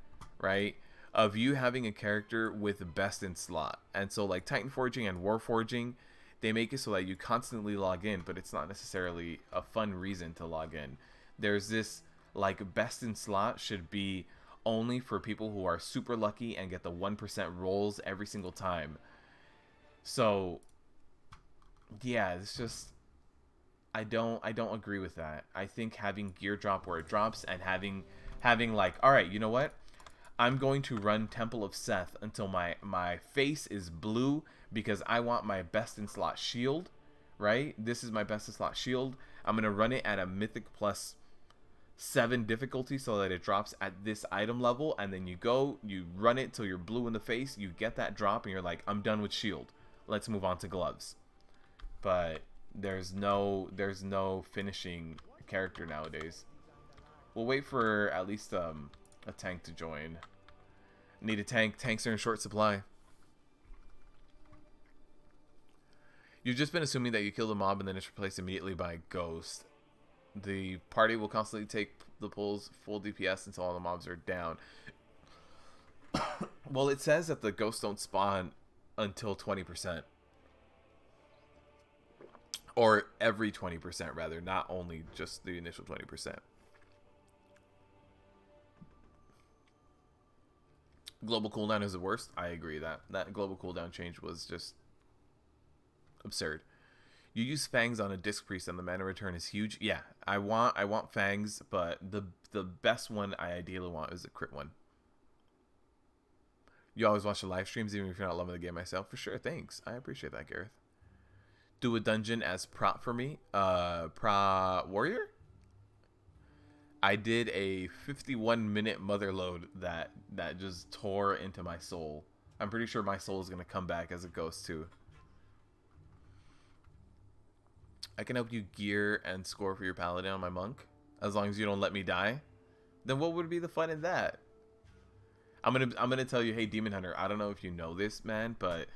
right? Of you having a character with best in slot. And so like Titan Forging and War Forging, they make it so that you constantly log in, but it's not necessarily a fun reason to log in. There's this, like, best in slot should be only for people who are super lucky and get the 1% rolls every single time. So yeah, it's just, I don't agree with that. I think having gear drop where it drops and having like, all right, you know what? I'm going to run Temple of Seth until my face is blue because I want my best in slot shield, right? This is my best in slot shield. I'm going to run it at a Mythic +7 difficulty so that it drops at this item level, and then you run it till you're blue in the face, you get that drop, and you're like, I'm done with shield. Let's move on to gloves. But there's no finishing character nowadays. We'll wait for at least a tank to join. Need a tank. Tanks are in short supply. You've just been assuming that you kill the mob and then it's replaced immediately by a ghost. The party will constantly take the pulls full DPS until all the mobs are down. Well, it says that the ghosts don't spawn until 20%. Or every 20%, rather. Not only just the initial 20%. Global cooldown is the worst. I agree that global cooldown change was just absurd. You use Fangs on a Disc Priest and the mana return is huge. Yeah, I want Fangs, but the best one I ideally want is a crit one. You always watch the live streams even if you're not loving the game myself. For sure, thanks. I appreciate that, Gareth. Do a dungeon as Prot for me. Prot Warrior? I did a 51-minute Motherlode that just tore into my soul. I'm pretty sure my soul is going to come back as a ghost too. I can help you gear and score for your paladin on my monk, as long as you don't let me die. Then what would be the fun in that? I'm gonna tell you, hey Demon Hunter, I don't know if you know this, man, but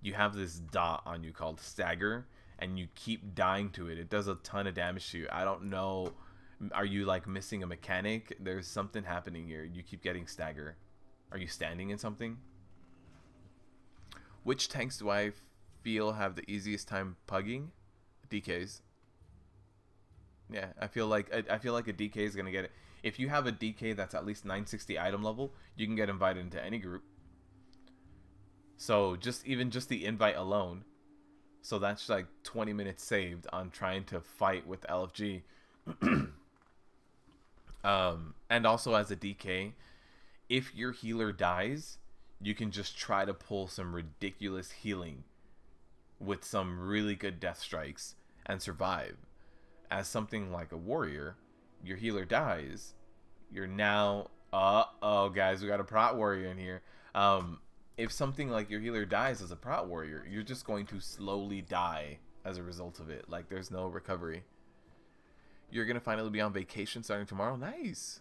you have this dot on you called Stagger, and you keep dying to it. It does a ton of damage to you. I don't know. Are you like missing a mechanic? There's something happening here. You keep getting Stagger. Are you standing in something? Which tanks do I feel have the easiest time pugging? DKs. Yeah, I feel like a DK is gonna get it. If you have a DK that's at least 960 item level, you can get invited into any group. So just the invite alone. So that's like 20 minutes saved on trying to fight with LFG. And also as a DK, if your healer dies, you can just try to pull some ridiculous healing with some really good death strikes and survive. As something like a warrior, your healer dies, you're now oh guys, we got a Prot warrior in here. If something like your healer dies as a Prot warrior, you're just going to slowly die as a result of it. Like, there's no recovery. You're gonna finally be on vacation starting tomorrow. Nice,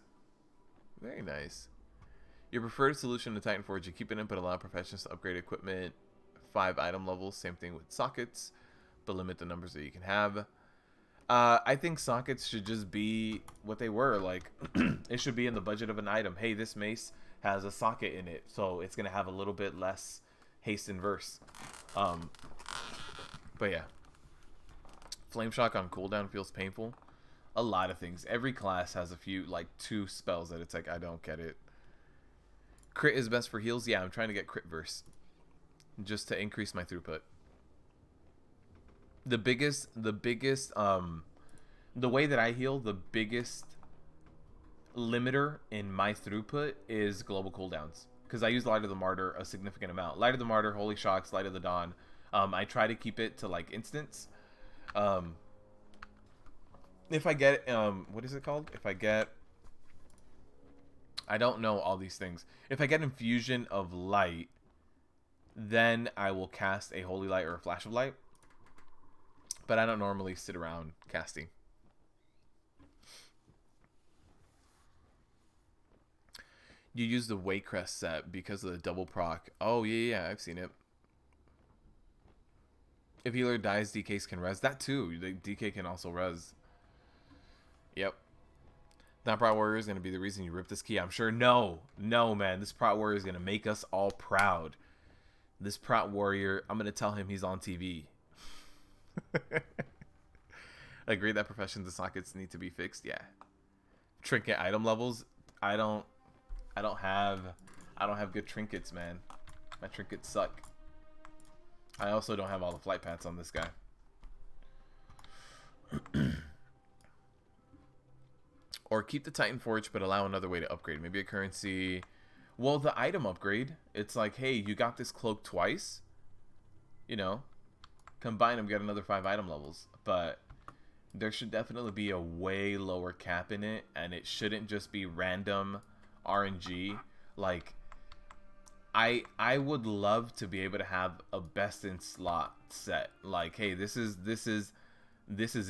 very nice. Your preferred solution to Titan Forge: you keep it in, but allow professionals to upgrade equipment 5 item levels. Same thing with sockets, but limit the numbers that you can have. I think sockets should just be what they were. Like, it should be in the budget of an item. Hey, this mace has a socket in it, so it's gonna have a little bit less haste and verse. But yeah, flame shock on cooldown feels painful. A lot of things. Every class has a few, like 2 spells that it's like, I don't get it. Crit is best for heals. Yeah, I'm trying to get crit verse just to increase my throughput. The way that I heal, the biggest limiter in my throughput is global cooldowns, because I use Light of the Martyr a significant amount. Light of the Martyr, Holy Shocks, Light of the Dawn. I try to keep it to like instants. If I get what is it called? If I get, I don't know all these things. If I get Infusion of Light, then I will cast a Holy Light or a Flash of Light. But I don't normally sit around casting. You use the Waycrest set because of the double proc. Oh, yeah, I've seen it. If healer dies, DKs can res. That too. The DK can also res. Yep. That Prot Warrior is going to be the reason you rip this key. I'm sure. No, man. This Prot Warrior is going to make us all proud. This Prot Warrior, I'm going to tell him he's on TV. Agree that professions and sockets need to be fixed. Yeah. Trinket item levels. I don't have good trinkets, man. My trinkets suck. I also don't have all the flight paths on this guy. Or keep the Titan Forge, but allow another way to upgrade. Maybe a currency. Well, the item upgrade, it's like, hey, you got this cloak twice. You know, combine them, get another 5 item levels. But there should definitely be a way lower cap in it, and it shouldn't just be random RNG. Like, I would love to be able to have a best in slot set. Like, hey, this is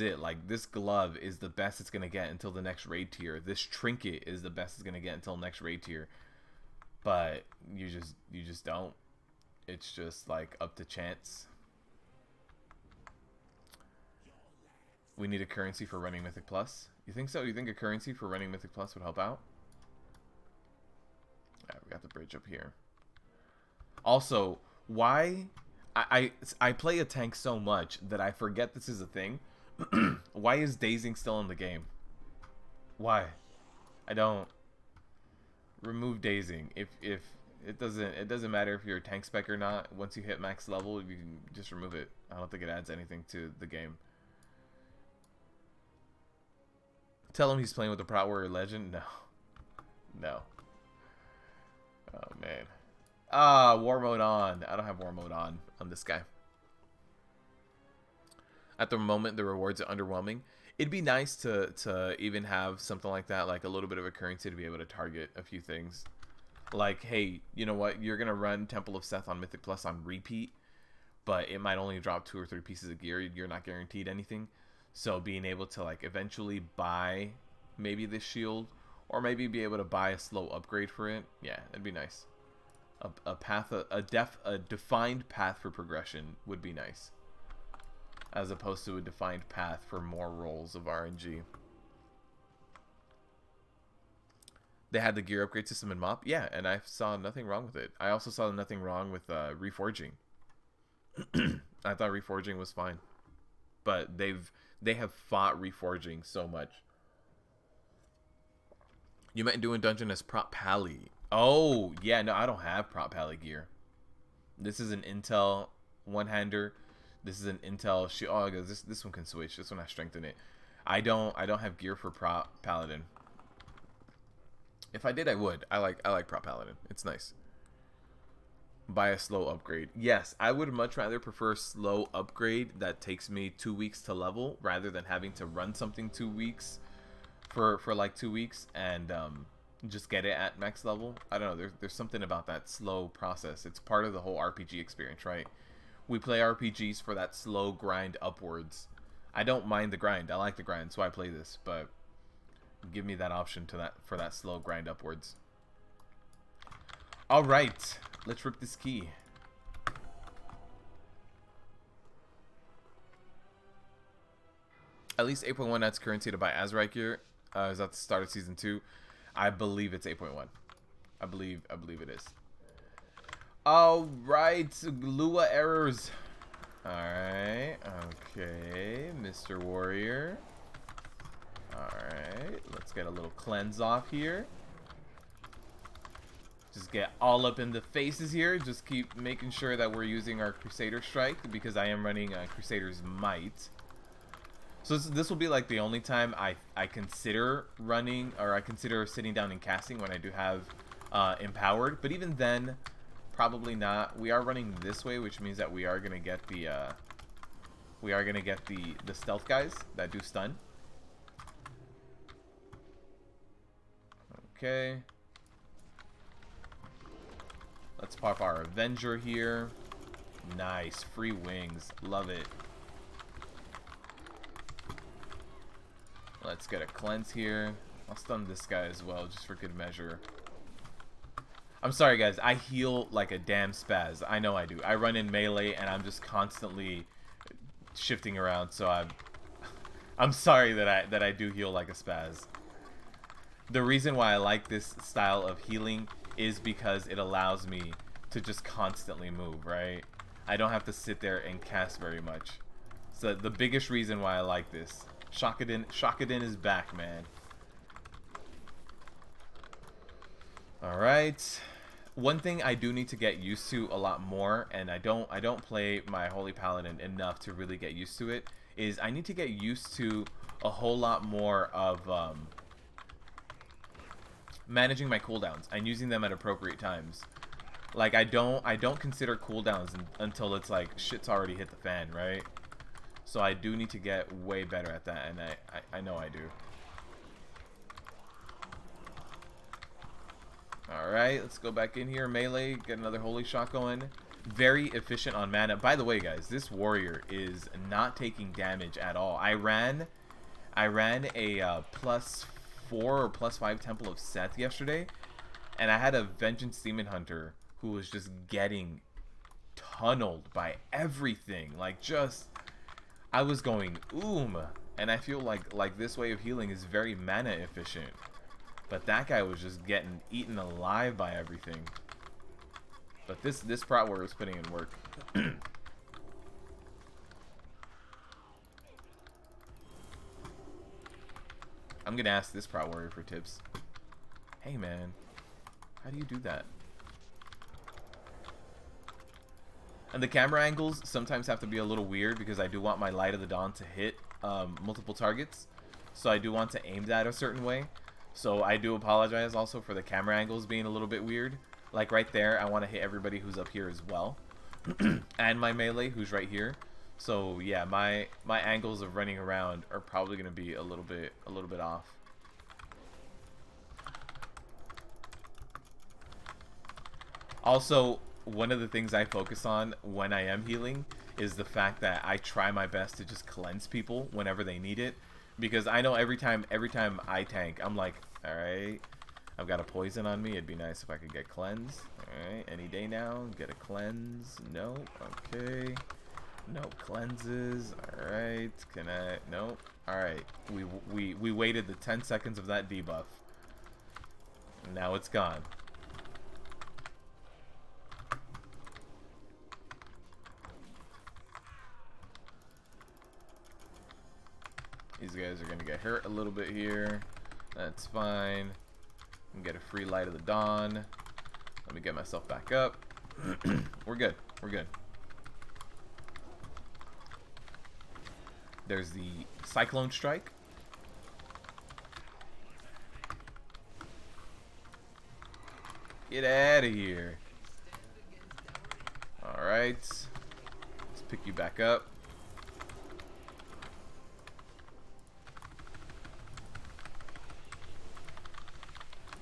it. Like, this glove is the best it's gonna get until the next raid tier. This trinket is the best it's gonna get until next raid tier. But you just don't. It's just like up to chance. We need a currency for running Mythic Plus. You think so? You think a currency for running Mythic Plus would help out? Alright, we got the bridge up here. Also, why I play a tank so much that I forget this is a thing. Why is dazing still in the game? Why? I don't. Remove dazing. If it doesn't matter if you're a tank spec or not. Once you hit max level, you can just remove it. I don't think it adds anything to the game. Tell him he's playing with the Prot Warrior Legend. No. Oh man. War mode on. I don't have war mode on this guy. At the moment, the rewards are underwhelming. It'd be nice to even have something like that, like a little bit of a currency to be able to target a few things. Like, hey, you know what? You're going to run Temple of Seth on Mythic Plus on repeat, but it might only drop 2 or 3 pieces of gear. You're not guaranteed anything. So being able to, like, eventually buy maybe this shield, or maybe be able to buy a slow upgrade for it. Yeah, it'd be nice. A defined path for progression would be nice, as opposed to a defined path for more rolls of RNG. They had the gear upgrade system in MOP, yeah, and I saw nothing wrong with it. I also saw nothing wrong with reforging. I thought reforging was fine, but they have fought reforging so much. You meant doing dungeon as Prot Pally. Oh yeah, no, I don't have Prot Pally gear. This is an Intel one-hander. This is an Intel shield. Oh, this one can switch. This one has strength in it. I don't have gear for Prot Paladin. If I did, I would. I like Prot Paladin. It's nice. Buy a slow upgrade. Yes, I would much rather prefer slow upgrade that takes me 2 weeks to level rather than having to run something 2 weeks for like 2 weeks and just get it at max level. I don't know. There's something about that slow process. It's part of the whole RPG experience, right? We play RPGs for that slow grind upwards. I don't mind the grind. I like the grind, so I play this, but give me that option for that slow grind upwards. All right, let's rip this key. At least 8.1 that's currency to buy Azrael gear. Is that the start of season 2? I believe it's 8.1. I believe it is. All right, Lua errors. All right, okay, Mr. Warrior. All right, let's get a little cleanse off here. Just get all up in the faces here. Just keep making sure that we're using our Crusader Strike because I am running Crusader's Might. So this will be like the only time I consider running, or I consider sitting down and casting when I do have Empowered. But even then, probably not. We are running this way, which means that we are gonna get the stealth guys that do stun. Okay. Let's pop our Avenger here. Nice. Free wings. Love it. Let's get a cleanse here. I'll stun this guy as well, just for good measure. I'm sorry, guys. I heal like a damn spaz. I know I do. I run in melee, and I'm just constantly shifting around, so I'm sorry that I do heal like a spaz. The reason why I like this style of healing is because it allows me to just constantly move, right? I don't have to sit there and cast very much. So the biggest reason why I like this. Shakadin is back, man. Alright. One thing I do need to get used to a lot more, and I don't play my Holy Paladin enough to really get used to it, is I need to get used to a whole lot more of managing my cooldowns and using them at appropriate times. Like I don't consider cooldowns until it's like shit's already hit the fan, right? So I do need to get way better at that, and I know I do. Alright, let's go back in here. Melee, get another holy shot going. Very efficient on mana. By the way, guys, this warrior is not taking damage at all. I ran a +4 or +5 Temple of Seth yesterday, and I had a Vengeance Demon Hunter who was just getting tunneled by everything. Like, just... I was going and I feel like this way of healing is very mana efficient. But that guy was just getting eaten alive by everything. But this Prot warrior was putting in work. I'm gonna ask this Prot warrior for tips. Hey man, how do you do that? And the camera angles sometimes have to be a little weird because I do want my Light of the Dawn to hit multiple targets. So I do want to aim that a certain way. So I do apologize also for the camera angles being a little bit weird. Like right there, I want to hit everybody who's up here as well. And my melee who's right here. So yeah, my angles of running around are probably going to be a little bit off. Also, one of the things I focus on when I am healing is the fact that I try my best to just cleanse people whenever they need it, because I know every time I tank, I'm like, all right, I've got a poison on me. It'd be nice if I could get cleansed. All right, any day now, get a cleanse. No, okay, no cleanses. All right, can I? No. All right, we waited the 10 seconds of that debuff. Now it's gone. These guys are going to get hurt a little bit here. That's fine. And get a free Light of the Dawn. Let me get myself back up. We're good. We're good. There's the Cyclone Strike. Get out of here. Alright. Let's pick you back up.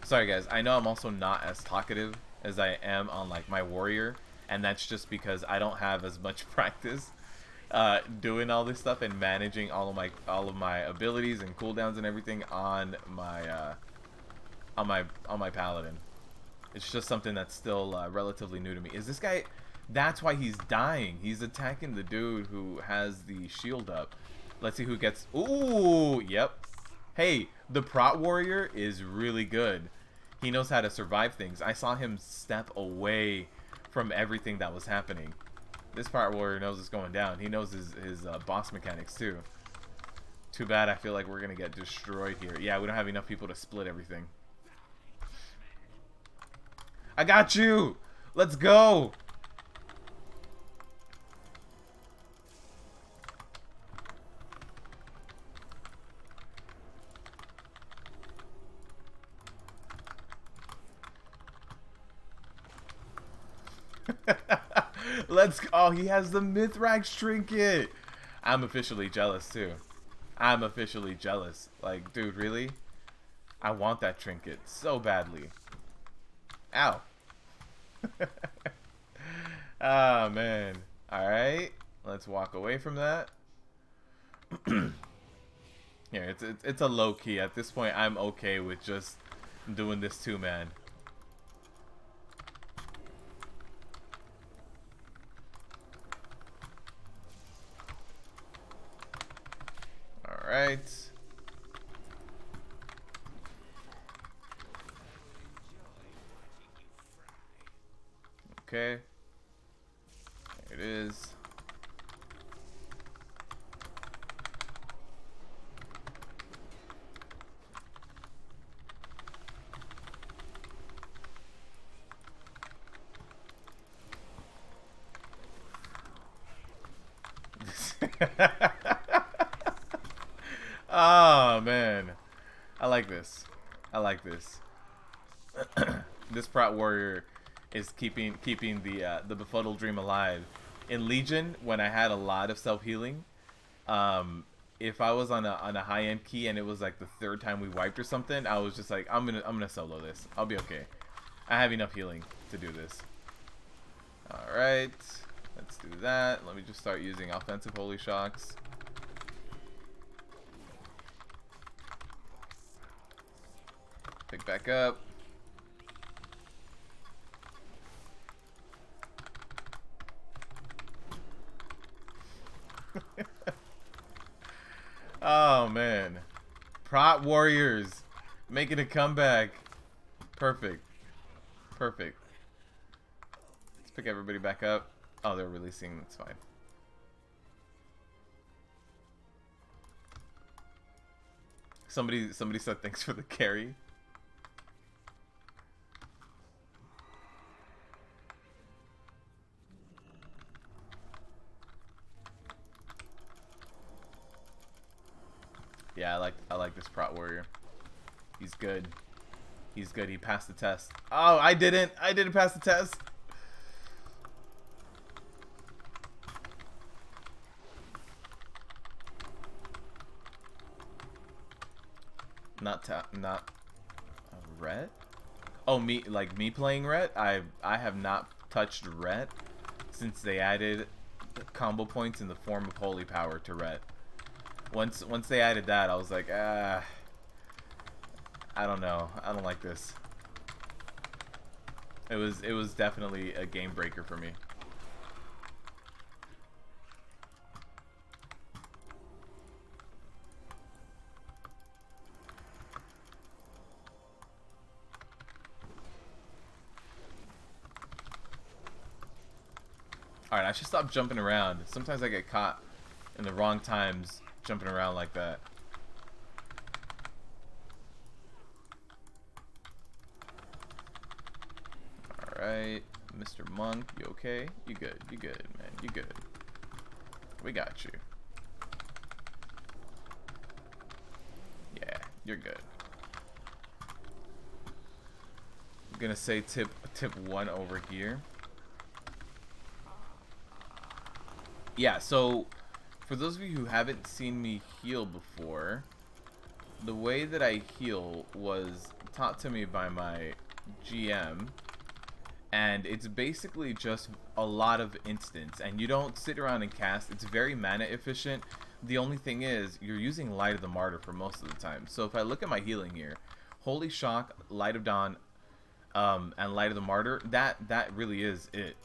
Sorry guys, I know I'm also not as talkative as I am on like my warrior, and that's just because I don't have as much practice doing all this stuff and managing all of my abilities and cooldowns and everything on my paladin. It's just something that's still relatively new to me. Is this guy? That's why he's dying. He's attacking the dude who has the shield up. Let's see who gets. Ooh, yep. Hey, the Prot warrior is really good. He knows how to survive things. I saw him step away from everything that was happening. This Prot warrior knows it's going down. He knows his boss mechanics too. Too bad I feel like we're going to get destroyed here. Yeah, we don't have enough people to split everything. I got you! Let's go! Let's go. Oh, he has the Mithrax trinket. I'm officially jealous too. I'm officially jealous. Like, dude, really? I want that trinket so badly. Ow. Ah, man. Alright. Let's walk away from that. Here, it's a low key. At this point, I'm okay with just doing this too, man. Alright. Okay. There it is. Oh man, I like this. I like this. This Prot warrior is keeping the befuddled dream alive. In Legion, when I had a lot of self healing, if I was on a high end key and it was like the third time we wiped or something, I was just like, I'm gonna solo this. I'll be okay. I have enough healing to do this. All right, let's do that. Let me just start using offensive holy shocks. Pick back up. Oh man, Prot warriors making a comeback. Perfect, perfect. Let's pick everybody back up. Oh, they're releasing. That's fine. Somebody said thanks for the carry. Yeah, I like this Prot warrior. He's good. He's good. He passed the test. Oh, I didn't pass the test. Not Ret? Oh, me playing Ret? I have not touched Ret since they added combo points in the form of holy power to Ret. Once they added that, I was like, I don't know. I don't like this. It was definitely a game breaker for me. Alright, I should stop jumping around. Sometimes I get caught in the wrong times jumping around like that. Alright, Mr. Monk, you okay? You good, man, you good. We got you. Yeah, you're good. gonna say tip 1 over here. Yeah, so for those of you who haven't seen me heal before, the way that I heal was taught to me by my GM, and it's basically just a lot of instants, and you don't sit around and cast. It's very mana efficient. The only thing is you're using Light of the Martyr for most of the time. So if I look at my healing here, Holy Shock, Light of Dawn, and Light of the Martyr, that really is it.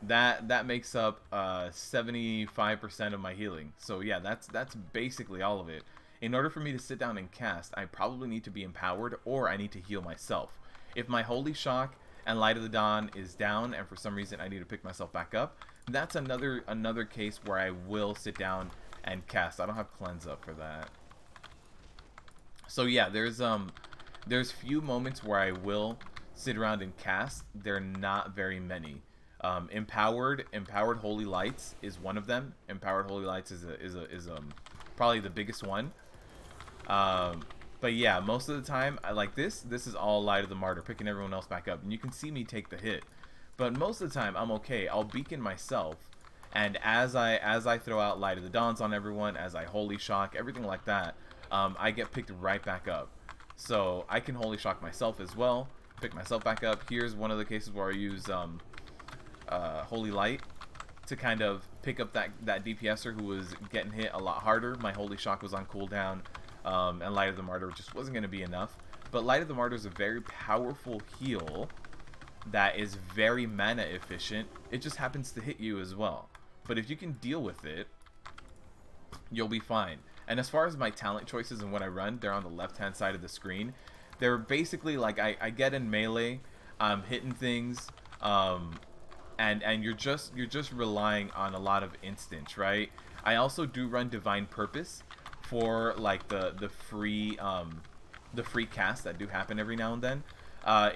That makes up 75% of my healing. So yeah, that's basically all of it. In order for me to sit down and cast, I probably need to be empowered, or I need to heal myself. If my Holy Shock and Light of the Dawn is down, and for some reason I need to pick myself back up, that's another case where I will sit down and cast. I don't have cleanse up for that. So yeah, there's few moments where I will sit around and cast. They're not very many. Empowered Holy Lights is one of them. Empowered Holy Lights is probably the biggest one. But yeah, most of the time I like this is all Light of the Martyr, picking everyone else back up, and you can see me take the hit. But most of the time I'm okay. I'll beacon myself, and as I throw out Light of the Dawns on everyone, as I Holy Shock, everything like that, I get picked right back up. So I can Holy Shock myself as well, pick myself back up. Here's one of the cases where I use Holy Light to kind of pick up that DPSer who was getting hit a lot harder. My Holy Shock was on cooldown, and Light of the Martyr just wasn't going to be enough. But Light of the Martyr is a very powerful heal that is very mana efficient. It just happens to hit you as well. But if you can deal with it, you'll be fine. And as far as my talent choices and what I run, they're on the left-hand side of the screen. They're basically like I get in melee, I'm hitting things, and you're just relying on a lot of instants, right? I also do run Divine Purpose for like the free casts that do happen every now and then.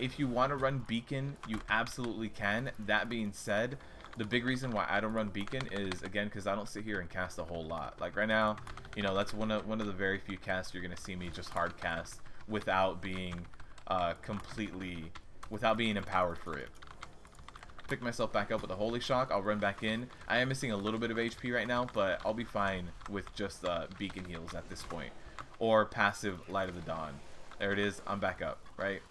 If you want to run Beacon, you absolutely can. That being said, the big reason why I don't run Beacon is, again, because I don't sit here and cast a whole lot. Like right now, you know, that's one of the very few casts you're gonna see me just hard cast without being without being empowered for it. Pick myself back up with a Holy Shock. I'll run back in. I am missing a little bit of HP right now, but I'll be fine with just Beacon heals at this point, or passive Light of the Dawn. There it is. I'm back up, right?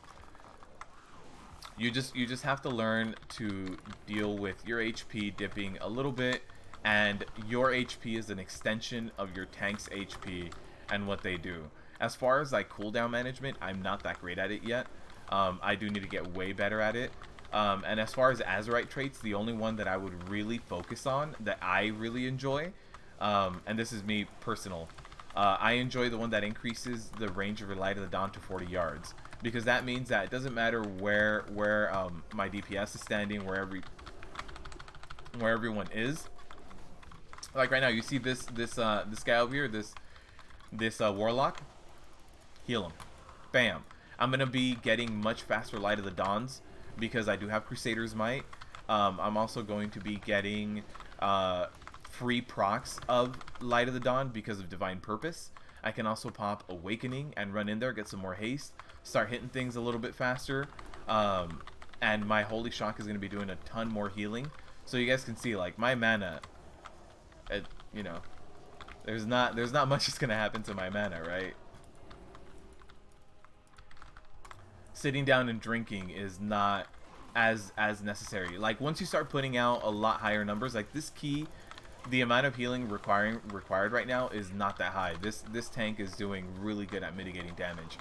You just have to learn to deal with your HP dipping a little bit, and your HP is an extension of your tank's HP and what they do. As far as like cooldown management, I'm not that great at it yet. I do need to get way better at it. And as far as Azerite traits, the only one that I would really focus on, that I really enjoy, and this is me personal, I enjoy the one that increases the range of your Light of the Dawn to 40 yards. Because that means that it doesn't matter where my DPS is standing, where everyone is. Like right now, you see this guy over here, this Warlock. Heal him, bam. I'm gonna be getting much faster Light of the Dawns because I do have Crusader's Might. I'm also going to be getting free procs of Light of the Dawn because of Divine Purpose. I can also pop Awakening and run in there, get some more haste, start hitting things a little bit faster, and my Holy Shock is going to be doing a ton more healing. So you guys can see, like, my mana, you know, there's not much that's going to happen to my mana, right? Sitting down and drinking is not as necessary. Like, once you start putting out a lot higher numbers, like this key, the amount of healing required right now is not that high. This tank is doing really good at mitigating damage.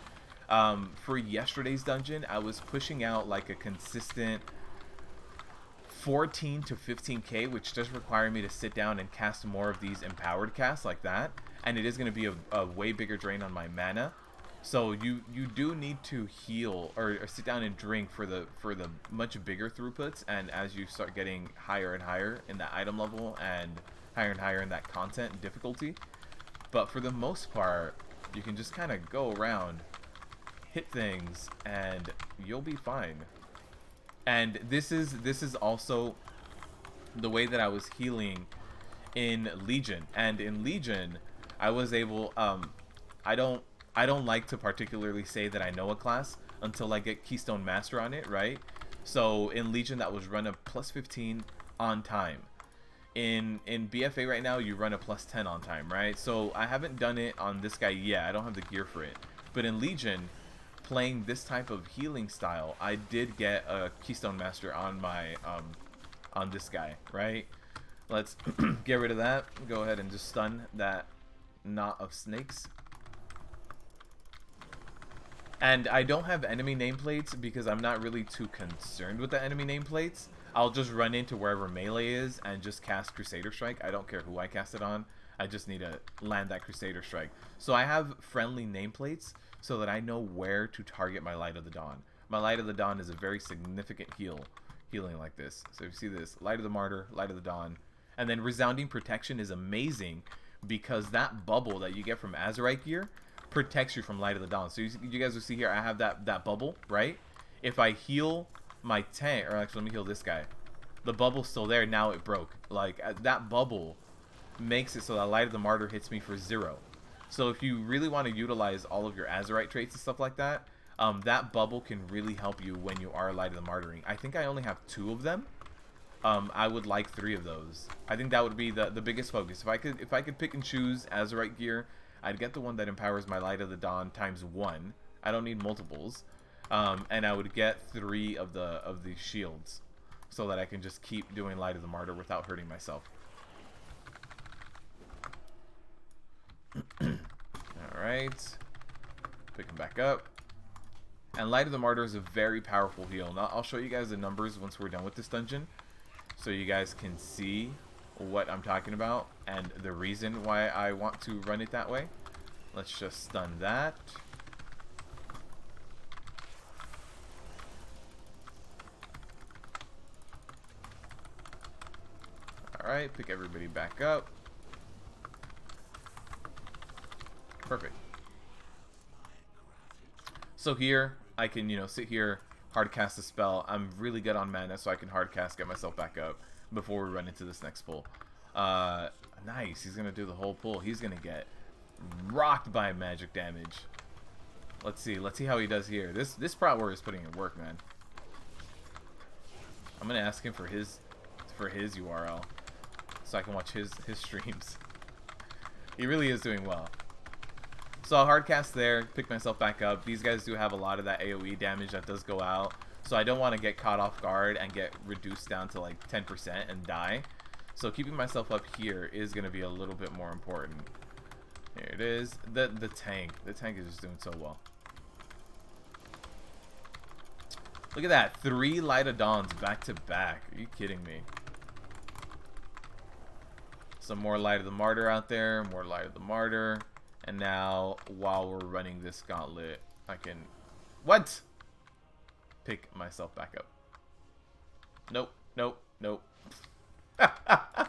For yesterday's dungeon, I was pushing out like a consistent 14 to 15k, which does require me to sit down and cast more of these empowered casts like that, and it is going to be a way bigger drain on my mana. So you do need to heal or sit down and drink for the much bigger throughputs, and as you start getting higher and higher in that item level and higher in that content difficulty. But for the most part, you can just kind of go around, hit things, and you'll be fine. And this is also the way that I was healing in Legion. And in Legion, I was able I don't like to particularly say that I know a class until I get Keystone Master on it, right? So in Legion, that was run a plus 15 on time. In BFA right now, you run a plus 10 on time, right? So I haven't done it on this guy yet. I don't have the gear for it. But in Legion, playing this type of healing style, I did get a Keystone Master on my on this guy, right? Let's get rid of that. Go ahead and just stun that knot of snakes. And I don't have enemy nameplates because I'm not really too concerned with the enemy nameplates. I'll just run into wherever melee is and just cast Crusader Strike. I don't care who I cast it on. I just need to land that Crusader Strike. So I have friendly nameplates so that I know where to target my Light of the Dawn. My Light of the Dawn is a very significant healing like this. So you see this, Light of the Martyr, Light of the Dawn. And then Resounding Protection is amazing because that bubble that you get from Azerite gear protects you from Light of the Dawn. So you guys will see here, I have that bubble, right? If I heal my tank, or actually let me heal this guy. The bubble's still there, now it broke. Like, that bubble makes it so that Light of the Martyr hits me for 0. So if you really want to utilize all of your Azerite traits and stuff like that, that bubble can really help you when you are Light of the Martyring. I think I only have 2 of them. I would like 3 of those. I think that would be the biggest focus. If I could pick and choose Azerite gear, I'd get the one that empowers my Light of the Dawn times 1. I don't need multiples. And I would get 3 of the shields so that I can just keep doing Light of the Martyr without hurting myself. Alright. Pick him back up. And Light of the Martyr is a very powerful heal. Now, I'll show you guys the numbers once we're done with this dungeon, so you guys can see what I'm talking about and the reason why I want to run it that way. Let's just stun that. Alright, pick everybody back up. Perfect. So here, I can, sit here, hard cast a spell. I'm really good on mana, so I can hard cast, get myself back up before we run into this next pull. Nice, he's going to do the whole pull. He's going to get rocked by magic damage. Let's see how he does here. This Prot warrior is putting in work, man. I'm going to ask him for his URL so I can watch his streams. He really is doing well. So I'll hard cast there, pick myself back up. These guys do have a lot of that AoE damage that does go out, so I don't want to get caught off guard and get reduced down to like 10% and die. So keeping myself up here is going to be a little bit more important. Here it is. The tank is just doing so well. Look at that, 3 Light of Dawns back to back. Are you kidding me? Some more Light of the Martyr out there, more Light of the Martyr. And now, while we're running this gauntlet, I can... What? Pick myself back up. Nope, nope, nope. Ah,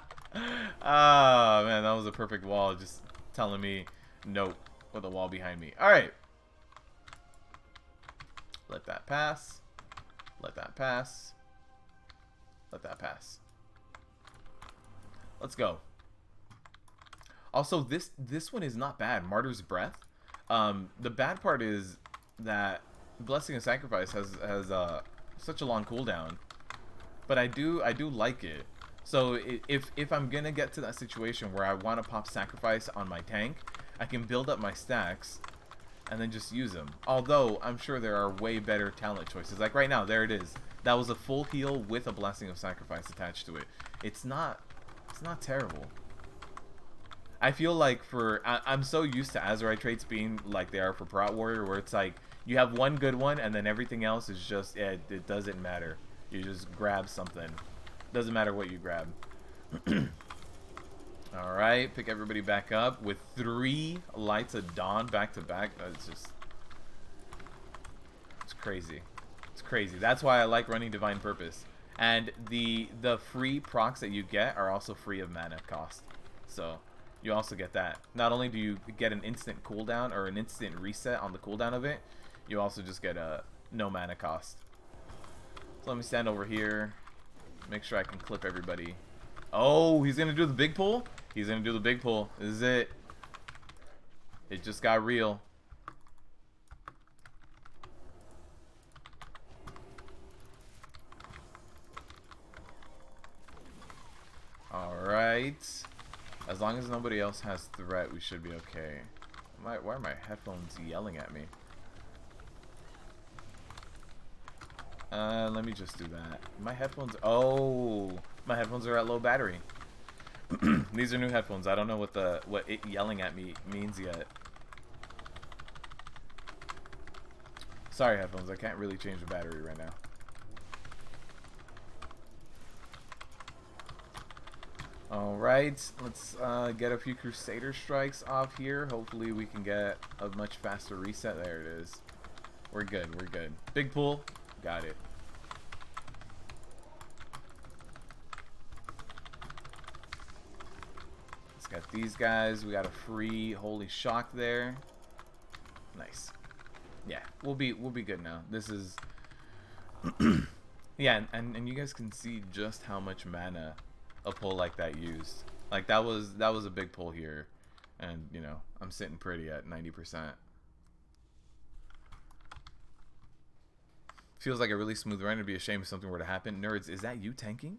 man, that was a perfect wall just telling me nope with a wall behind me. Alright. Let that pass. Let that pass. Let that pass. Let's go. Also, this one is not bad. Martyr's Breath. The bad part is that Blessing and Sacrifice has such a long cooldown, but I do like it. So if I'm gonna get to that situation where I want to pop Sacrifice on my tank, I can build up my stacks and then just use them. Although I'm sure there are way better talent choices. Like right now, there it is. That was a full heal with a Blessing of Sacrifice attached to it. It's not terrible. I feel like I'm so used to Azerite traits being like they are for Prot Warrior, where it's like you have one good one and then everything else is just, it doesn't matter. You just grab something. Doesn't matter what you grab. Alright, pick everybody back up with 3 Lights of Dawn back to back. It's crazy. It's crazy. That's why I like running Divine Purpose. And the free procs that you get are also free of mana cost. So you also get that. Not only do you get an instant cooldown or an instant reset on the cooldown of it, you also just get a no mana cost. So let me stand over here. Make sure I can clip everybody. Oh, he's going to do the big pull? He's going to do the big pull. This is it. It just got real. right. As long as nobody else has threat, we should be okay. Why are my headphones yelling at me? Let me just do that. My headphones... Oh! My headphones are at low battery. These are new headphones. I don't know what it yelling at me means yet. Sorry, headphones. I can't really change the battery right now. Alright, let's get a few Crusader strikes off here. Hopefully we can get a much faster reset. There it is. We're good, we're good. Big pool. Got it. Let's get these guys. We got a free Holy Shock there. Nice. Yeah, we'll be good now. This is yeah, and you guys can see just how much mana a pull like that used. Like that was a big pull here, and you know I'm sitting pretty at 90%. Feels like a really smooth run. It'd be a shame if something were to happen. Nerds, is that you tanking?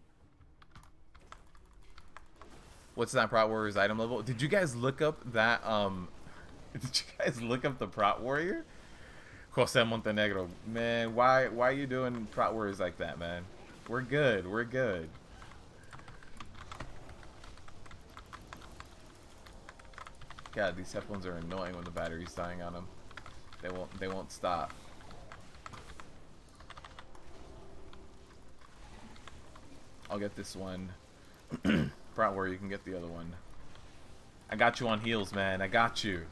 What's that Prot Warrior's item level? Did you guys look up that did you guys look up the Prot Warrior? Jose Montenegro, man, why are you doing Prot Warriors like that, man? We're good, we're good. God, these headphones are annoying when the battery's dying on them. They won't stop. I'll get this one. Prot Warrior, you can get the other one. I got you on heels, man. I got you.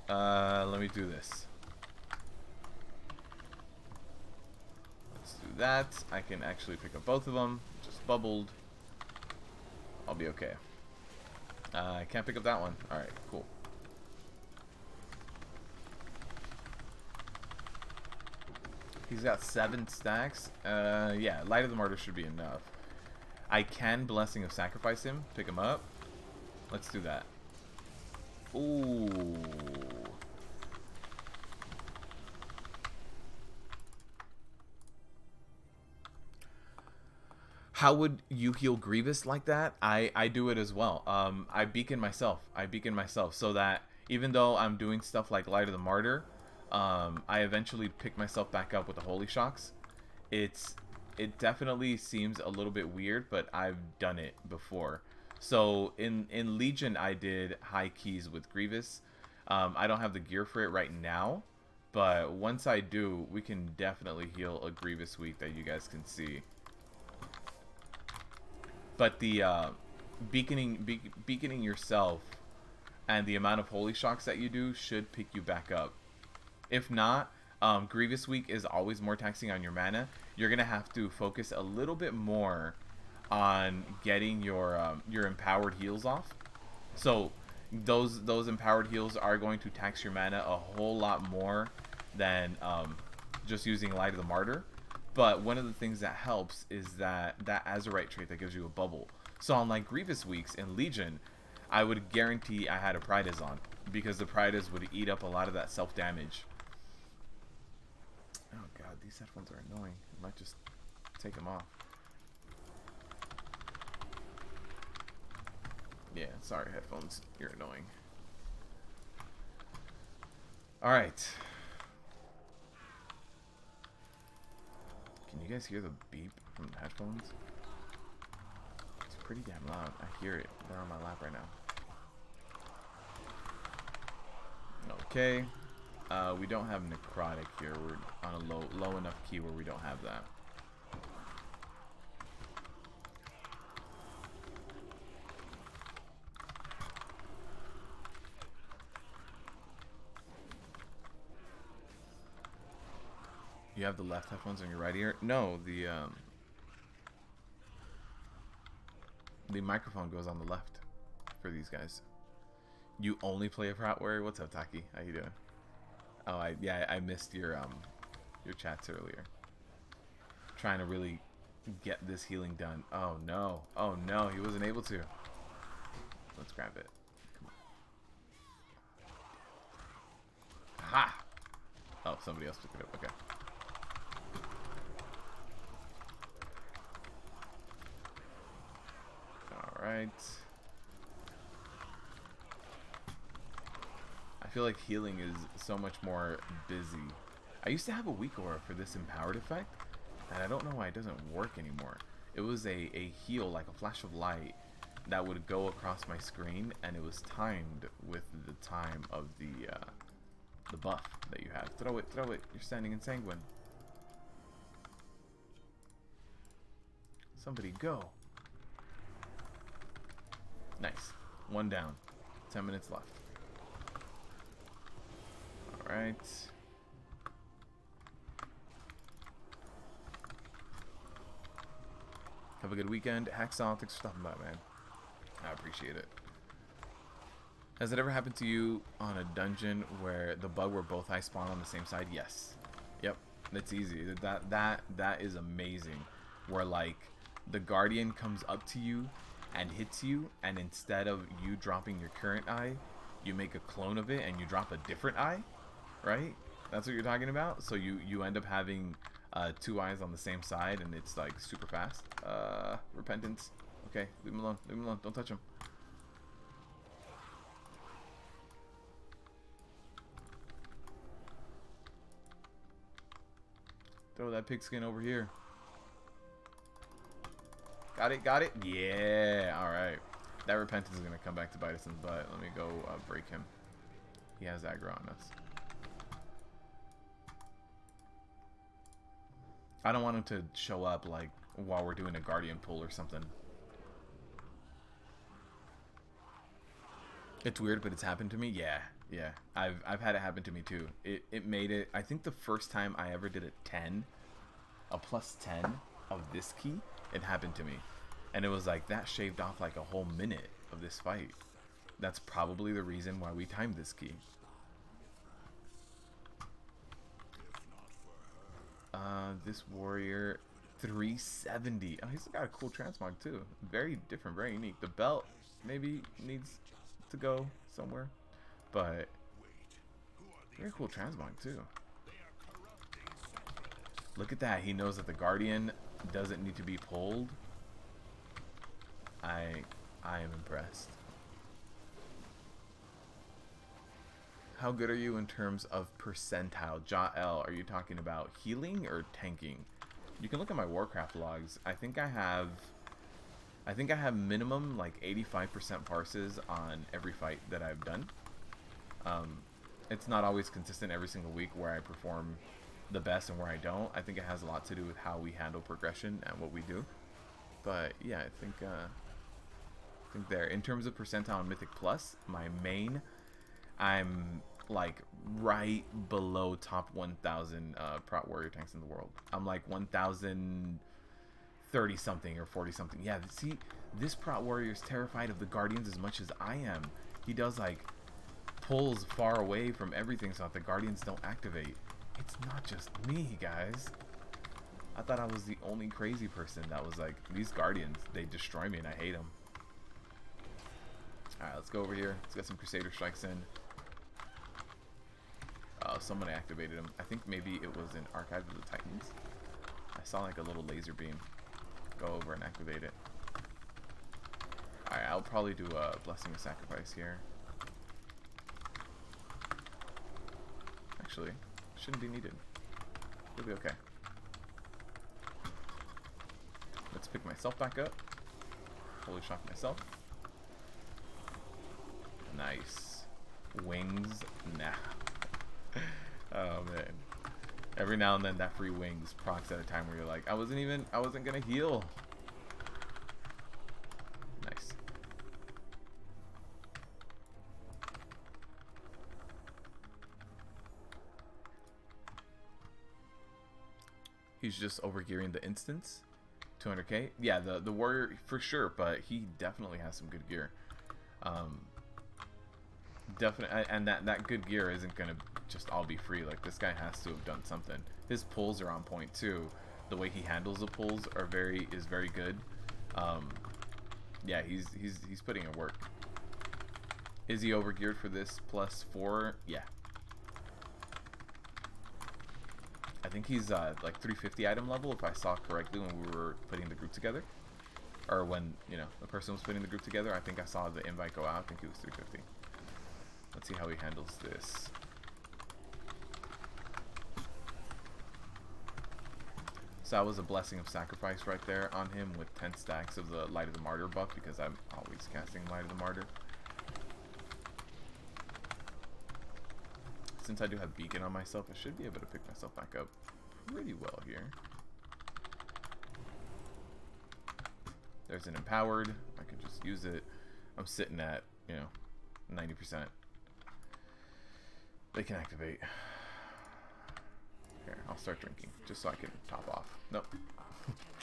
Let me do this. Let's do that. I can actually pick up both of them. Just bubbled. I'll be okay. I can't pick up that one. Alright, cool. He's got 7 stacks. Yeah, Light of the Martyr should be enough. I can Blessing of Sacrifice him. Pick him up. Let's do that. Ooh. How would you heal Grievous like that? I do it as well. I beacon myself. So that even though I'm doing stuff like Light of the Martyr, I eventually pick myself back up with the Holy Shocks. It definitely seems a little bit weird, but I've done it before. So in Legion, I did high keys with Grievous. I don't have the gear for it right now, but once I do, we can definitely heal a Grievous week that you guys can see. But the beaconing yourself and the amount of Holy Shocks that you do should pick you back up. If not, Grievous week is always more taxing on your mana. You're gonna have to focus a little bit more on getting your empowered heals off. So those empowered heals are going to tax your mana a whole lot more than just using Light of the Martyr. But one of the things that helps is that Azurite trait that gives you a bubble. So on like Grievous weeks in Legion, I would guarantee I had a Pridas on, because the Pridas would eat up a lot of that self-damage. Oh god, these headphones are annoying. I might just take them off. Yeah, sorry headphones. You're annoying. Alright. Can you guys hear the beep from the headphones? It's pretty damn loud. I hear it. They're on my lap right now. Okay. We don't have Necrotic here. We're on a low enough key where we don't have that. You have the left headphones on your right ear? No, the microphone goes on the left for these guys. You only play a Prot Warrior? What's up, Taki? How you doing? Oh, I missed your chats earlier. Trying to really get this healing done. Oh no. Oh no, he wasn't able to. Let's grab it. Come on. Aha! Oh, somebody else took it up. Okay. Alright. I feel like healing is so much more busy. I used to have a weak aura for this empowered effect, and I don't know why it doesn't work anymore. It was a heal, like a flash of light, that would go across my screen, and it was timed with the time of the buff that you have. Throw it, throw it. You're standing in sanguine. Somebody go. Nice. One down. 10 minutes left. Alright. Have a good weekend. Hacksaw, thanks for stopping by, man. I appreciate it. Has it ever happened to you on a dungeon where the bug where both eyes spawn on the same side? Yes. Yep. That's easy. That is amazing. Where like the guardian comes up to you and hits you, and instead of you dropping your current eye, you make a clone of it and you drop a different eye, right? That's what you're talking about. So you end up having two eyes on the same side, and it's like super fast. Repentance. Okay, leave him alone. Leave him alone. Don't touch him. Throw that pigskin over here. Got it, got it. Yeah, alright. That repentance is going to come back to bite us in the butt. Let me go break him. He has aggro on us. I don't want him to show up like while we're doing a guardian pull or something. It's weird, but it's happened to me. Yeah, yeah. I've had it happen to me too. It made it. I think the first time I ever did a plus 10 of this key, it happened to me, and it was like that shaved off like a whole minute of this fight. That's probably the reason why we timed this key. This warrior 370. Oh, he's got a cool transmog too. Very different, very unique. The belt maybe needs to go somewhere, but very cool transmog too. Look at that. He knows that the guardian doesn't need to be pulled. I am impressed. How good are you in terms of percentile? Jael, are you talking about healing or tanking? You can look at my Warcraft logs. I think I have minimum like 85% parses on every fight that I've done. It's not always consistent every single week where I perform the best and where I don't. I think it has a lot to do with how we handle progression and what we do. But yeah, I think there. In terms of percentile and Mythic Plus, my main, I'm like right below top 1,000 Prot warrior tanks in the world. I'm like 1,030 something or 40 something. Yeah, see, this Prot warrior is terrified of the guardians as much as I am. He does like pulls far away from everything so that the guardians don't activate. It's not just me, guys. I thought I was the only crazy person that was like, these guardians, they destroy me and I hate them. Alright, let's go over here. Let's get some Crusader strikes in. Oh, someone activated him. I think maybe it was in Archive of the Titans. I saw like a little laser beam go over and activate it. Alright, I'll probably do a Blessing of Sacrifice here. Actually, shouldn't be needed. It'll be okay. Let's pick myself back up. Holy shock myself. Nice. Wings. Nah. Oh man. Every now and then that free wings procs at a time where you're like, I wasn't gonna heal. Nice. He's just overgearing the instance. 200k. Yeah, the warrior for sure, but he definitely has some good gear. Definitely, and that good gear isn't gonna just all be free. Like, this guy has to have done something. His pulls are on point too. The way he handles the pulls is very good. Yeah, he's putting in work. Is he overgeared for this +4? Yeah. I think he's like 350 item level if I saw correctly when we were putting the group together. or when, you know, the person was putting the group together. I think I saw the invite go out. I think it was 350. Let's see how he handles this. So that was a blessing of sacrifice right there on him with 10 stacks of the Light of the Martyr buff, because I'm always casting Light of the Martyr. Since I do have Beacon on myself, I should be able to pick myself back up pretty well here. There's an Empowered. I can just use it. I'm sitting at, you know, 90%. They can activate. Here, I'll start drinking, just so I can top off. Nope.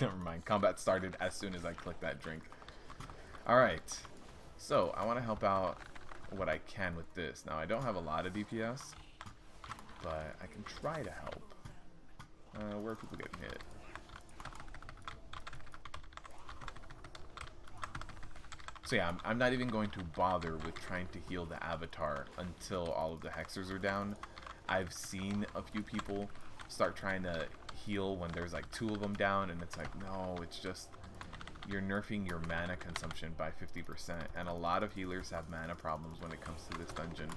Never mind. Combat started as soon as I clicked that drink. Alright. So, I want to help out what I can with this. Now, I don't have a lot of DPS, but I can try to help. Where are people getting hit? So yeah, I'm not even going to bother with trying to heal the avatar until all of the hexers are down. I've seen a few people start trying to heal when there's like 2 of them down, and it's like, no, it's just you're nerfing your mana consumption by 50%, and a lot of healers have mana problems when it comes to this dungeon.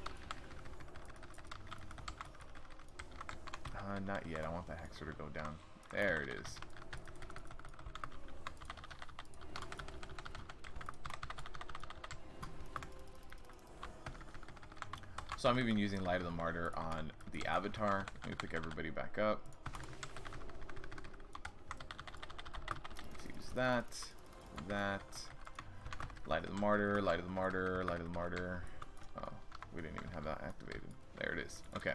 Not yet. I want that hexer to go down. There it is. So I'm even using Light of the Martyr on the avatar. Let me pick everybody back up. Let's use that. Light of the Martyr, Light of the Martyr, Light of the Martyr. Oh, we didn't even have that activated. There it is. Okay.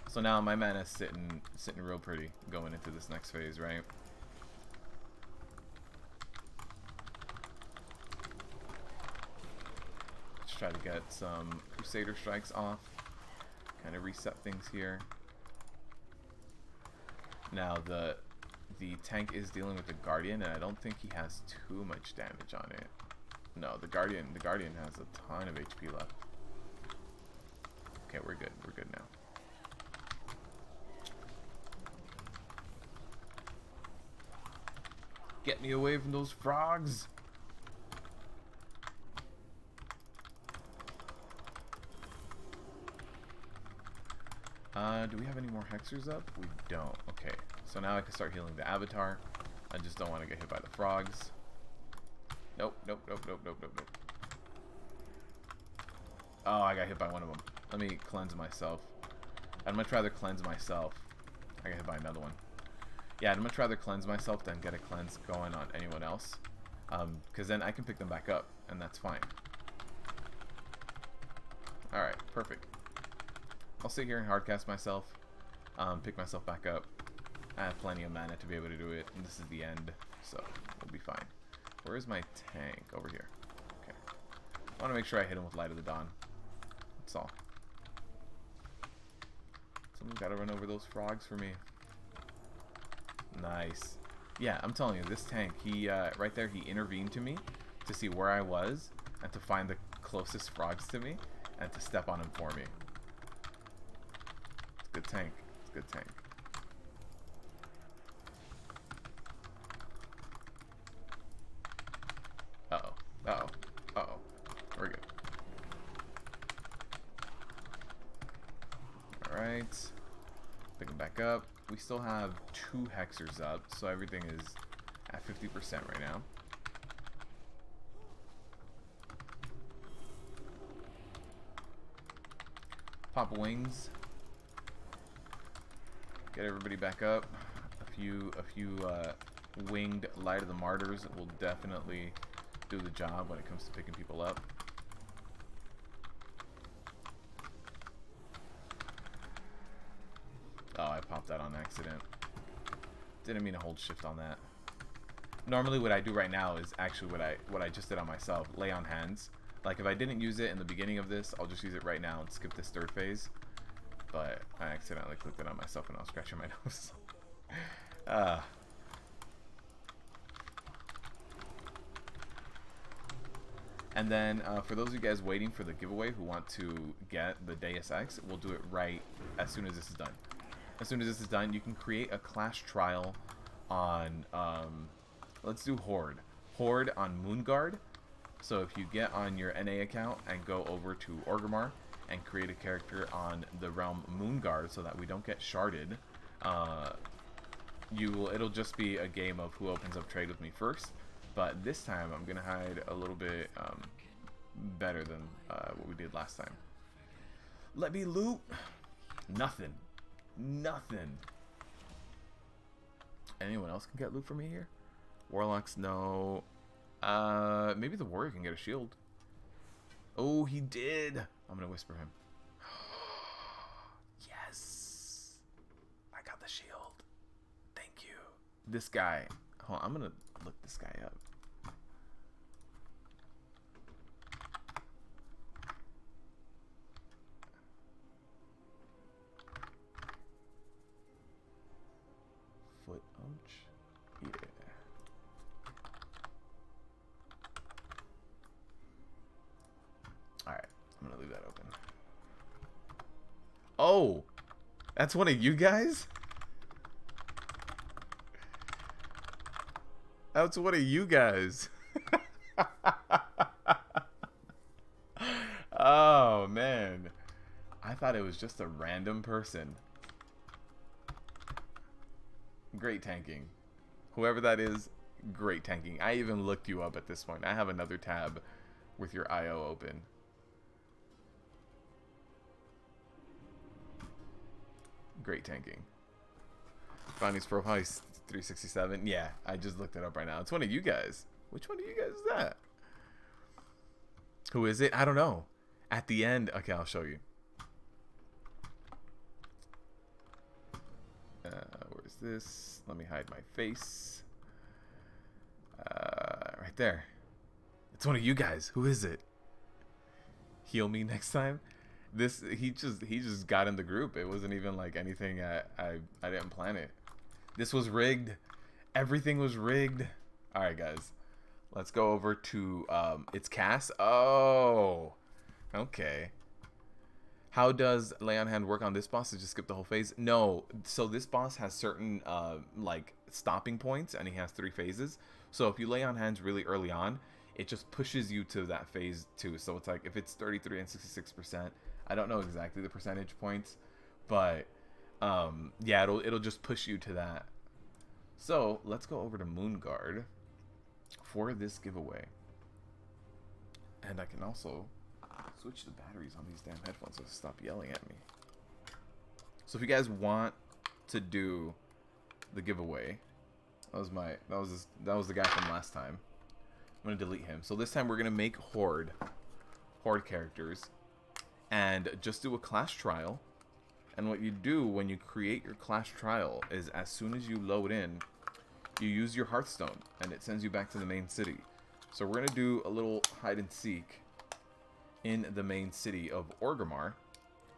So now my mana is sitting real pretty going into this next phase, right? Let's try to get some Crusader Strikes off. Kind of reset things here. Now the tank is dealing with the Guardian, and I don't think he has too much damage on it. No, the Guardian has a ton of HP left. Okay, we're good. We're good now. Get me away from those frogs. Do we have any more hexers up? We don't. Okay. So now I can start healing the avatar. I just don't want to get hit by the frogs. Nope. Oh, I got hit by one of them. Let me cleanse myself. I'd much rather cleanse myself. I got hit by another one. Yeah, I'd much rather cleanse myself than get a cleanse going on anyone else. Because then I can pick them back up, and that's fine. Alright, perfect. I'll sit here and hardcast myself, pick myself back up. I have plenty of mana to be able to do it, and this is the end, so we'll be fine. Where is my tank? Over here. Okay. I want to make sure I hit him with Light of the Dawn. That's all. Someone's got to run over those frogs for me. Nice. Yeah, I'm telling you, this tank, he, right there, he intervened to me to see where I was and to find the closest frogs to me and to step on him for me. It's a good tank. It's a good tank. Uh-oh. Uh-oh. Uh-oh. We're good. Alright. Pick him back up. We still have 2 hexers up, so everything is at 50% right now. Pop wings. Get everybody back up. A few winged Light of the Martyrs will definitely do the job when it comes to picking people up. Oh, I popped that on accident. Didn't mean to hold shift on that. Normally what I do right now is actually what I just did on myself, lay on hands. Like if I didn't use it in the beginning of this, I'll just use it right now and skip this 3rd phase. But I accidentally clicked it on myself and I was scratching my nose. And then for those of you guys waiting for the giveaway who want to get the Deus Ex, we'll do it right as soon as this is done. As soon as this is done, you can create a clash trial on, let's do Horde. Horde on Moonguard. So if you get on your NA account and go over to Orgrimmar and create a character on the realm Moonguard so that we don't get sharded, it'll just be a game of who opens up trade with me first. But this time I'm gonna hide a little bit better than what we did last time. Let me loot. Nothing. Nothing. Anyone else can get loot for me here? Warlocks, no. Maybe the warrior can get a shield. Oh, he did. I'm gonna whisper him. Yes. I got the shield. Thank you. This guy. Hold on, I'm gonna look this guy up. Foot ouch. Yeah. Alright, I'm gonna leave that open. Oh! That's one of you guys? That's one of you guys. Oh, man. I thought it was just a random person. Great tanking. Whoever that is, great tanking. I even looked you up at this point. I have another tab with your IO open. Great tanking. Bonnie's profile is 367. Yeah, I just looked it up right now. It's one of you guys. Which one of you guys is that? Who is it? I don't know. At the end. Okay, I'll show you. Where's this? Let me hide my face. Right there. It's one of you guys. Who is it? Heal me next time. He just got in the group. It wasn't even like anything. I didn't plan it. This was rigged. Everything was rigged. All right, guys. Let's go over to it's Cass. Oh, okay. How does lay on hand work on this boss? To just skip the whole phase? No. So this boss has certain like stopping points, and he has 3 phases. So if you lay on hands really early on, it just pushes you to that phase 2. So it's like if it's 33 and 66%. I don't know exactly the percentage points, but yeah, it'll just push you to that. So let's go over to Moonguard for this giveaway, and I can also switch the batteries on these damn headphones so stop yelling at me. So if you guys want to do the giveaway, that was the guy from last time. I'm gonna delete him. So this time we're gonna make Horde characters. And just do a class trial. And what you do when you create your class trial is as soon as you load in, you use your Hearthstone and it sends you back to the main city. So we're going to do a little hide and seek in the main city of Orgrimmar.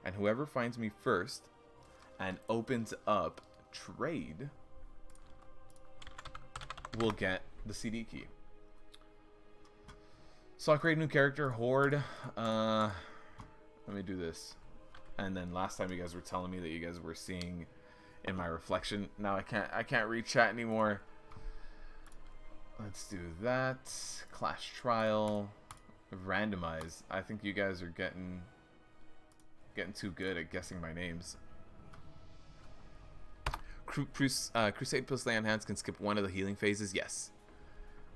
And whoever finds me first and opens up trade will get the CD key. So I'll create a new character, Horde. Let me do this. And then last time you guys were telling me that you guys were seeing in my reflection. Now I can't read chat anymore. Let's do that. Clash trial. Randomize. I think you guys are getting too good at guessing my names. Crusade plus lay on hands can skip one of the healing phases. Yes.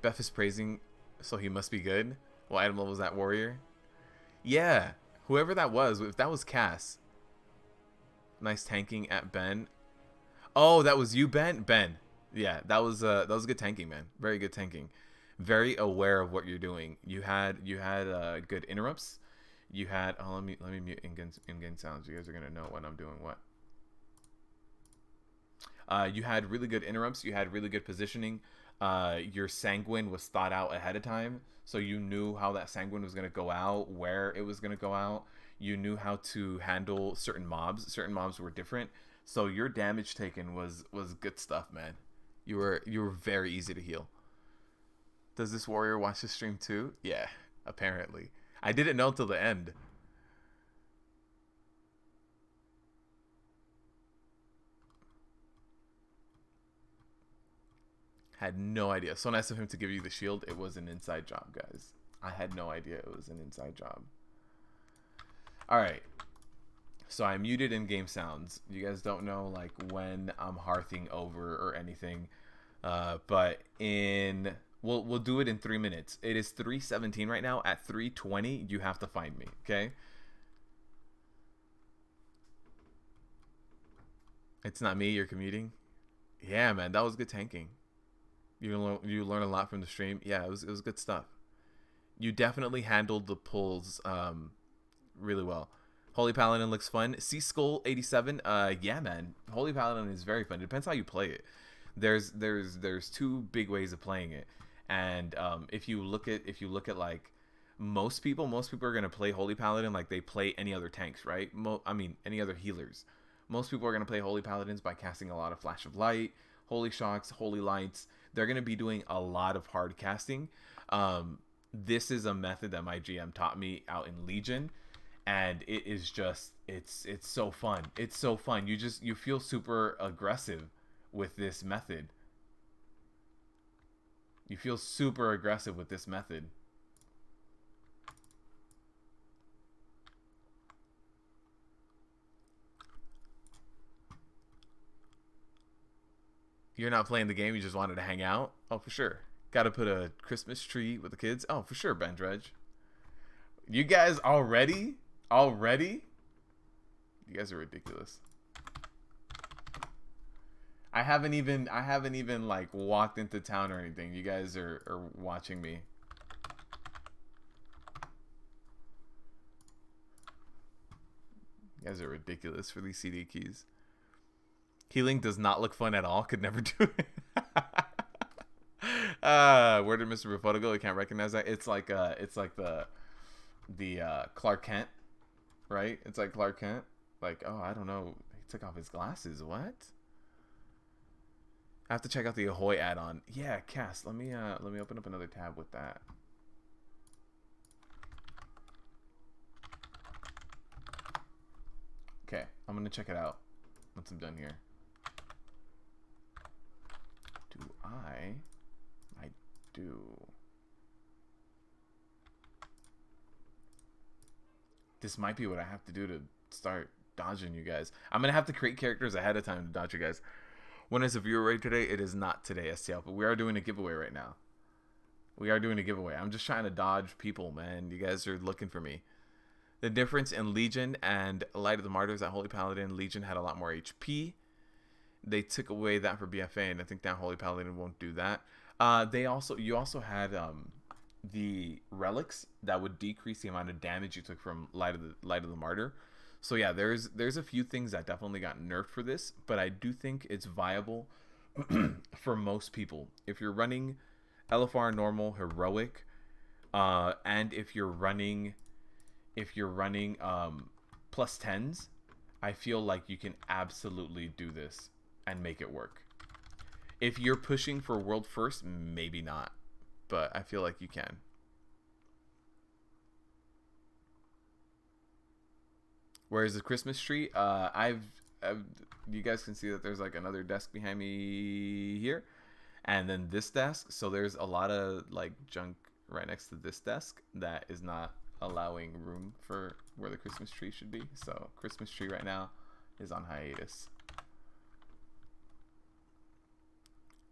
Beth is praising, so he must be good. What item level is that warrior? Yeah. Whoever that was, if that was Cass. Nice tanking at Ben. Oh, that was you, Ben? Ben. Yeah, that was good tanking, man. Very good tanking. Very aware of what you're doing. You had good interrupts. You had let me mute in-game sounds. You guys are gonna know when I'm doing what. You had really good interrupts. You had really good positioning. Your sanguine was thought out ahead of time. So you knew how that sanguine was going to go out, where it was going to go out. You knew how to handle certain mobs. Certain mobs were different. So your damage taken was good stuff, man. You were very easy to heal. Does this warrior watch the stream too? Yeah, apparently. I didn't know till the end. Had no idea. So nice of him to give you the shield. It was an inside job, guys. I had no idea it was an inside job. All right. So I muted in-game sounds. You guys don't know like when I'm hearthing over or anything. But we'll do it in 3 minutes. It is 3:17 right now. At 3:20, you have to find me, okay? It's not me, you're commuting. Yeah, man, that was good tanking. You learn a lot from the stream. Yeah, it was good stuff. You definitely handled the pulls really well. Holy Paladin looks fun. Sea Skull 87. Yeah, man. Holy Paladin is very fun. It depends how you play it. There's two big ways of playing it, and if you look at like most people are gonna play Holy Paladin like they play any other tanks, right? I mean any other healers. Most people are gonna play Holy Paladins by casting a lot of Flash of Light, Holy Shocks, Holy Lights. They're gonna be doing a lot of hard casting. This is a method that my GM taught me out in Legion. And it is just it's so fun. It's so fun. You feel super aggressive with this method. You feel super aggressive with this method. You're not playing the game, you just wanted to hang out? Oh, for sure. Got to put a Christmas tree with the kids? Oh, for sure, Ben Dredge. You guys already? Already? You guys are ridiculous. I haven't even like walked into town or anything. You guys are watching me. You guys are ridiculous for these CD keys. Healing does not look fun at all. Could never do it. Where did Mr. Buffalo go? I can't recognize that. It's like the Clark Kent. Right? It's like Clark Kent. Like, oh, I don't know. He took off his glasses. What? I have to check out the Ahoy add-on. Yeah, Cass. Let me open up another tab with that. Okay, I'm gonna check it out once I'm done here. Do I do. This might be what I have to do to start dodging you guys. I'm going to have to create characters ahead of time to dodge you guys. When is the viewer rate today? It is not today, STL, but we are doing a giveaway right now. We are doing a giveaway. I'm just trying to dodge people, man. You guys are looking for me. The difference in Legion and Light of the Martyrs at Holy Paladin, Legion had a lot more HP. They took away that for BFA, and I think that Holy Paladin won't do that. You also had the relics that would decrease the amount of damage you took from Light of the Martyr. So yeah, there's a few things that definitely got nerfed for this, but I do think it's viable for most people. If you're running LFR normal heroic, and if you're running plus 10s, I feel like you can absolutely do this and make it work. If you're pushing for world first, maybe not, but I feel like you can. Where's the Christmas tree? You guys can see that there's like another desk behind me here, and then this desk. So there's a lot of like junk right next to this desk that is not allowing room for where the Christmas tree should be. So Christmas tree right now is on hiatus.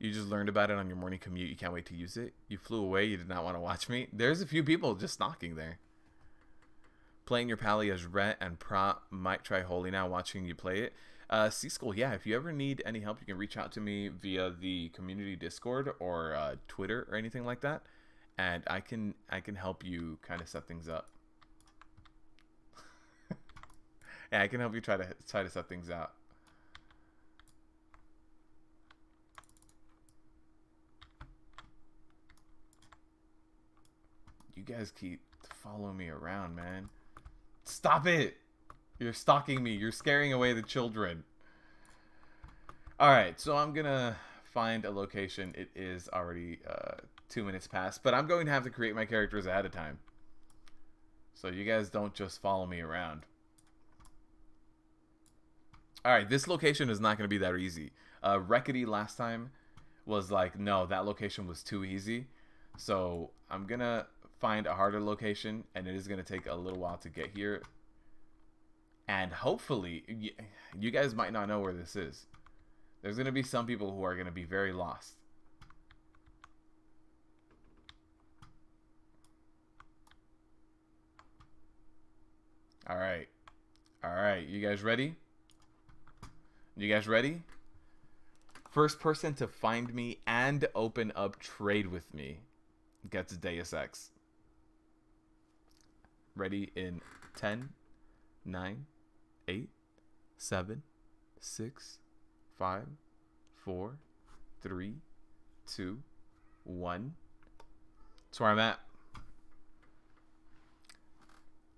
You just learned about it on your morning commute. You can't wait to use it. You flew away. You did not want to watch me. There's a few people just knocking there. Playing your pally as Rhett and Prot. Might try Holy now watching you play it. C-School, yeah. If you ever need any help, you can reach out to me via the community Discord or Twitter or anything like that. And I can help you kind of set things up. Yeah, I can help you try to set things out. You guys keep following me around, man. Stop it! You're stalking me. You're scaring away the children. Alright, so I'm gonna find a location. It is already 2 minutes past, but I'm going to have to create my characters ahead of time. So you guys don't just follow me around. Alright, this location is not going to be that easy. Reckitt last time was like, no, that location was too easy. So I'm going to find a harder location, and it is going to take a little while to get here. And hopefully, you guys might not know where this is. There's going to be some people who are going to be very lost. All right. All right. You guys ready? You guys ready? First person to find me and open up trade with me gets Deus Ex. Ready in 10, 9, 8, 7, 6, 5, 4, 3, 2, 1. That's where I'm at.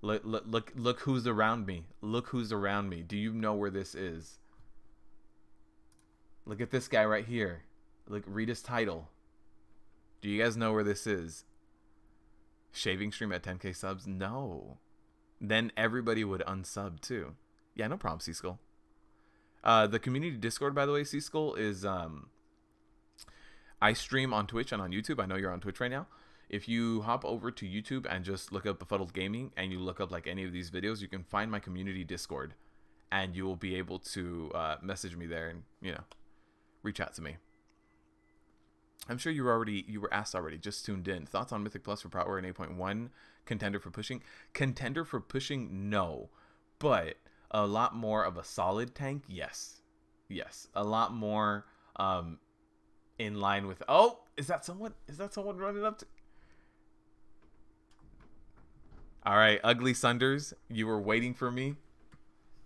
Look who's around me. Look who's around me. Do you know where this is? Look at this guy right here. Look, read his title. Do you guys know where this is? Shaving stream at 10k subs? No. Then everybody would unsub too. Yeah, no problem, C-Skull. The community Discord, by the way, C-Skull, is I stream on Twitch and on YouTube. I know you're on Twitch right now. If you hop over to YouTube and just look up Befuddled Gaming and you look up like any of these videos, you can find my community Discord, and you will be able to message me there and, you know, reach out to me. I'm sure you were asked already, just tuned in. Thoughts on Mythic Plus for Prot in 8.1? Contender for pushing? Contender for pushing, no. But a lot more of a solid tank, yes. Yes. A lot more in line with... Oh! Is that someone running up to... Alright, Ugly Sunders, you were waiting for me,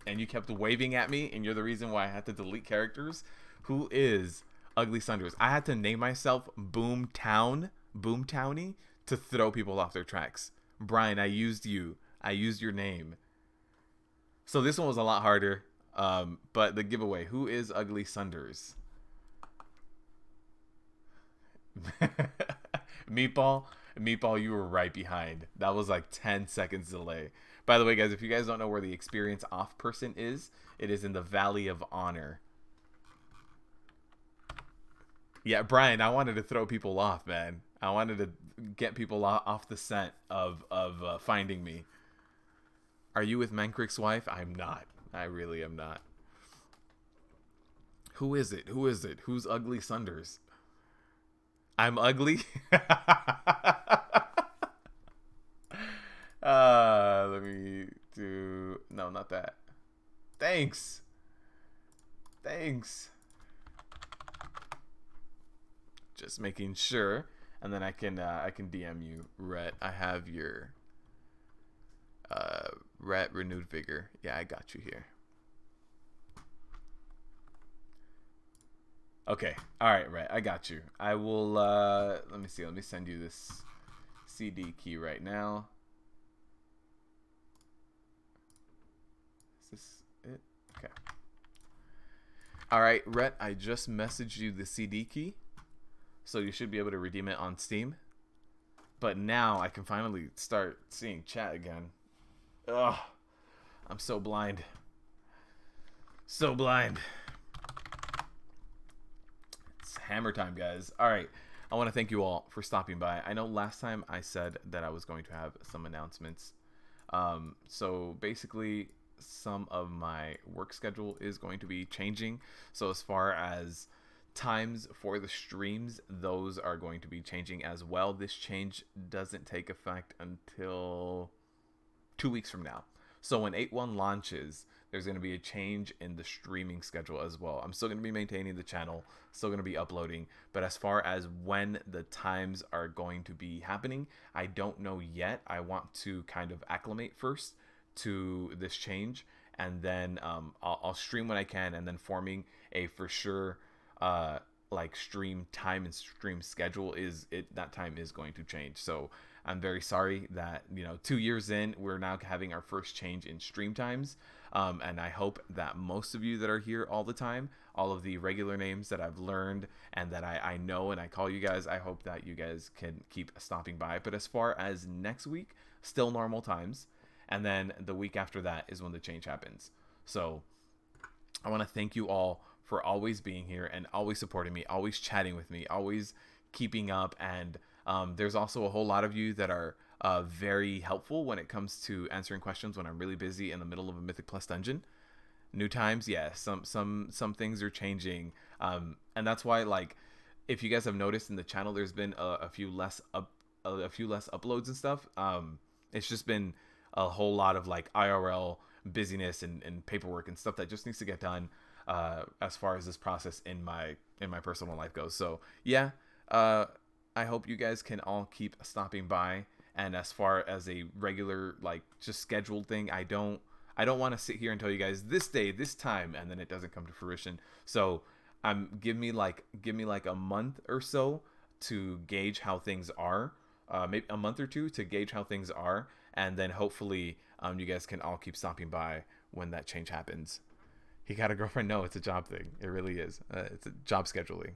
and you kept waving at me, and you're the reason why I had to delete characters. Who is Ugly Sunders? I had to name myself Boomtownie, to throw people off their tracks. Brian, I used you. I used your name. So this one was a lot harder, but the giveaway, who is Ugly Sunders? Meatball, you were right behind. That was like 10 seconds delay. By the way, guys, if you guys don't know where the experience off person is, it is in the Valley of Honor. Yeah, Brian, I wanted to throw people off, man. I wanted to get people off the scent of finding me. Are you with Mancrick's wife? I'm not. I really am not. Who is it? Who is it? Who's Ugly Sunders? I'm ugly? Let me do... No, not that. Thanks. Thanks. Just making sure. And then I can DM you, Rhett. I have your Rhett Renewed Vigor. Yeah, I got you here. Okay. All right, Rhett. I got you. I will let me see. Let me send you this CD key right now. Is this it? Okay. All right, Rhett, I just messaged you the CD key. So you should be able to redeem it on Steam. But now I can finally start seeing chat again. Ugh. I'm so blind. So blind. It's hammer time, guys. All right. I want to thank you all for stopping by. I know last time I said that I was going to have some announcements. So basically, some of my work schedule is going to be changing. So as far as times for the streams, those are going to be changing as well. This change doesn't take effect until 2 weeks from now. So when 8.1 launches, there's going to be a change in the streaming schedule as well. I'm still going to be maintaining the channel, still going to be uploading, but as far as when the times are going to be happening, I don't know yet. I want to kind of acclimate first to this change, and then I'll stream when I can, and then forming a for sure like stream time and stream schedule that time is going to change. So I'm very sorry that, you know, 2 years in, we're now having our first change in stream times. And I hope that most of you that are here all the time, all of the regular names that I've learned and that I know and I call you guys, I hope that you guys can keep stopping by. But as far as next week, still normal times. And then the week after that is when the change happens. So I want to thank you all for always being here and always supporting me, always chatting with me, always keeping up. And there's also a whole lot of you that are very helpful when it comes to answering questions when I'm really busy in the middle of a Mythic Plus dungeon. New times, yeah, some things are changing, and that's why, like, if you guys have noticed in the channel, there's been a few less uploads and stuff. It's just been a whole lot of like IRL busyness and paperwork and stuff that just needs to get done as far as this process in my personal life goes. So yeah, I hope you guys can all keep stopping by. And as far as a regular, like, just scheduled thing, I don't want to sit here and tell you guys this day, this time, and then it doesn't come to fruition. So give me like a month or so to gauge how things are. Maybe a month or two to gauge how things are, and then hopefully you guys can all keep stopping by when that change happens. He got a girlfriend? No, it's a job thing. It really is. It's a job scheduling.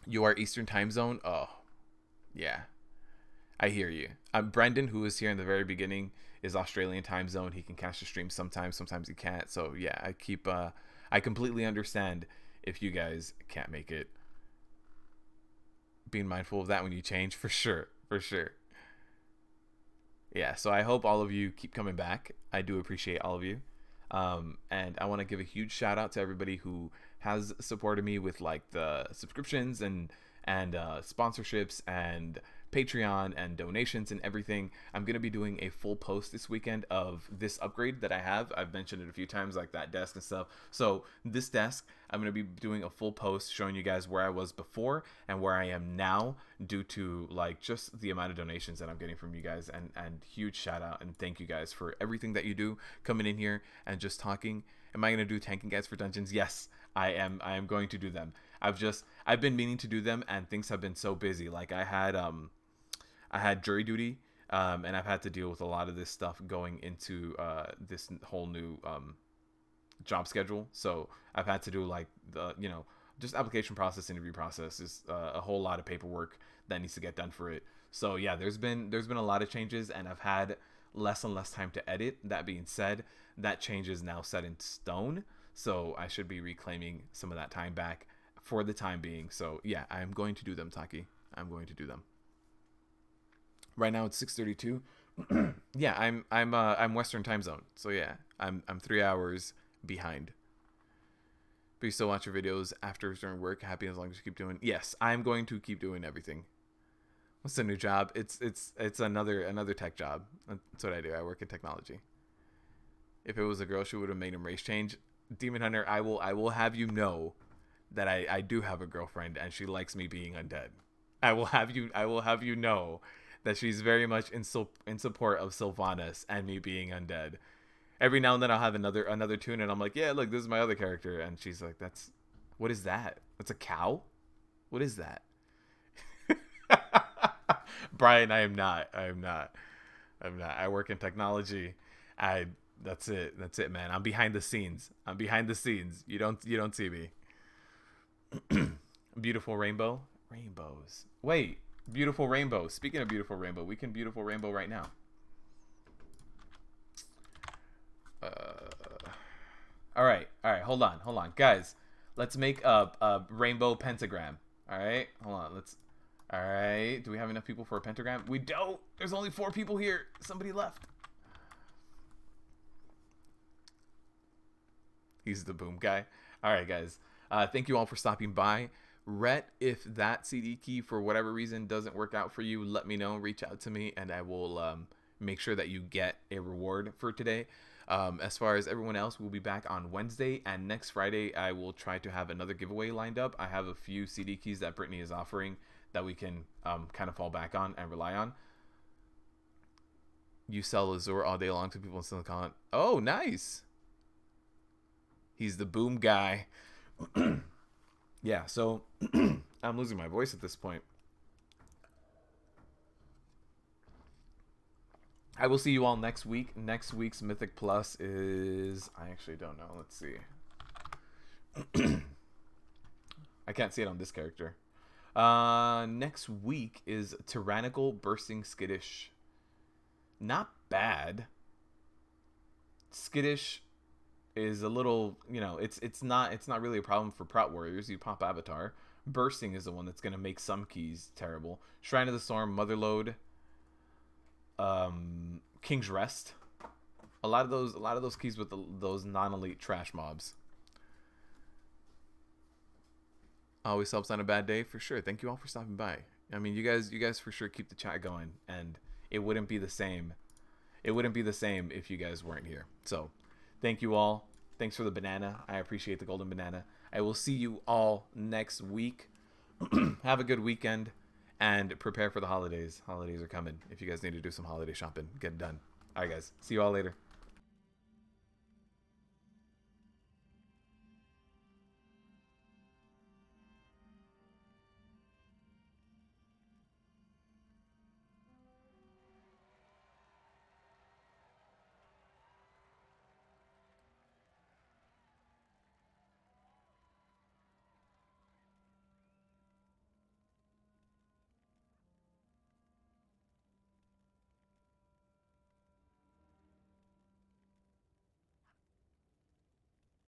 You are Eastern time zone? Oh, yeah. I hear you. Brendan, who was here in the very beginning, is Australian time zone. He can catch the stream sometimes he can't. So yeah, I completely understand if you guys can't make it. Being mindful of that when you change, for sure. Yeah, so I hope all of you keep coming back. I do appreciate all of you. And I want to give a huge shout out to everybody who has supported me with like the subscriptions and sponsorships and Patreon and donations and everything. I'm going to be doing a full post this weekend of this upgrade that I have. I've mentioned it a few times, like that desk and stuff. So this desk, I'm going to be doing a full post showing you guys where I was before and where I am now, due to like just the amount of donations that I'm getting from you guys. And huge shout out and thank you guys for everything that you do, coming in here and just talking. Am I going to do tanking guides for dungeons? Yes, I am going to do them. I've been meaning to do them, and things have been so busy. Like I had jury duty, and I've had to deal with a lot of this stuff going into this whole new job schedule. So I've had to do like the, just application process, interview process, is a whole lot of paperwork that needs to get done for it. So yeah, there's been a lot of changes, and I've had less and less time to edit. That being said, that change is now set in stone. So I should be reclaiming some of that time back for the time being. So yeah, I'm going to do them, Taki. I'm going to do them. Right now it's 6:32. Yeah, I'm Western time zone. So yeah, I'm 3 hours behind. But you still watch your videos after during work. Happy as long as you keep doing. Yes, I'm going to keep doing everything. What's the new job? It's another tech job. That's what I do. I work in technology. If it was a girl, she would have made him race change. Demon Hunter, I will have you know that I do have a girlfriend, and she likes me being undead. I will have you know that she's very much in support of Sylvanas and me being undead. Every now and then I'll have another tune, and I'm like, yeah, look, this is my other character, and she's like, what is that? That's a cow? What is that? Brian, I am not. I work in technology. That's it, man. I'm behind the scenes. You don't see me. Beautiful rainbows. Wait, beautiful rainbow. Speaking of beautiful rainbow, we can beautiful rainbow right now. All right. Hold on, guys. Let's make a rainbow pentagram. All right, hold on. All right. Do we have enough people for a pentagram? We don't. There's only 4 people here. Somebody left. He's the boom guy. All right, guys. Thank you all for stopping by. Rhett, if that CD key for whatever reason doesn't work out for you, let me know. Reach out to me, and I will make sure that you get a reward for today. As far as everyone else, we'll be back on Wednesday, and next Friday I will try to have another giveaway lined up. I have a few CD keys that Brittany is offering that we can kind of fall back on and rely on. You sell Azure all day long to people in Silicon. Oh, nice. He's the boom guy. Yeah, so I'm losing my voice at this point. I will see you all next week. Next week's Mythic Plus is... I actually don't know. Let's see. I can't see it on this character. Next week is Tyrannical Bursting Skittish. Not bad. Skittish is a little, you know, it's not really a problem for Prot warriors. You pop Avatar. Bursting is the one that's gonna make some keys terrible. Shrine of the Storm, Motherlode, King's Rest. A lot of those keys with those non-elite trash mobs. Always helps on a bad day, for sure. Thank you all for stopping by. I mean, you guys for sure keep the chat going, and it wouldn't be the same. It wouldn't be the same if you guys weren't here. So, thank you all. Thanks for the banana. I appreciate the golden banana. I will see you all next week. Have a good weekend, and prepare for the holidays. Holidays are coming. If you guys need to do some holiday shopping, get it done. All right, guys. See you all later.